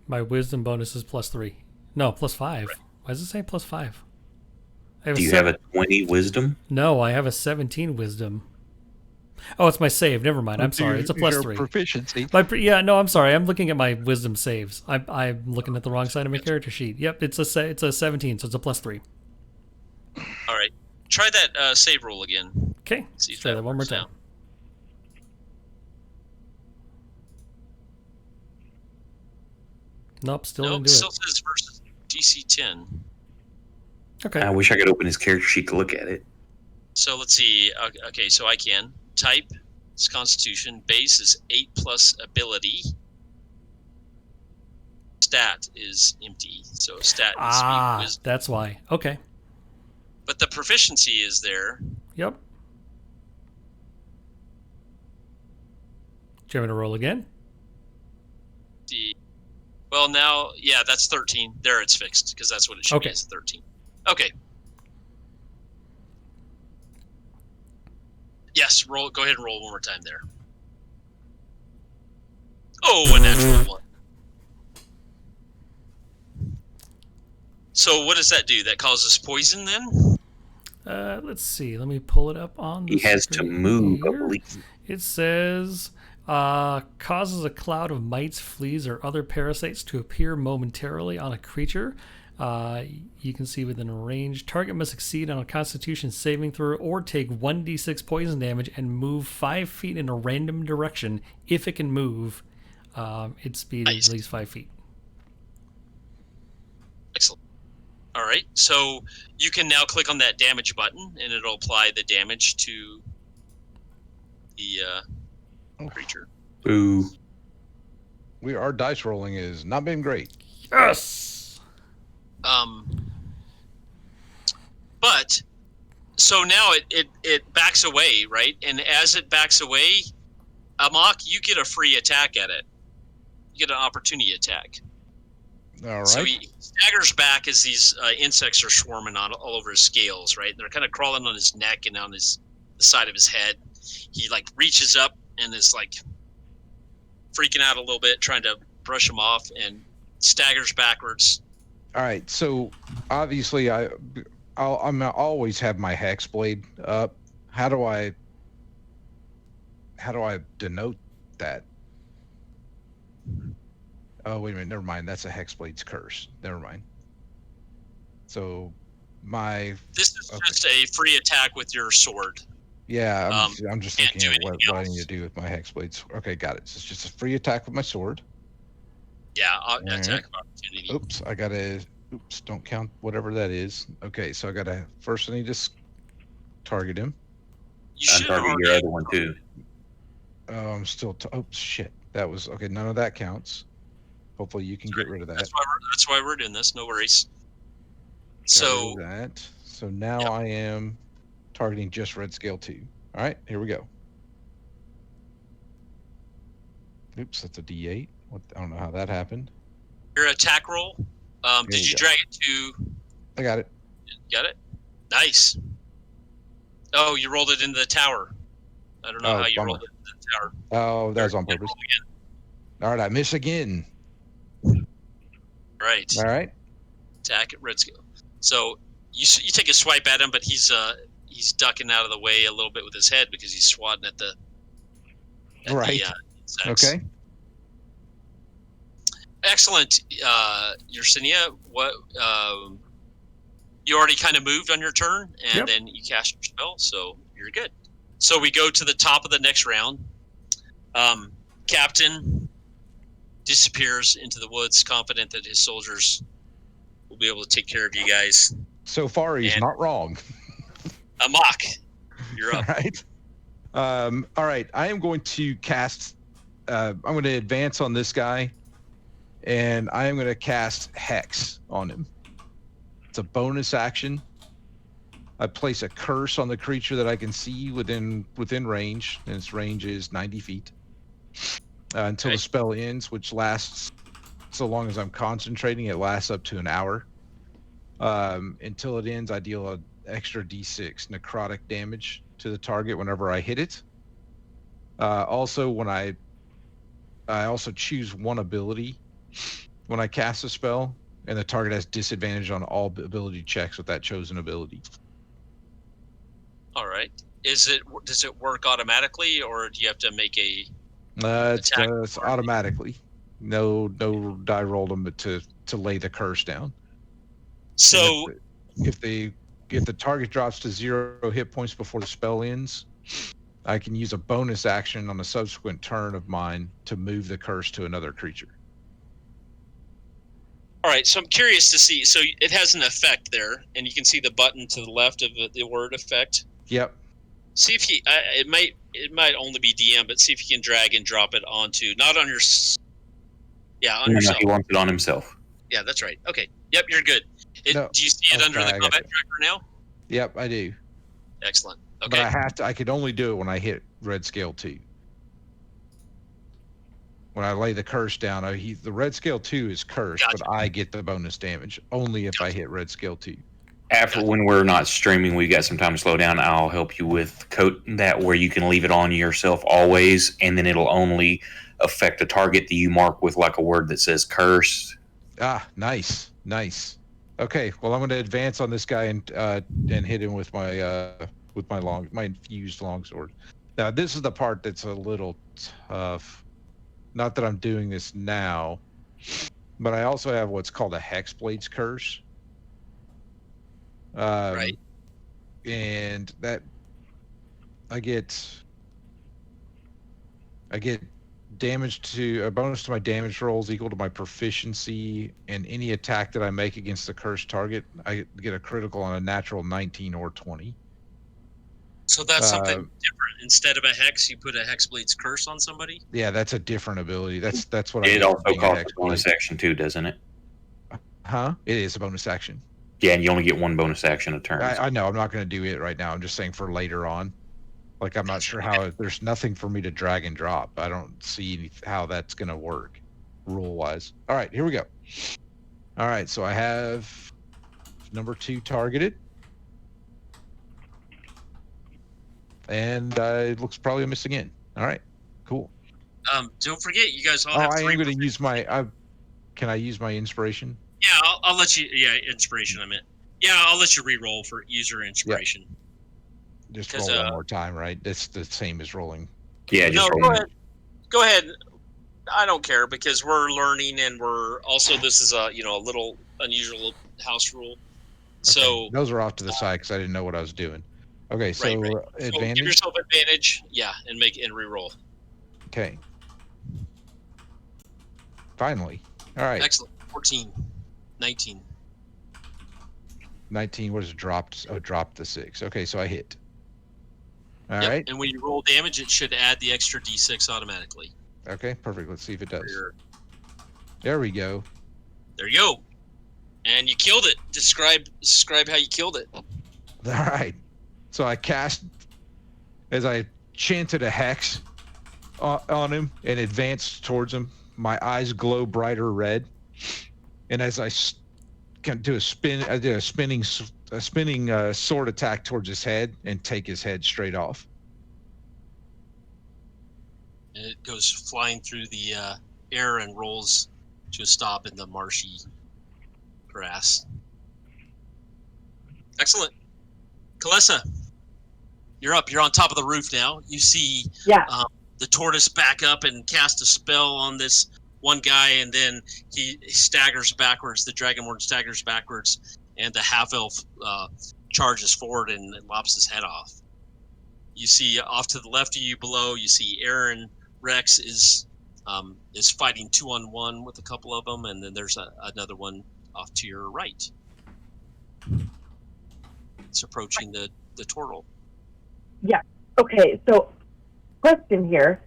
My wisdom bonus is +3. No, +5. Right. Why does it say +5? Do you have a 20 wisdom? No, I have a 17 wisdom. Oh, it's my save. Never mind. I'm sorry. It's a +3. Proficiency. I'm sorry. I'm looking at my wisdom saves. I'm looking at the wrong side of my character sheet. Yep, it's a 17, so it's a +3. All right. Try that save roll again. Okay. Let's try that one more time. Nope, still didn't do still it. says versus DC 10. Okay. I wish I could open his character sheet to look at it. So let's see. Okay, so I can type. It's Constitution. Base is 8 plus ability. Stat is empty. So stat needs to be wisdom. That's why. Okay. But the proficiency is there. Yep. Do you want me to roll again? Well, now, yeah, that's 13. There, it's fixed because that's what it should be. Is 13. Okay. Yes, roll. Go ahead and roll one more time there. Oh, a natural 1. So what does that do? That causes poison then? Let's see. Let me pull it up on the He has to move, I here. believe. It says causes a cloud of mites, fleas, or other parasites to appear momentarily on a creature. You can see within a range. Target must succeed on a Constitution saving throw or take 1d6 poison damage and move 5 feet in a random direction. If it can move, its speed is at least 5 feet. Excellent. All right, so you can now click on that damage button, and it'll apply the damage to the creature. Ooh. Our dice rolling has not been great. Yes. But so now it backs away, right? And as it backs away, Amok, you get a free attack at it. You get an opportunity attack. All right. So he staggers back as these insects are swarming all over his scales, right? And they're kind of crawling on his neck and on the side of his head. He like reaches up and is like freaking out a little bit, trying to brush him off, and staggers backwards. All right. So obviously, I'll always have my hex blade up. How do I denote that? Oh, wait a minute. Never mind. That's a Hexblade's curse. Never mind. So, this is just a free attack with your sword. Yeah, I'm just thinking of what I need to do with my Hexblades. Okay, got it. So it's just a free attack with my sword. Yeah, attack of opportunity. Oops, don't count whatever that is. Okay, so I need to target him. You should target your other one too. Oh, I'm still. Oops, shit. That was okay. None of that counts. Hopefully, you can get rid of that. That's why we're doing this. No worries. So now I am targeting just red scale 2. All right, here we go. Oops, that's a D8. I don't know how that happened. Your attack roll. Did you drag it to? I got it. Got it. Nice. Oh, you rolled it into the tower. I don't know Oh, how you bummer. rolled it in the tower. Oh, that was on Yeah, purpose. roll again. All right, I miss again. Right. All right. Attack at red scale. So you take a swipe at him, but he's ducking out of the way a little bit with his head because he's swatting at the Right. insects. Okay. Excellent, Yersinia. What you already kind of moved on your turn, and Yep. then you cast your spell, so you're good. So we go to the top of the next round. Captain disappears into the woods, confident that his soldiers will be able to take care of you guys. So far, he's And- not wrong. Amok, you're All up. right. All right. I am going to cast. I'm going to advance on this guy, and I am going to cast Hex on him. It's a bonus action. I place a curse on the creature that I can see within range, and its range is 90 feet until Okay. the spell ends, which lasts so long as I'm concentrating. It lasts up to an hour. Until it ends, I deal an extra D6 necrotic damage to the target whenever I hit it. Also, when I also choose one ability when I cast a spell, and the target has disadvantage on all ability checks with that chosen ability. All right. Does it work automatically, or do you have to make a? It's Attack automatically. No die rolled them to lay the curse down. So If the target drops to 0 hit points before the spell ends, I can use a bonus action on a subsequent turn of mine to move the curse to another creature. all right. So I'm curious to see. So it has an effect there, and you can see the button to the left of the word effect. Yep. See if he. It might only be DM, but see if you can drag and drop it onto not on your. Yeah, on No, yourself. he wants it on himself. Yeah, that's right. Okay. Yep, you're good. No. Do you see it under Okay, the I got combat you. tracker now? Yep, I do. Excellent. But Okay. I could only do it when I hit red scale 2. When I lay the curse down, the red scale 2 is cursed, Gotcha. but I get the bonus damage only if I hit red scale 2. After when we're not streaming, we got some time to slow down. I'll help you with code that where you can leave it on yourself always, and then it'll only affect a target that you mark with like a word that says curse. Ah, nice. Okay, well I'm going to advance on this guy and hit him with my infused longsword. Now this is the part that's a little tough. Not that I'm doing this now, but I also have what's called a Hexblade's Curse. Right. And that I get damage to a bonus to my damage rolls equal to my proficiency, and any attack that I make against the cursed target, I get a critical on a natural 19 or 20. So that's something different. Instead of a hex, you put a Hexblade's Curse on somebody? Yeah, that's a different ability. That's what I It get for also being a costs a bonus Hexblade. action too, doesn't it? Huh? It is a bonus action. Yeah, and you only get one bonus action a turn. I know. I'm not going to do it right now. I'm just saying for later on. Like, I'm not sure how there's nothing for me to drag and drop. I don't see how that's going to work rule wise. All right, here we go. All right, so I have number 2 targeted. And it looks probably a miss again. All right, cool. Don't forget, you guys all Oh, have I 3. am going to use can I use my inspiration? Yeah, I'll let you. Yeah, inspiration. I meant. Yeah, I'll let you re-roll for user inspiration. Just 'Cause, roll one more time, right? That's the same as rolling. Yeah, No, just go roll. ahead. Go ahead. I don't care because we're learning and we're also this is a a little unusual house rule. So Okay. Those are off to the side because I didn't know what I was doing. Okay, so right. So advantage. give yourself advantage. Yeah, and re-roll. Okay. Finally. All right. Excellent. 14, 19. 19. What is it dropped? Oh, dropped the 6. Okay, so I hit. All Yep. right. And when you roll damage, it should add the extra d6 automatically. Okay, perfect. Let's see if it does. Your- There we go. There you go. And you killed it. Describe how you killed it. All right. So I cast, as I chanted a hex on him and advanced towards him. My eyes glow brighter red, and as I can do a spin, I did a spinning sword attack towards his head and take his head straight off. and it goes flying through the air and rolls to a stop in the marshy grass. Excellent. Kalesa, you're up. You're on top of the roof now. You see the tortoise back up and cast a spell on this one guy, and then he staggers backwards. The dragonborn staggers backwards, and the half-elf charges forward and lops his head off. You see off to the left of you below, you see Aaron Rex is fighting 2-on-1 with a couple of them, and then there's another one off to your right. It's approaching the turtle. Yeah. Okay. So, question here.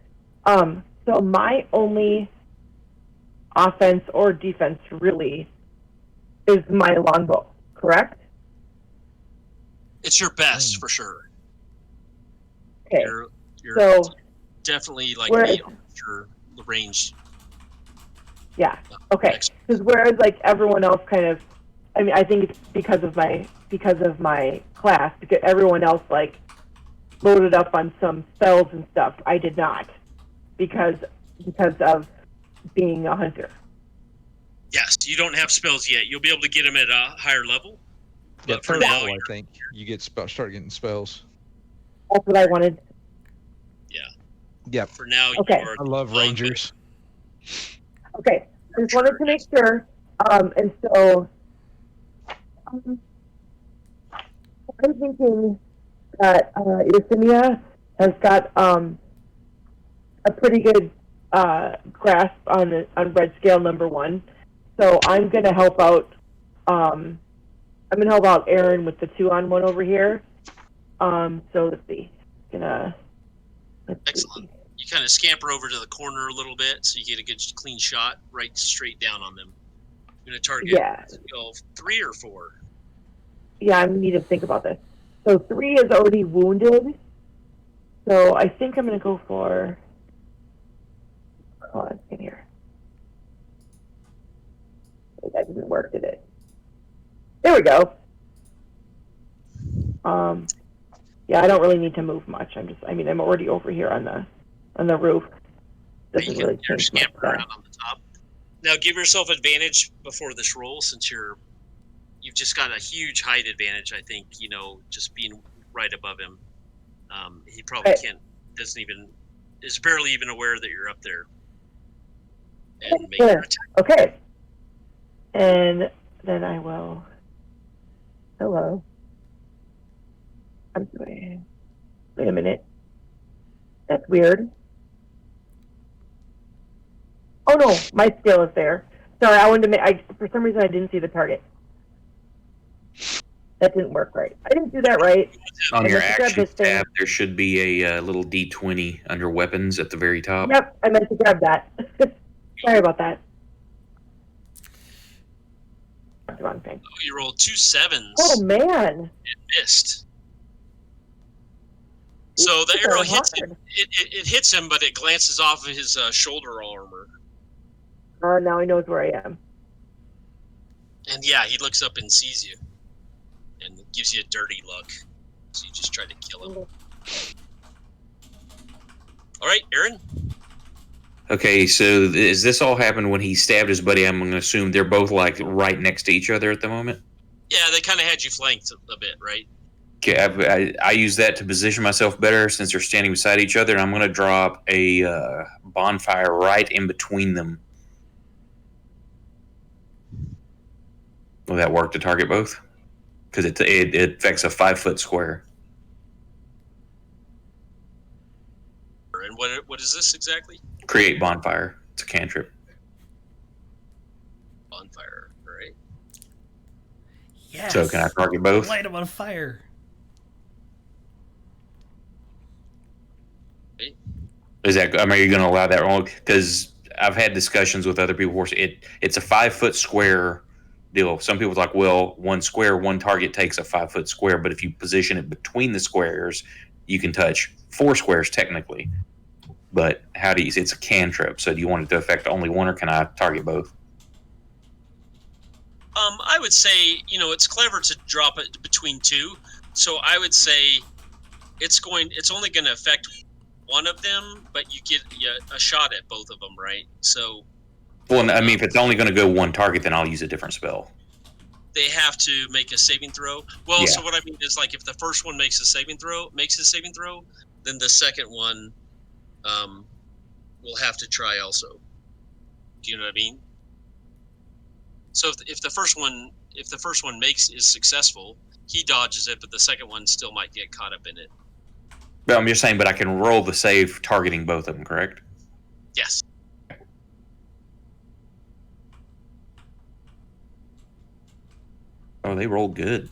So my only offense or defense really is my longbow, correct? It's your best for sure. Okay. You're so definitely like your range. Yeah. Okay. Because whereas like everyone else kind of, I mean, I think it's because of my class, because everyone else like loaded up on some spells and stuff. I did not, because of being a hunter. Yes, you don't have spells yet. You'll be able to get them at a higher level. Yeah, But for now, I think you start getting spells. That's what I wanted. Yeah. Yeah. For now, okay. You are. I love Rangers. Okay, I just wanted to make sure. And so I'm thinking that Yersinia has got a pretty good grasp on red scale number 1. So I'm gonna help out. I'm gonna help out Aaron with the 2-on-1 over here. So let's see. Excellent. See. You kind of scamper over to the corner a little bit, so you get a good clean shot right straight down on them. You're gonna target 3 or 4. Yeah, I need to think about this. So 3 is already wounded. So I think I'm gonna go for. Hold on, in here. That didn't work, did it? There we go. Yeah, I don't really need to move much. I'm already over here on the roof. Doesn't really change much. Around on the top. Now give yourself advantage before this roll, since you've just got a huge height advantage. I think, just being right above him. He probably is barely even aware that you're up there. And make your attack. Okay. And then I will. Hello. I'm doing. Wait a minute. That's weird. Oh no, my skill is there. Sorry, I wanted to make. For some reason, I didn't see the target. That didn't work right. I didn't do that right. On your actions tab, there should be a little D20 under weapons at the very top. Yep, I meant to grab that. Sorry about that. Wrong thing. Oh, you rolled 2 7s. Oh man! It missed. So the arrow hits him. It hits him, but it glances off of his shoulder armor. Now he knows where I am. And yeah, he looks up and sees you, and gives you a dirty look. So you just try to kill him. All right, Aaron. Okay, so is this all happened when he stabbed his buddy? I'm going to assume they're both like right next to each other at the moment. Yeah, they kind of had you flanked a bit, right? Okay, I use that to position myself better since they're standing beside each other, and I'm going to drop a bonfire right in between them. Will that work to target both? Because it affects a 5-foot square. And what is this exactly? Create bonfire. It's a cantrip. Bonfire, right? Yes. So can I target both? Light them on fire. Okay. Are you going to allow that wrong? Because I've had discussions with other people. It's a 5-foot square deal. Some people are like, well, one target takes a 5-foot square, but if you position it between the squares, you can touch 4 squares technically. But how do you say it's a cantrip? So do you want it to affect only one, or can I target both? I would say, it's clever to drop it between 2. So I would say it's only going to affect one of them, but you get a shot at both of them, right? So Well, I mean, if it's only going to go one target, then I'll use a different spell. they have to make a saving throw. Well, Yeah. so what I mean is, like, if the first one makes a saving throw, then the second one will have to try also. Do you know what I mean? So if the first one is successful, he dodges it, but the second one still might get caught up in it. But I'm just saying, but I can roll the save targeting both of them, correct? Yes. Oh, they rolled good.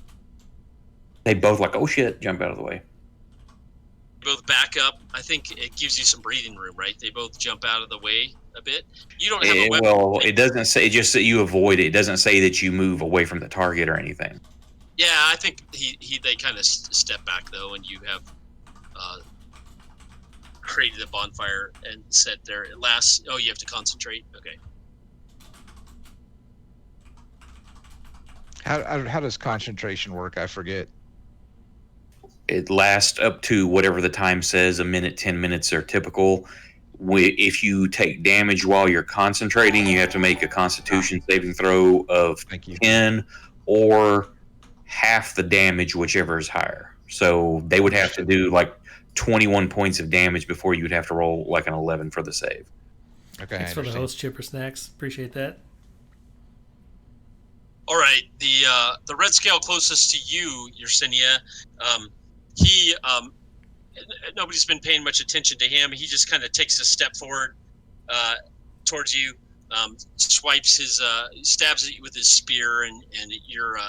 They both like, oh shit, jump out of the way. Both back up. I think it gives you some breathing room, right? They both jump out of the way a bit. You don't have a weapon. Well, it doesn't say, just that you avoid it. It doesn't say that you move away from the target or anything. Yeah, I think they kind of step back though, and you have created a bonfire and set there. It lasts. Oh, you have to concentrate. Okay. How does concentration work? I forget. It lasts up to whatever the time says. A minute, 10 minutes are typical. If you take damage while you're concentrating, you have to make a Constitution saving throw of Thank you. 10 or half the damage, whichever is higher. So they would have to do like 21 points of damage before you would have to roll like an 11 for the save. Okay. Thanks for the host, Chipper Snacks. Appreciate that. All right. The red scale closest to you, Yersinia, he nobody's been paying much attention to him. He just kind of takes a step forward towards you, swipes his stabs at you with his spear, and you're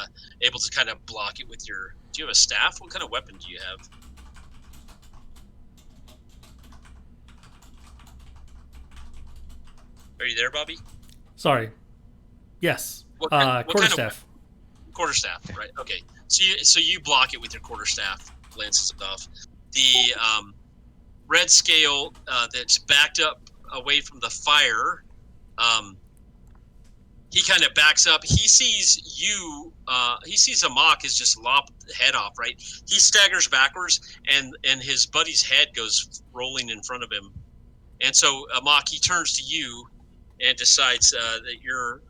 able to kind of block it with your. Do you have a staff? What kind of weapon do you have? Are you there, Bobby? Sorry. Yes. What kind Quarterstaff. Quarterstaff, right? Okay. So you block it with your quarterstaff, lances it off. The red scale that's backed up away from the fire. He kind of backs up. He sees you. He sees Amok is just lopped the head off. Right. He staggers backwards, and his buddy's head goes rolling in front of him. And so Amok, he turns to you, and decides that you're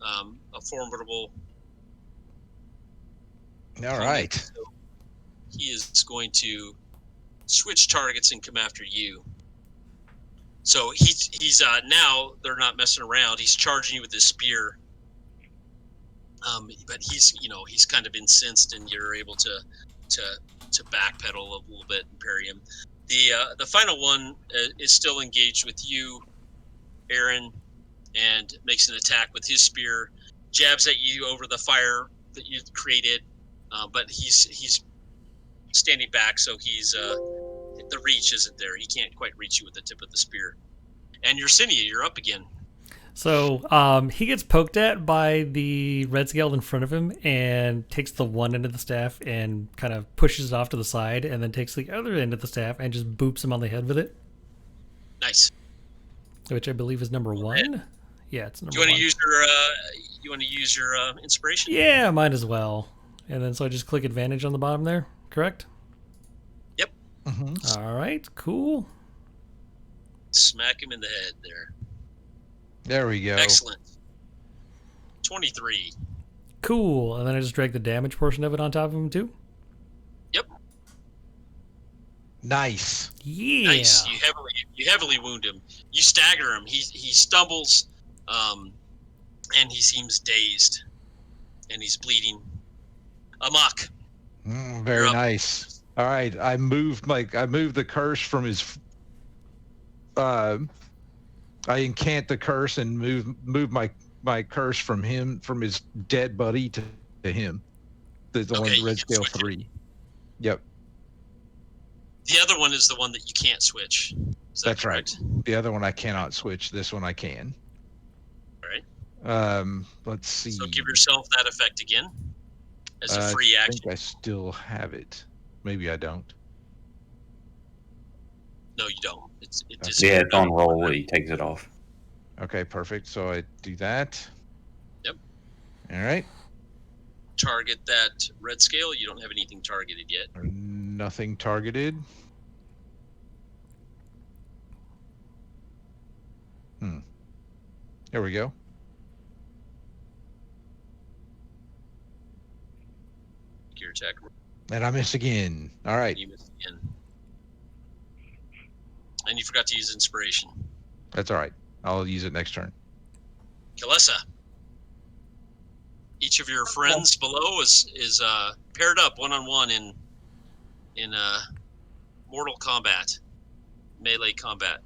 a formidable. All right. So he is going to switch targets and come after you. So he's now they're not messing around. He's charging you with his spear. But he's kind of incensed, and you're able to backpedal a little bit and parry him. The final one is still engaged with you, Aaron, and makes an attack with his spear, jabs at you over the fire that you've created, but he's standing back, so he's the reach isn't there. He can't quite reach you with the tip of the spear. And Yersinia, you're up again. So he gets poked at by the red scale in front of him and takes the one end of the staff and kind of pushes it off to the side, and then takes the other end of the staff and just boops him on the head with it. Nice. Which I believe is number one. Yeah, it's number one. You want to use your inspiration? Yeah, might as well. And then so I just click advantage on the bottom there, correct? Yep. Mm-hmm. All right, cool. Smack him in the head there. There we go. Excellent. 23. Cool. And then I just drag the damage portion of it on top of him too? Yep. Nice. Yeah. Nice. You heavily wound him. You stagger him. He stumbles, and he seems dazed, and he's bleeding. Amok. Very nice. All right. I moved the curse from his. I incant the curse and move my curse from his dead buddy to him. The one red scale 3. Yep. The other one is the one that you can't switch. That's correct? Right. The other one I cannot switch. This one I can. All right. Let's see. So give yourself that effect again as a free action. I think I still have it. Maybe I don't. No, you don't. It's on roll. He takes it off. Okay, perfect. So I do that. Yep. All right. Target that red scale. You don't have anything targeted yet. Nothing targeted. There we go. Your attack. And I miss again. All right. You missed again. And you forgot to use inspiration. That's all right. I'll use it next turn. Kalessa. Each of your friends below is paired up one-on-one in mortal combat, melee combat.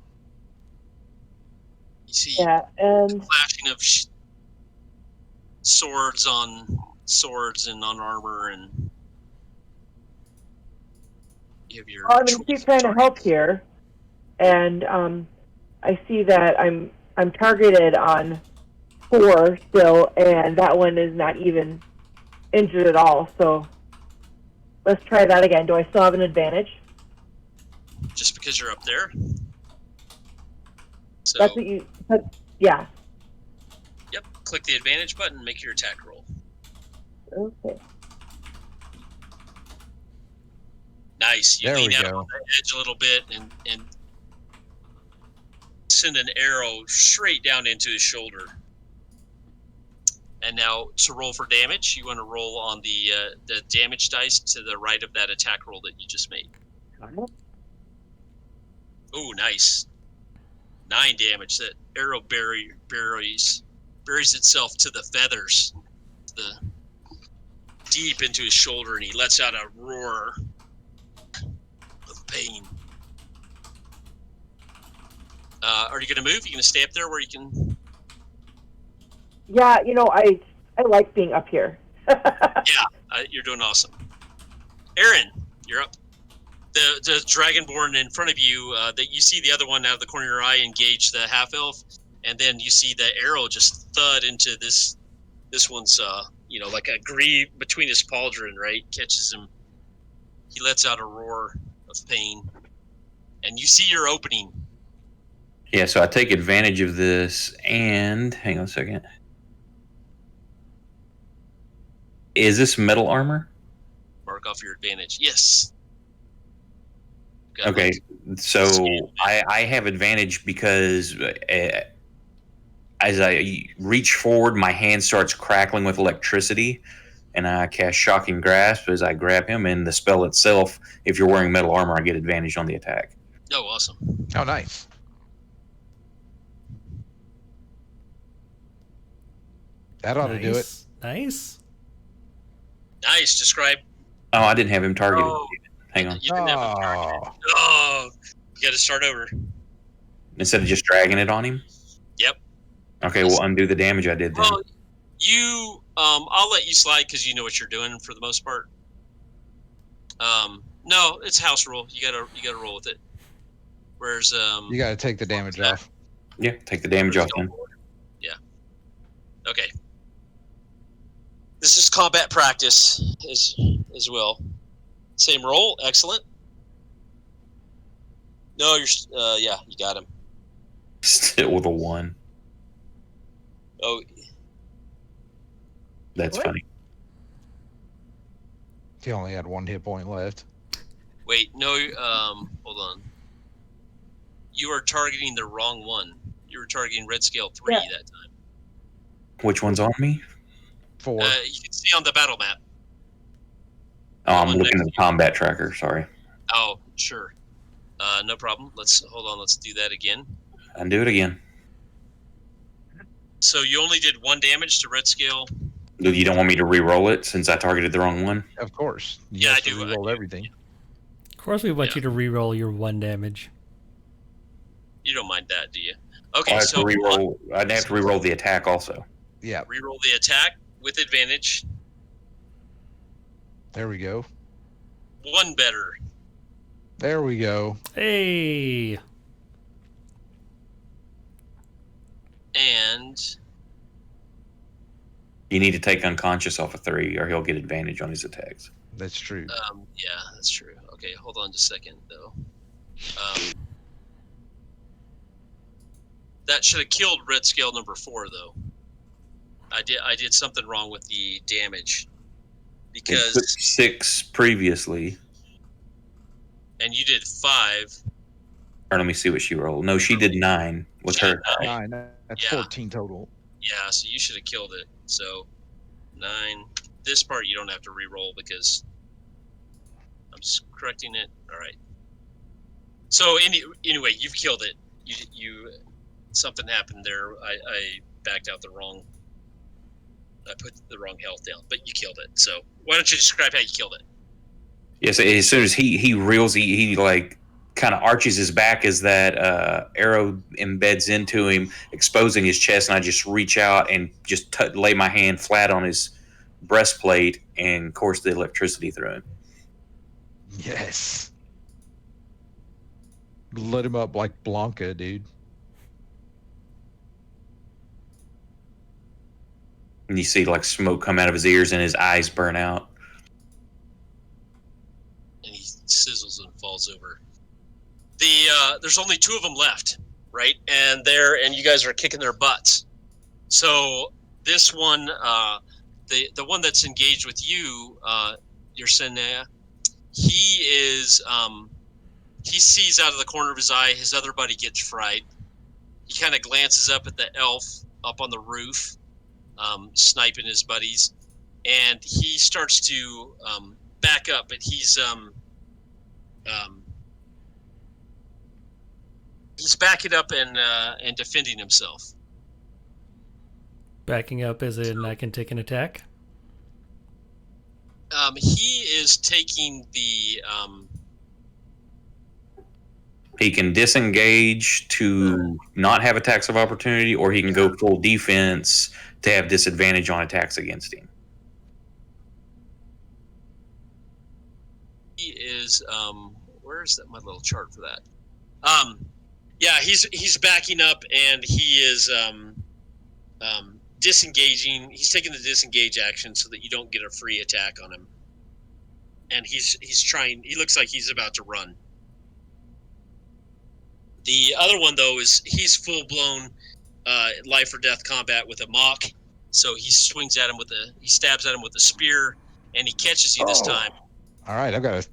You see and flashing of swords on swords and on armor, and you have your. I'm going to keep trying to help here, and I see that I'm targeted on 4 still, and that one is not even injured at all. So let's try that again. Do I still have an advantage? Just because you're up there. So, That's what you. Yeah. Yep. Click the advantage button. Make your attack roll. Okay. Nice. You There lean we out go. on the edge a little bit and send an arrow straight down into his shoulder. And now to roll for damage, you want to roll on the damage dice to the right of that attack roll that you just made. Oh, nice. 9 damage. That arrow buries itself to the feathers, deep into his shoulder, and he lets out a roar of pain. Are you going to move? You going to stay up there where you can? Yeah, I like being up here. Yeah, you're doing awesome. Aaron, you're up. The dragonborn in front of you, that you see the other one out of the corner of your eye engage the half elf, and then you see the arrow just thud into this one's like a greave between his pauldron, right? Catches him. He lets out a roar of pain, and you see your opening. Yeah, so I take advantage of this, and hang on a second. Is this metal armor? Mark off your advantage. Yes. Got Okay, like so I have advantage because as I reach forward, my hand starts crackling with electricity, and I cast Shocking Grasp as I grab him. And the spell itself, if you're wearing metal armor, I get advantage on the attack. Oh, awesome. Oh, nice. That ought to do it. Nice. Nice. Describe. Oh, I didn't have him targeted. Oh, Hang on. You didn't have him targeted. Oh, you got to start over. Instead of just dragging it on him? Yep. Okay, well, undo the damage I did then. Well, I'll let you slide because you know what you're doing for the most part. No, it's house rule. You gotta roll with it. Whereas You got to take the damage off. Yeah, take the damage off then. Yeah. Okay. This is combat practice as well. Same roll. Excellent. No, you're yeah, you got him. Still with a 1. Oh, That's What? funny. He only had 1 hit point left. wait, no, hold on. You are targeting the wrong one. You were targeting red scale 3 Yeah. that time. Which one's on me? 4. You can see on the battle map. Oh, I'm one looking next at the combat tracker. Sorry. Oh, sure. No problem. Hold on. Let's do that again. Undo it again. So you only did 1 damage to red scale. You don't want me to re-roll it since I targeted the wrong one? Of course. You Yeah, have I to do. re-roll everything. Of course, we want Yeah. you to re-roll your 1 damage. You don't mind that, do you? Oh, Okay, I have so to re-roll. I'd have to re-roll the attack also. Yeah, reroll the attack with advantage. there we go. 1 better. There we go. Hey. And You need to take unconscious off of 3, or he'll get advantage on his attacks. That's true. yeah, that's true. Okay, hold on just a second though. That should have killed red scale number 4 though. I did something wrong with the damage It took because 6 previously. and you did 5. Or let me see what she rolled. No, she did 9 with She her. did 9. 9. That's Yeah. 14 total. Yeah, so you should have killed it. So 9. This part you don't have to re-roll because I'm just correcting it. All right. So anyway, you've killed it. You something happened there. I backed out the wrong. I put the wrong health down, but you killed it. So why don't you describe how you killed it? Yes, as soon as he reels, he like kind of arches his back as that arrow embeds into him, exposing his chest, and I just reach out and just lay my hand flat on his breastplate and course the electricity through him. Yes. Lit him up like Blanca, dude. And you see like smoke come out of his ears and his eyes burn out. And he sizzles and falls over. There's only 2 of them left, right? And you guys are kicking their butts. So this one, the one that's engaged with you, Yersinia, he is he sees out of the corner of his eye his other buddy gets fried. He kind of glances up at the elf up on the roof, sniping his buddies, and he starts to back up, but he's backing up and defending himself. Backing up as in I can take an attack? He is taking the He can disengage to not have attacks of opportunity, or he can go full defense to have disadvantage on attacks against him. he is where's that my little chart for that? Yeah, he's backing up and he is disengaging. He's taking the disengage action so that you don't get a free attack on him. And he's trying. He looks like he's about to run. The other one though is he's full blown life or death combat with a mock. So he swings at him he stabs at him with a spear, and he catches you this time. All right, I've got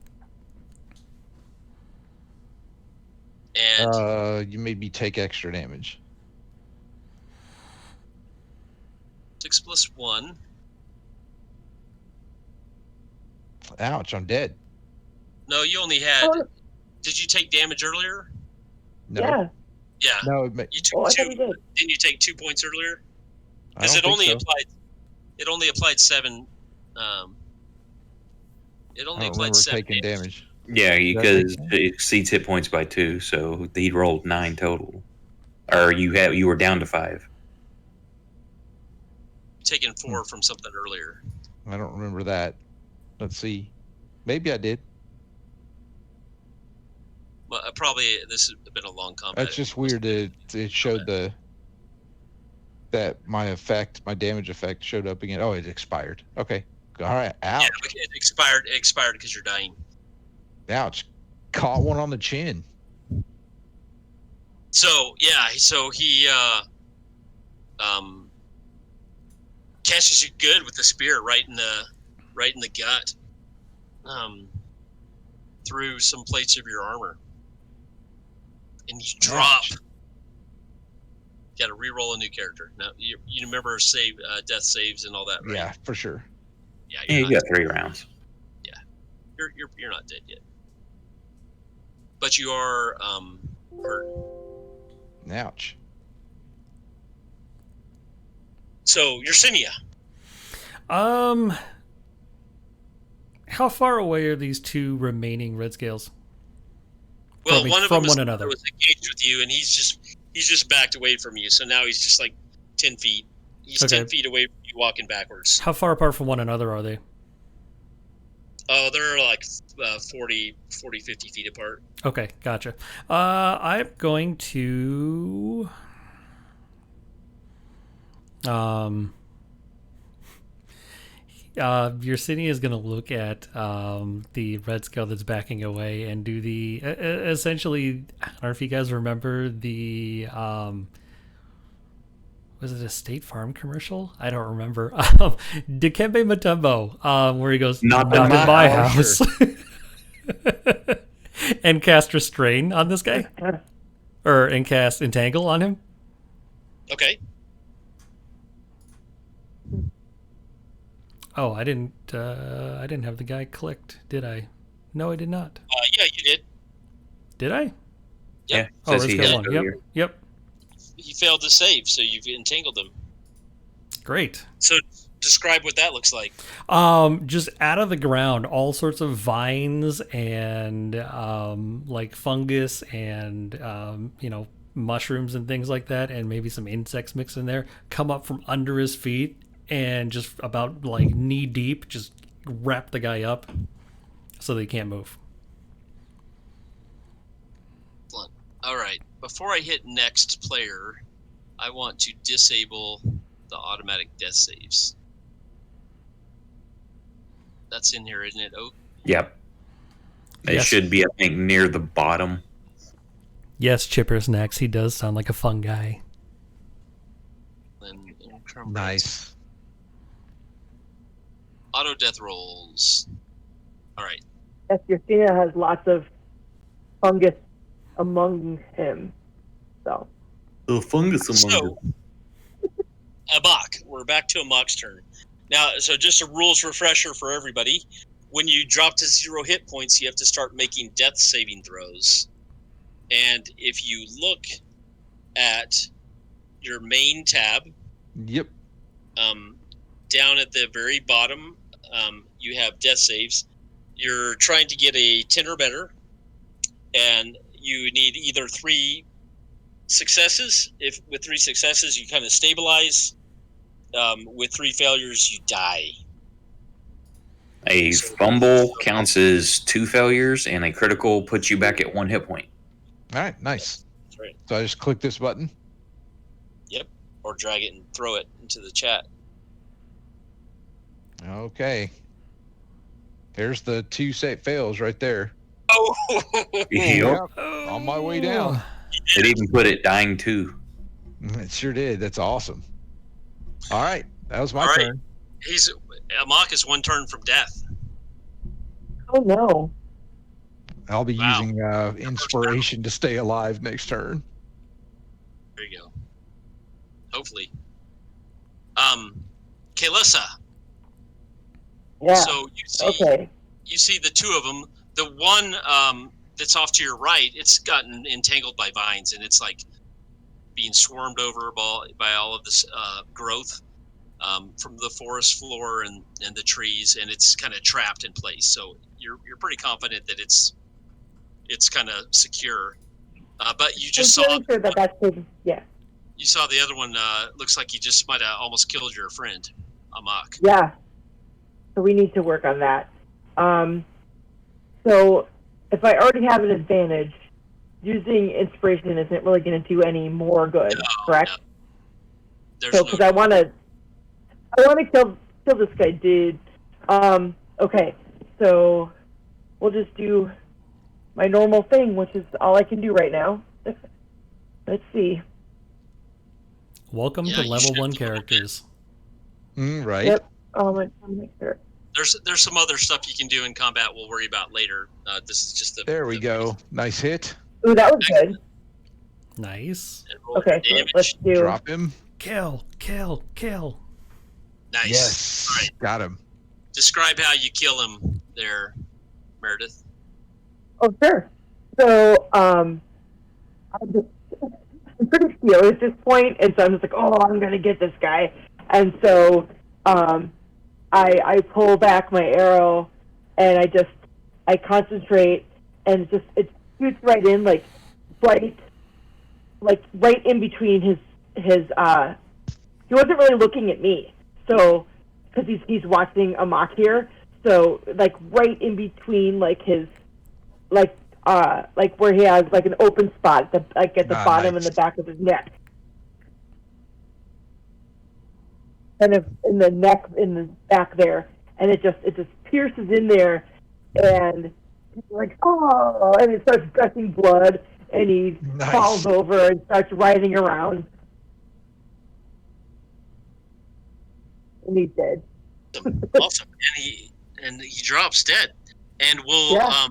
And you made me take extra damage. 6 + 1. Ouch, I'm dead. No, you only had. Oh. Did you take damage earlier? No. Yeah. Yeah. No, You Oh, took I 2. thought you did. Didn't you take 2 points earlier? I Because don't it only think so. applied. It only applied 7. It I only don't applied remember 7 taking damage. Yeah, that because make it exceeds hit points by 2, so he rolled 9 total. Or you were down to 5. Taking 4 from something earlier. I don't remember that. Let's see. Maybe I did. Well, probably this has been a long combat. That's just weird that it showed that my damage effect showed up again. Oh, it expired. Okay. All right. Ouch. Yeah, it expired. It expired because you're dying. Ouch. Caught one on the chin. So yeah, so he catches you good with the spear right in the gut, through some plates of your armor, and you drop. Ouch. Got to re-roll a new character. Now you remember death saves and all that, right? Yeah, for sure. Yeah, Yeah, you got 3 rounds. you're not dead yet, but you are hurt. Ouch. So Yersinia, How far away are these 2 remaining red scales? well, From one of from them one another. was engaged with you, and he's just backed away from you. So now he's just like 10 feet. He's Okay. 10 feet away from you, walking backwards. How far apart from one another are they? Oh, they're like 40, 50 feet apart. Okay, gotcha. I'm going to Yersinia is going to look at the red scale that's backing away and do the essentially. I don't know if you guys remember the was it a State Farm commercial? I don't remember. Dikembe Mutombo, where he goes, Not "Not in in my my house." house." and cast Restrain on this guy, and cast Entangle on him. Okay. Oh, I didn't have the guy clicked, did I? No, I did not. Yeah, you did. Did I? Yeah. Oh, Says let's he go has along. Yep. failure. Yep. He failed to save, so you've entangled him. Great. So describe what that looks like. Just out of the ground, all sorts of vines and like fungus and mushrooms and things like that, and maybe some insects mixed in there, come up from under his feet and just about like knee deep, just wrap the guy up so they can't move. All right. Before I hit next player, I want to disable the automatic death saves. That's in here, isn't it, Oak? Yep. It Yes. should be, I think, near the bottom. Yes, Chipper's next. He does sound like a fun guy. Then Nice. Auto death rolls. All right. Yes, Justina has lots of fungus among him. So The fungus So, Amok. We're back to Amok's turn. Now, so just a rules refresher for everybody. When you drop to 0 hit points, you have to start making death saving throws. And if you look at your main tab, Yep. down at the very bottom, you have death saves. You're trying to get a 10 or better, and you need either 3 successes. If with 3 successes, you kind of stabilize. With 3 failures, you die. A fumble counts as 2 failures, and a critical puts you back at 1 hit point. All right. Nice. That's right. So I just click this button. Yep. Or drag it and throw it into the chat. Okay. There's the 2 fails right there. Oh! Yep. On my way down. It even put it dying 2. It sure did. That's awesome. All right. That was my All right. turn. Amok is 1 turn from death. oh no. I'll be Wow. using inspiration to stay alive next turn. There you go. Hopefully. Kalyssa. Yeah. So Okay. you see the 2 of them. The one that's off to your right, it's gotten entangled by vines, and it's like being swarmed over by all of this growth from the forest floor and the trees, and it's kind of trapped in place. So you're pretty confident that it's kind of secure. But you just I'm saw pretty sure that's his, yeah. you saw the other one. Looks like you just might have almost killed your friend, Amok. Yeah. So we need to work on that. So if I already have an advantage, using inspiration isn't really going to do any more good, correct? No. There's So no. because I want to kill this guy, dude. Okay. So we'll just do my normal thing, which is all I can do right now. Let's see. Welcome Yeah, to you level should 1 do a little characters. Right. Yep. Let's make sure. There's some other stuff you can do in combat. We'll worry about later. This is just the. There we go. Nice hit. Ooh, that was good. Nice. Okay, so let's do. Drop him. Kill. Nice. Yes. All right. Got him. Describe how you kill him there, Meredith. Oh, sure. So, I'm pretty scared at this point, and so I'm just like, oh, I'm gonna get this guy. And so, I pull back my arrow, and I concentrate, and it shoots right in, right in between his. He wasn't really looking at me, so because he's watching Amok here, so right in between his where he has an open spot, at the bottom nice. and the back of his neck. Kind of in the neck, in the back there, and it just pierces in there, and he's like, oh, and it starts gushing blood, and he Nice. falls over and starts writhing around, and he's dead. Awesome. And he drops dead. And we'll Yeah.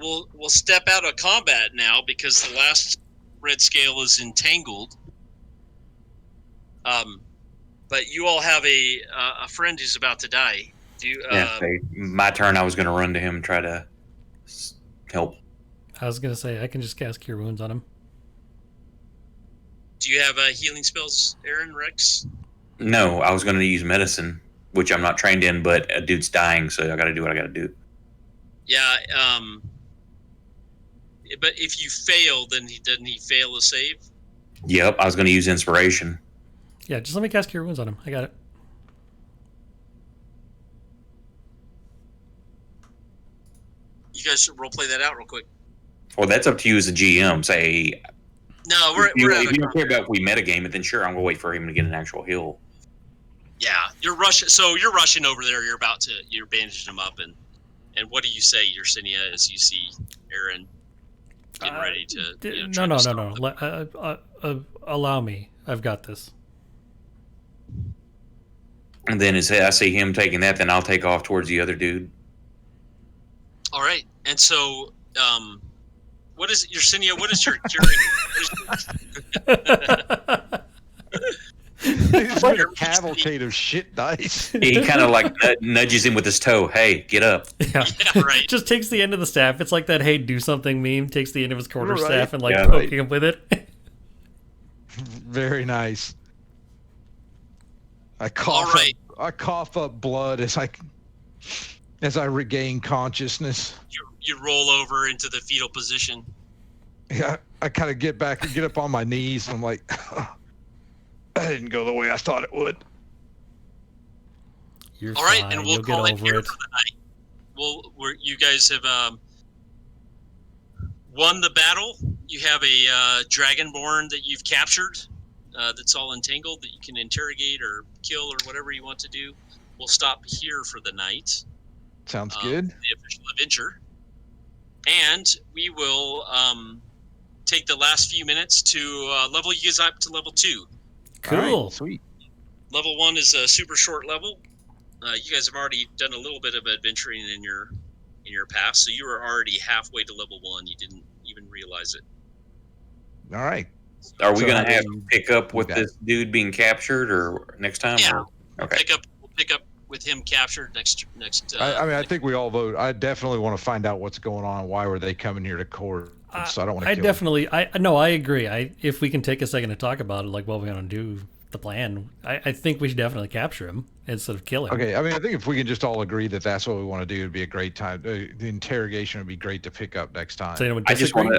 we'll step out of combat now because the last red scale is entangled. But you all have a friend who's about to die. Do you? My turn. I was going to run to him and try to help. I was gonna say I can just cast Cure Wounds on him. Do you have healing spells, Aaron, Rex? No, I was going to use medicine, which I'm not trained in, but a dude's dying, so I got to do what I got to do. Yeah. But if you fail, then doesn't he fail a save? Yep, I was going to use inspiration. Yeah, just let me cast Cure Wounds on him. I got it. You guys should role play that out real quick. Well, that's up to you as a GM. Say, No, if you don't care about if we metagame it, then sure, I'm going to wait for him to get an actual heal. Yeah, you're rushing. So you're rushing over there. You're bandaging him up, and what do you say, Yersinia, as you see Aaron getting ready to? No. Allow me. I've got this. And then as I see him taking that, then I'll take off towards the other dude. All right, and so, what is Yersinia? What is your? It's like a cavalcade of shit dice. He kind of like nudges him with his toe. Hey, get up. Yeah, right. Just takes the end of the staff. It's like that "Hey, do something" meme. Takes the end of his quarterstaff and Yeah, poking him with it. Very nice. I cough up blood as I regain consciousness. You roll over into the fetal position. Yeah, I kind of get up on my knees, and I'm like, that didn't go the way I thought it would. You're all right, fine. and we'll You'll call get it over here it. for the night. You guys have won the battle. You have a dragonborn that you've captured. That's all entangled that you can interrogate or kill or whatever you want to do. We'll stop here for the night. Sounds good. The official adventure. And we will take the last few minutes to level you guys up to level 2. Cool. Right, sweet. Level 1 is a super short level. You guys have already done a little bit of adventuring in your past, so you were already halfway to level 1. You didn't even realize it. All right. Are we going to have to pick up with this dude being captured or next time? Yeah. Or? Okay. We'll pick up with him captured next. I think we all vote. I definitely want to find out what's going on. Why were they coming here to court? So I don't want to. I agree. If we can take a second to talk about it, like what we're going to do, the plan. I think we should definitely capture him instead of kill him. Okay. I mean, I think if we can just all agree that that's what we want to do, it'd be a great time. The interrogation would be great to pick up next time. So I just want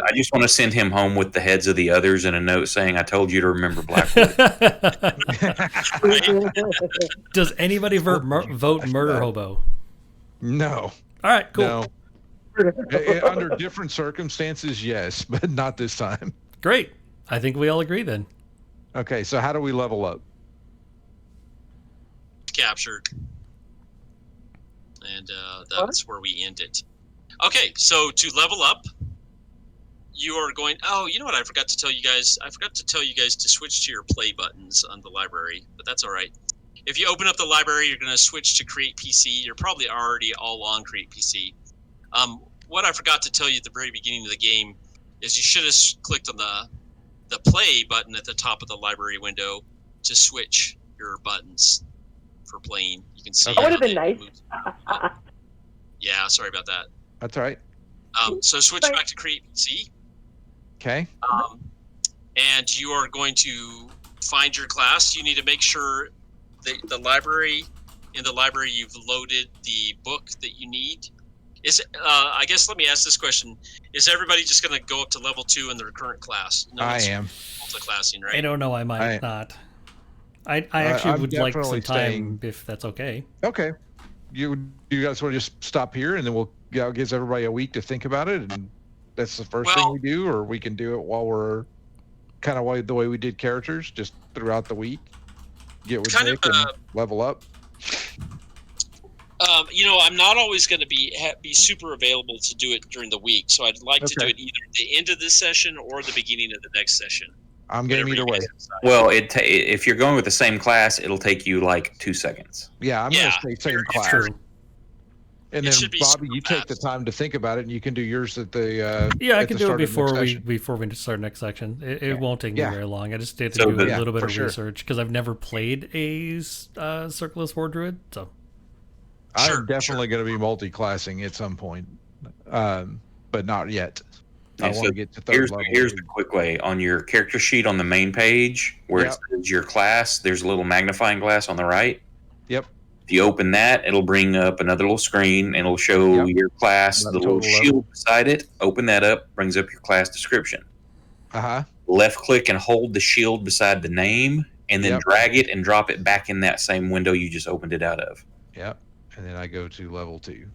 to send him home with the heads of the others and a note saying, "I told you to remember Blackwood." Does anybody vote murder hobo? No. All right. Cool. No. Under different circumstances, yes, but not this time. Great. I think we all agree then. Okay, so how do we level up? Captured. And that's where we end it. Okay, so to level up, you are going... Oh, you know what I forgot to tell you guys? I forgot to tell you guys to switch to your play buttons on the library, but that's all right. If you open up the library, you're going to switch to Create PC. You're probably already all on Create PC. What I forgot to tell you at the very beginning of the game is you should have clicked on the play button at the top of the library window to switch your buttons for playing. You can see. That would have been nice. Yeah, sorry about that. That's all right. So switch back to Create PC. Okay. And you are going to find your class. You need to make sure that in the library you've loaded the book that you need. I guess let me ask this question: is everybody just going to go up to level 2 in their current class? No, I am. Multi-classing, right? I don't know. I might not. I actually would like some time staying. if that's okay. Okay. You guys want to just stop here and then we'll gives everybody a week to think about it, and that's the first thing we do, or we can do it while we're kind of the way we did characters, just throughout the week. Get with Nick and level up. I'm not always going to be super available to do it during the week, so I'd like to do it either at the end of this session or the beginning of the next session. I'm game either way. Well, if you're going with the same class, it'll take you like 2 seconds. Yeah, I'm going to stay same class. True. And It then should be Bobby, super you take the fast. time to think about it, and you can do yours at the Yeah, I at can the do it start of the next before we session. start next section. It Yeah. won't take me Yeah. very long. I just did to So do a the- little bit for of sure. research because I've never played a Circleless War Druid. So Sure, I'm definitely going to be multi-classing at some point, but not yet. I Yeah, so want to get to third level. here's the quick way. On your character sheet on the main page, where it Yep. says your class, there's a little magnifying glass on the right. Yep. If you open that, it'll bring up another little screen, and it'll show Yep. your class, That the little total shield level. beside it. Open that up, brings up your class description. Uh-huh. Left click and hold the shield beside the name, and then Yep. drag it and drop it back in that same window you just opened it out of. Yep. And then I go to level 2.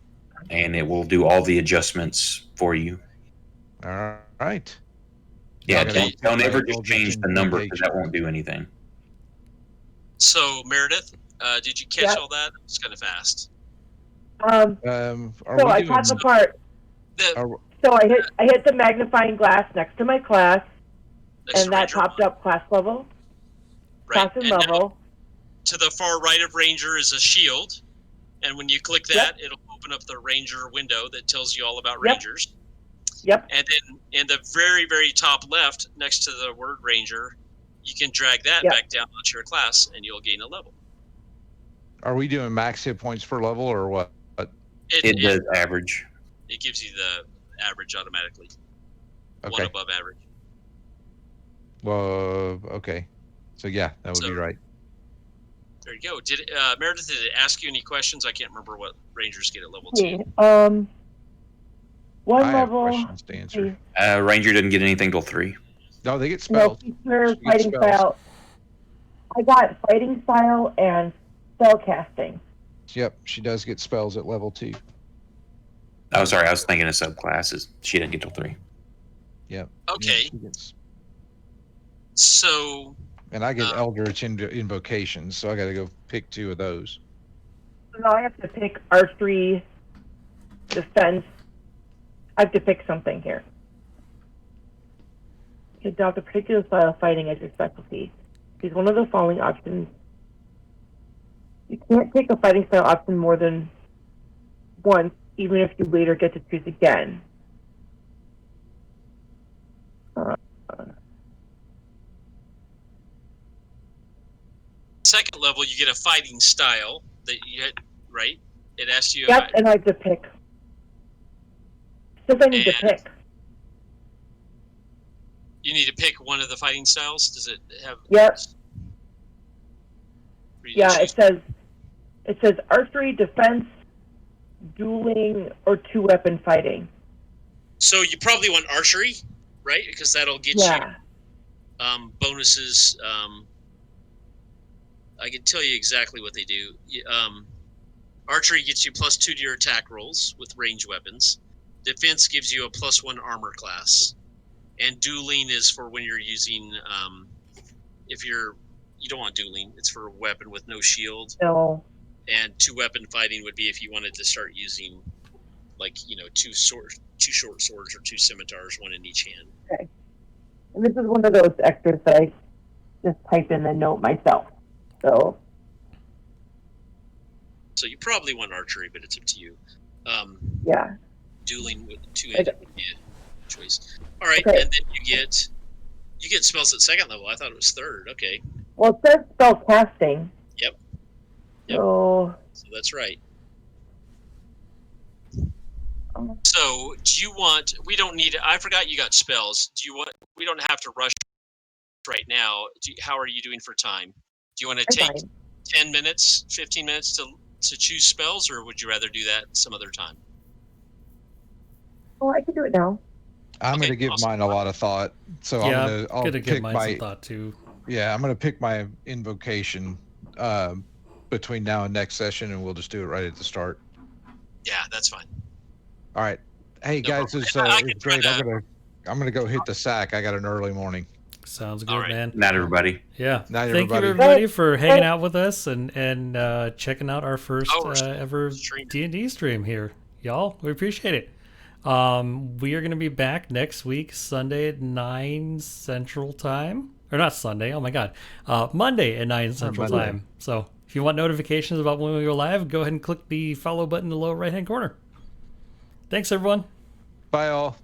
And it will do all the adjustments for you. All right. Yeah, I gotta Okay. go don't pick ever my just Eldritch change the number because Invocation. that won't do anything. So Meredith, did you catch Yep. all that? It's kind of fast. Are Are I we caught the doing? part. The Are, So I hit the magnifying glass next to my class, next and to that Ranger, popped up class level, right? class and And now level. to the far right of Ranger is a shield, and when you click that, it'll open up the Ranger window that tells you all about Yep. Rangers. Yep. And then in the very, very top left, next to the word Ranger, you can drag that Yep. back down onto your class, and you'll gain a level. are we doing max hit points per level or what? It does average. It gives you the average automatically. One Okay. above average. Well, okay. So yeah, that would be So- right. There you go. Did Meredith, did it ask you any questions? I can't remember what Rangers get at level 2. Okay. One I have level. questions to answer. Ranger doesn't get anything till 3. No, they get No, spells. feature, She gets fighting spells. style. I got fighting style and spell casting. Yep, she does get spells at level 2. Oh, sorry, I was thinking of subclasses. She didn't get till 3. Yep. Okay, Yeah, she gets, so and I get Um, Eldritch Invocations, so I got to go pick 2 of those. So now I have to pick archery, defense. I have to pick something here. You adopt a particular style of fighting as your specialty. Choose one of the following options. You can't take a fighting style option more than once, even if you later get to choose again. second level, you get a fighting style that you hit, right? It asks you. Yep, and I have to pick. Since I need to And- pick. You need to pick one of the fighting styles. Does it have? Yep. Or you Yeah, choose- it says archery, defense, dueling, or two-weapon fighting. So you probably want archery, right? Because that'll get Yeah. you bonuses. I can tell you exactly what they do. Archery gets you +2 to your attack rolls with range weapons. Defense gives you a +1 armor class, and dueling is for when you're using. If you don't want dueling, it's for a weapon with no shield. No. And two-weapon fighting would be if you wanted to start using, like, two short swords or 2 scimitars, one in each hand. And this is one of those extras that I just type in the note myself. So, So you probably want archery, but it's up to you. yeah. Dueling with two-handed would be a choice. All right, Okay. and then you get spells at second level. I thought it was third. Okay, Well, it says spell casting. Yep. So, so that's right. um, So do you want? We don't need. I forgot you got spells. Do you want? We don't have to rush right now. How are you doing for time? Do you want to I'm take fine. 10 minutes, 15 minutes to choose spells, or would you rather do that some other time? Oh, I can do it now. I'm Okay, going to give awesome. mine a lot of thought. So yeah, I'll gonna give pick mine my some thought too. I'm going to pick my invocation between now and next session, and we'll just do it right at the start. Yeah, that's fine. All right. Hey No guys, problem. it's, I can it's try great. to- I'm gonna go hit the sack. I got an early morning. Sounds good, All right. man. Not everybody. Yeah. Night, Thank you everybody. everybody for hanging out with us and checking out our first ever streaming. D&D stream here. Y'all, we appreciate it. We are going to be back next week, Sunday at 9 Central Time. Or not Sunday, oh my God. Monday at 9 Central Monday. Time. So If you want notifications about when we go live, go ahead and click the follow button in the lower right-hand corner. Thanks, everyone. Bye, all.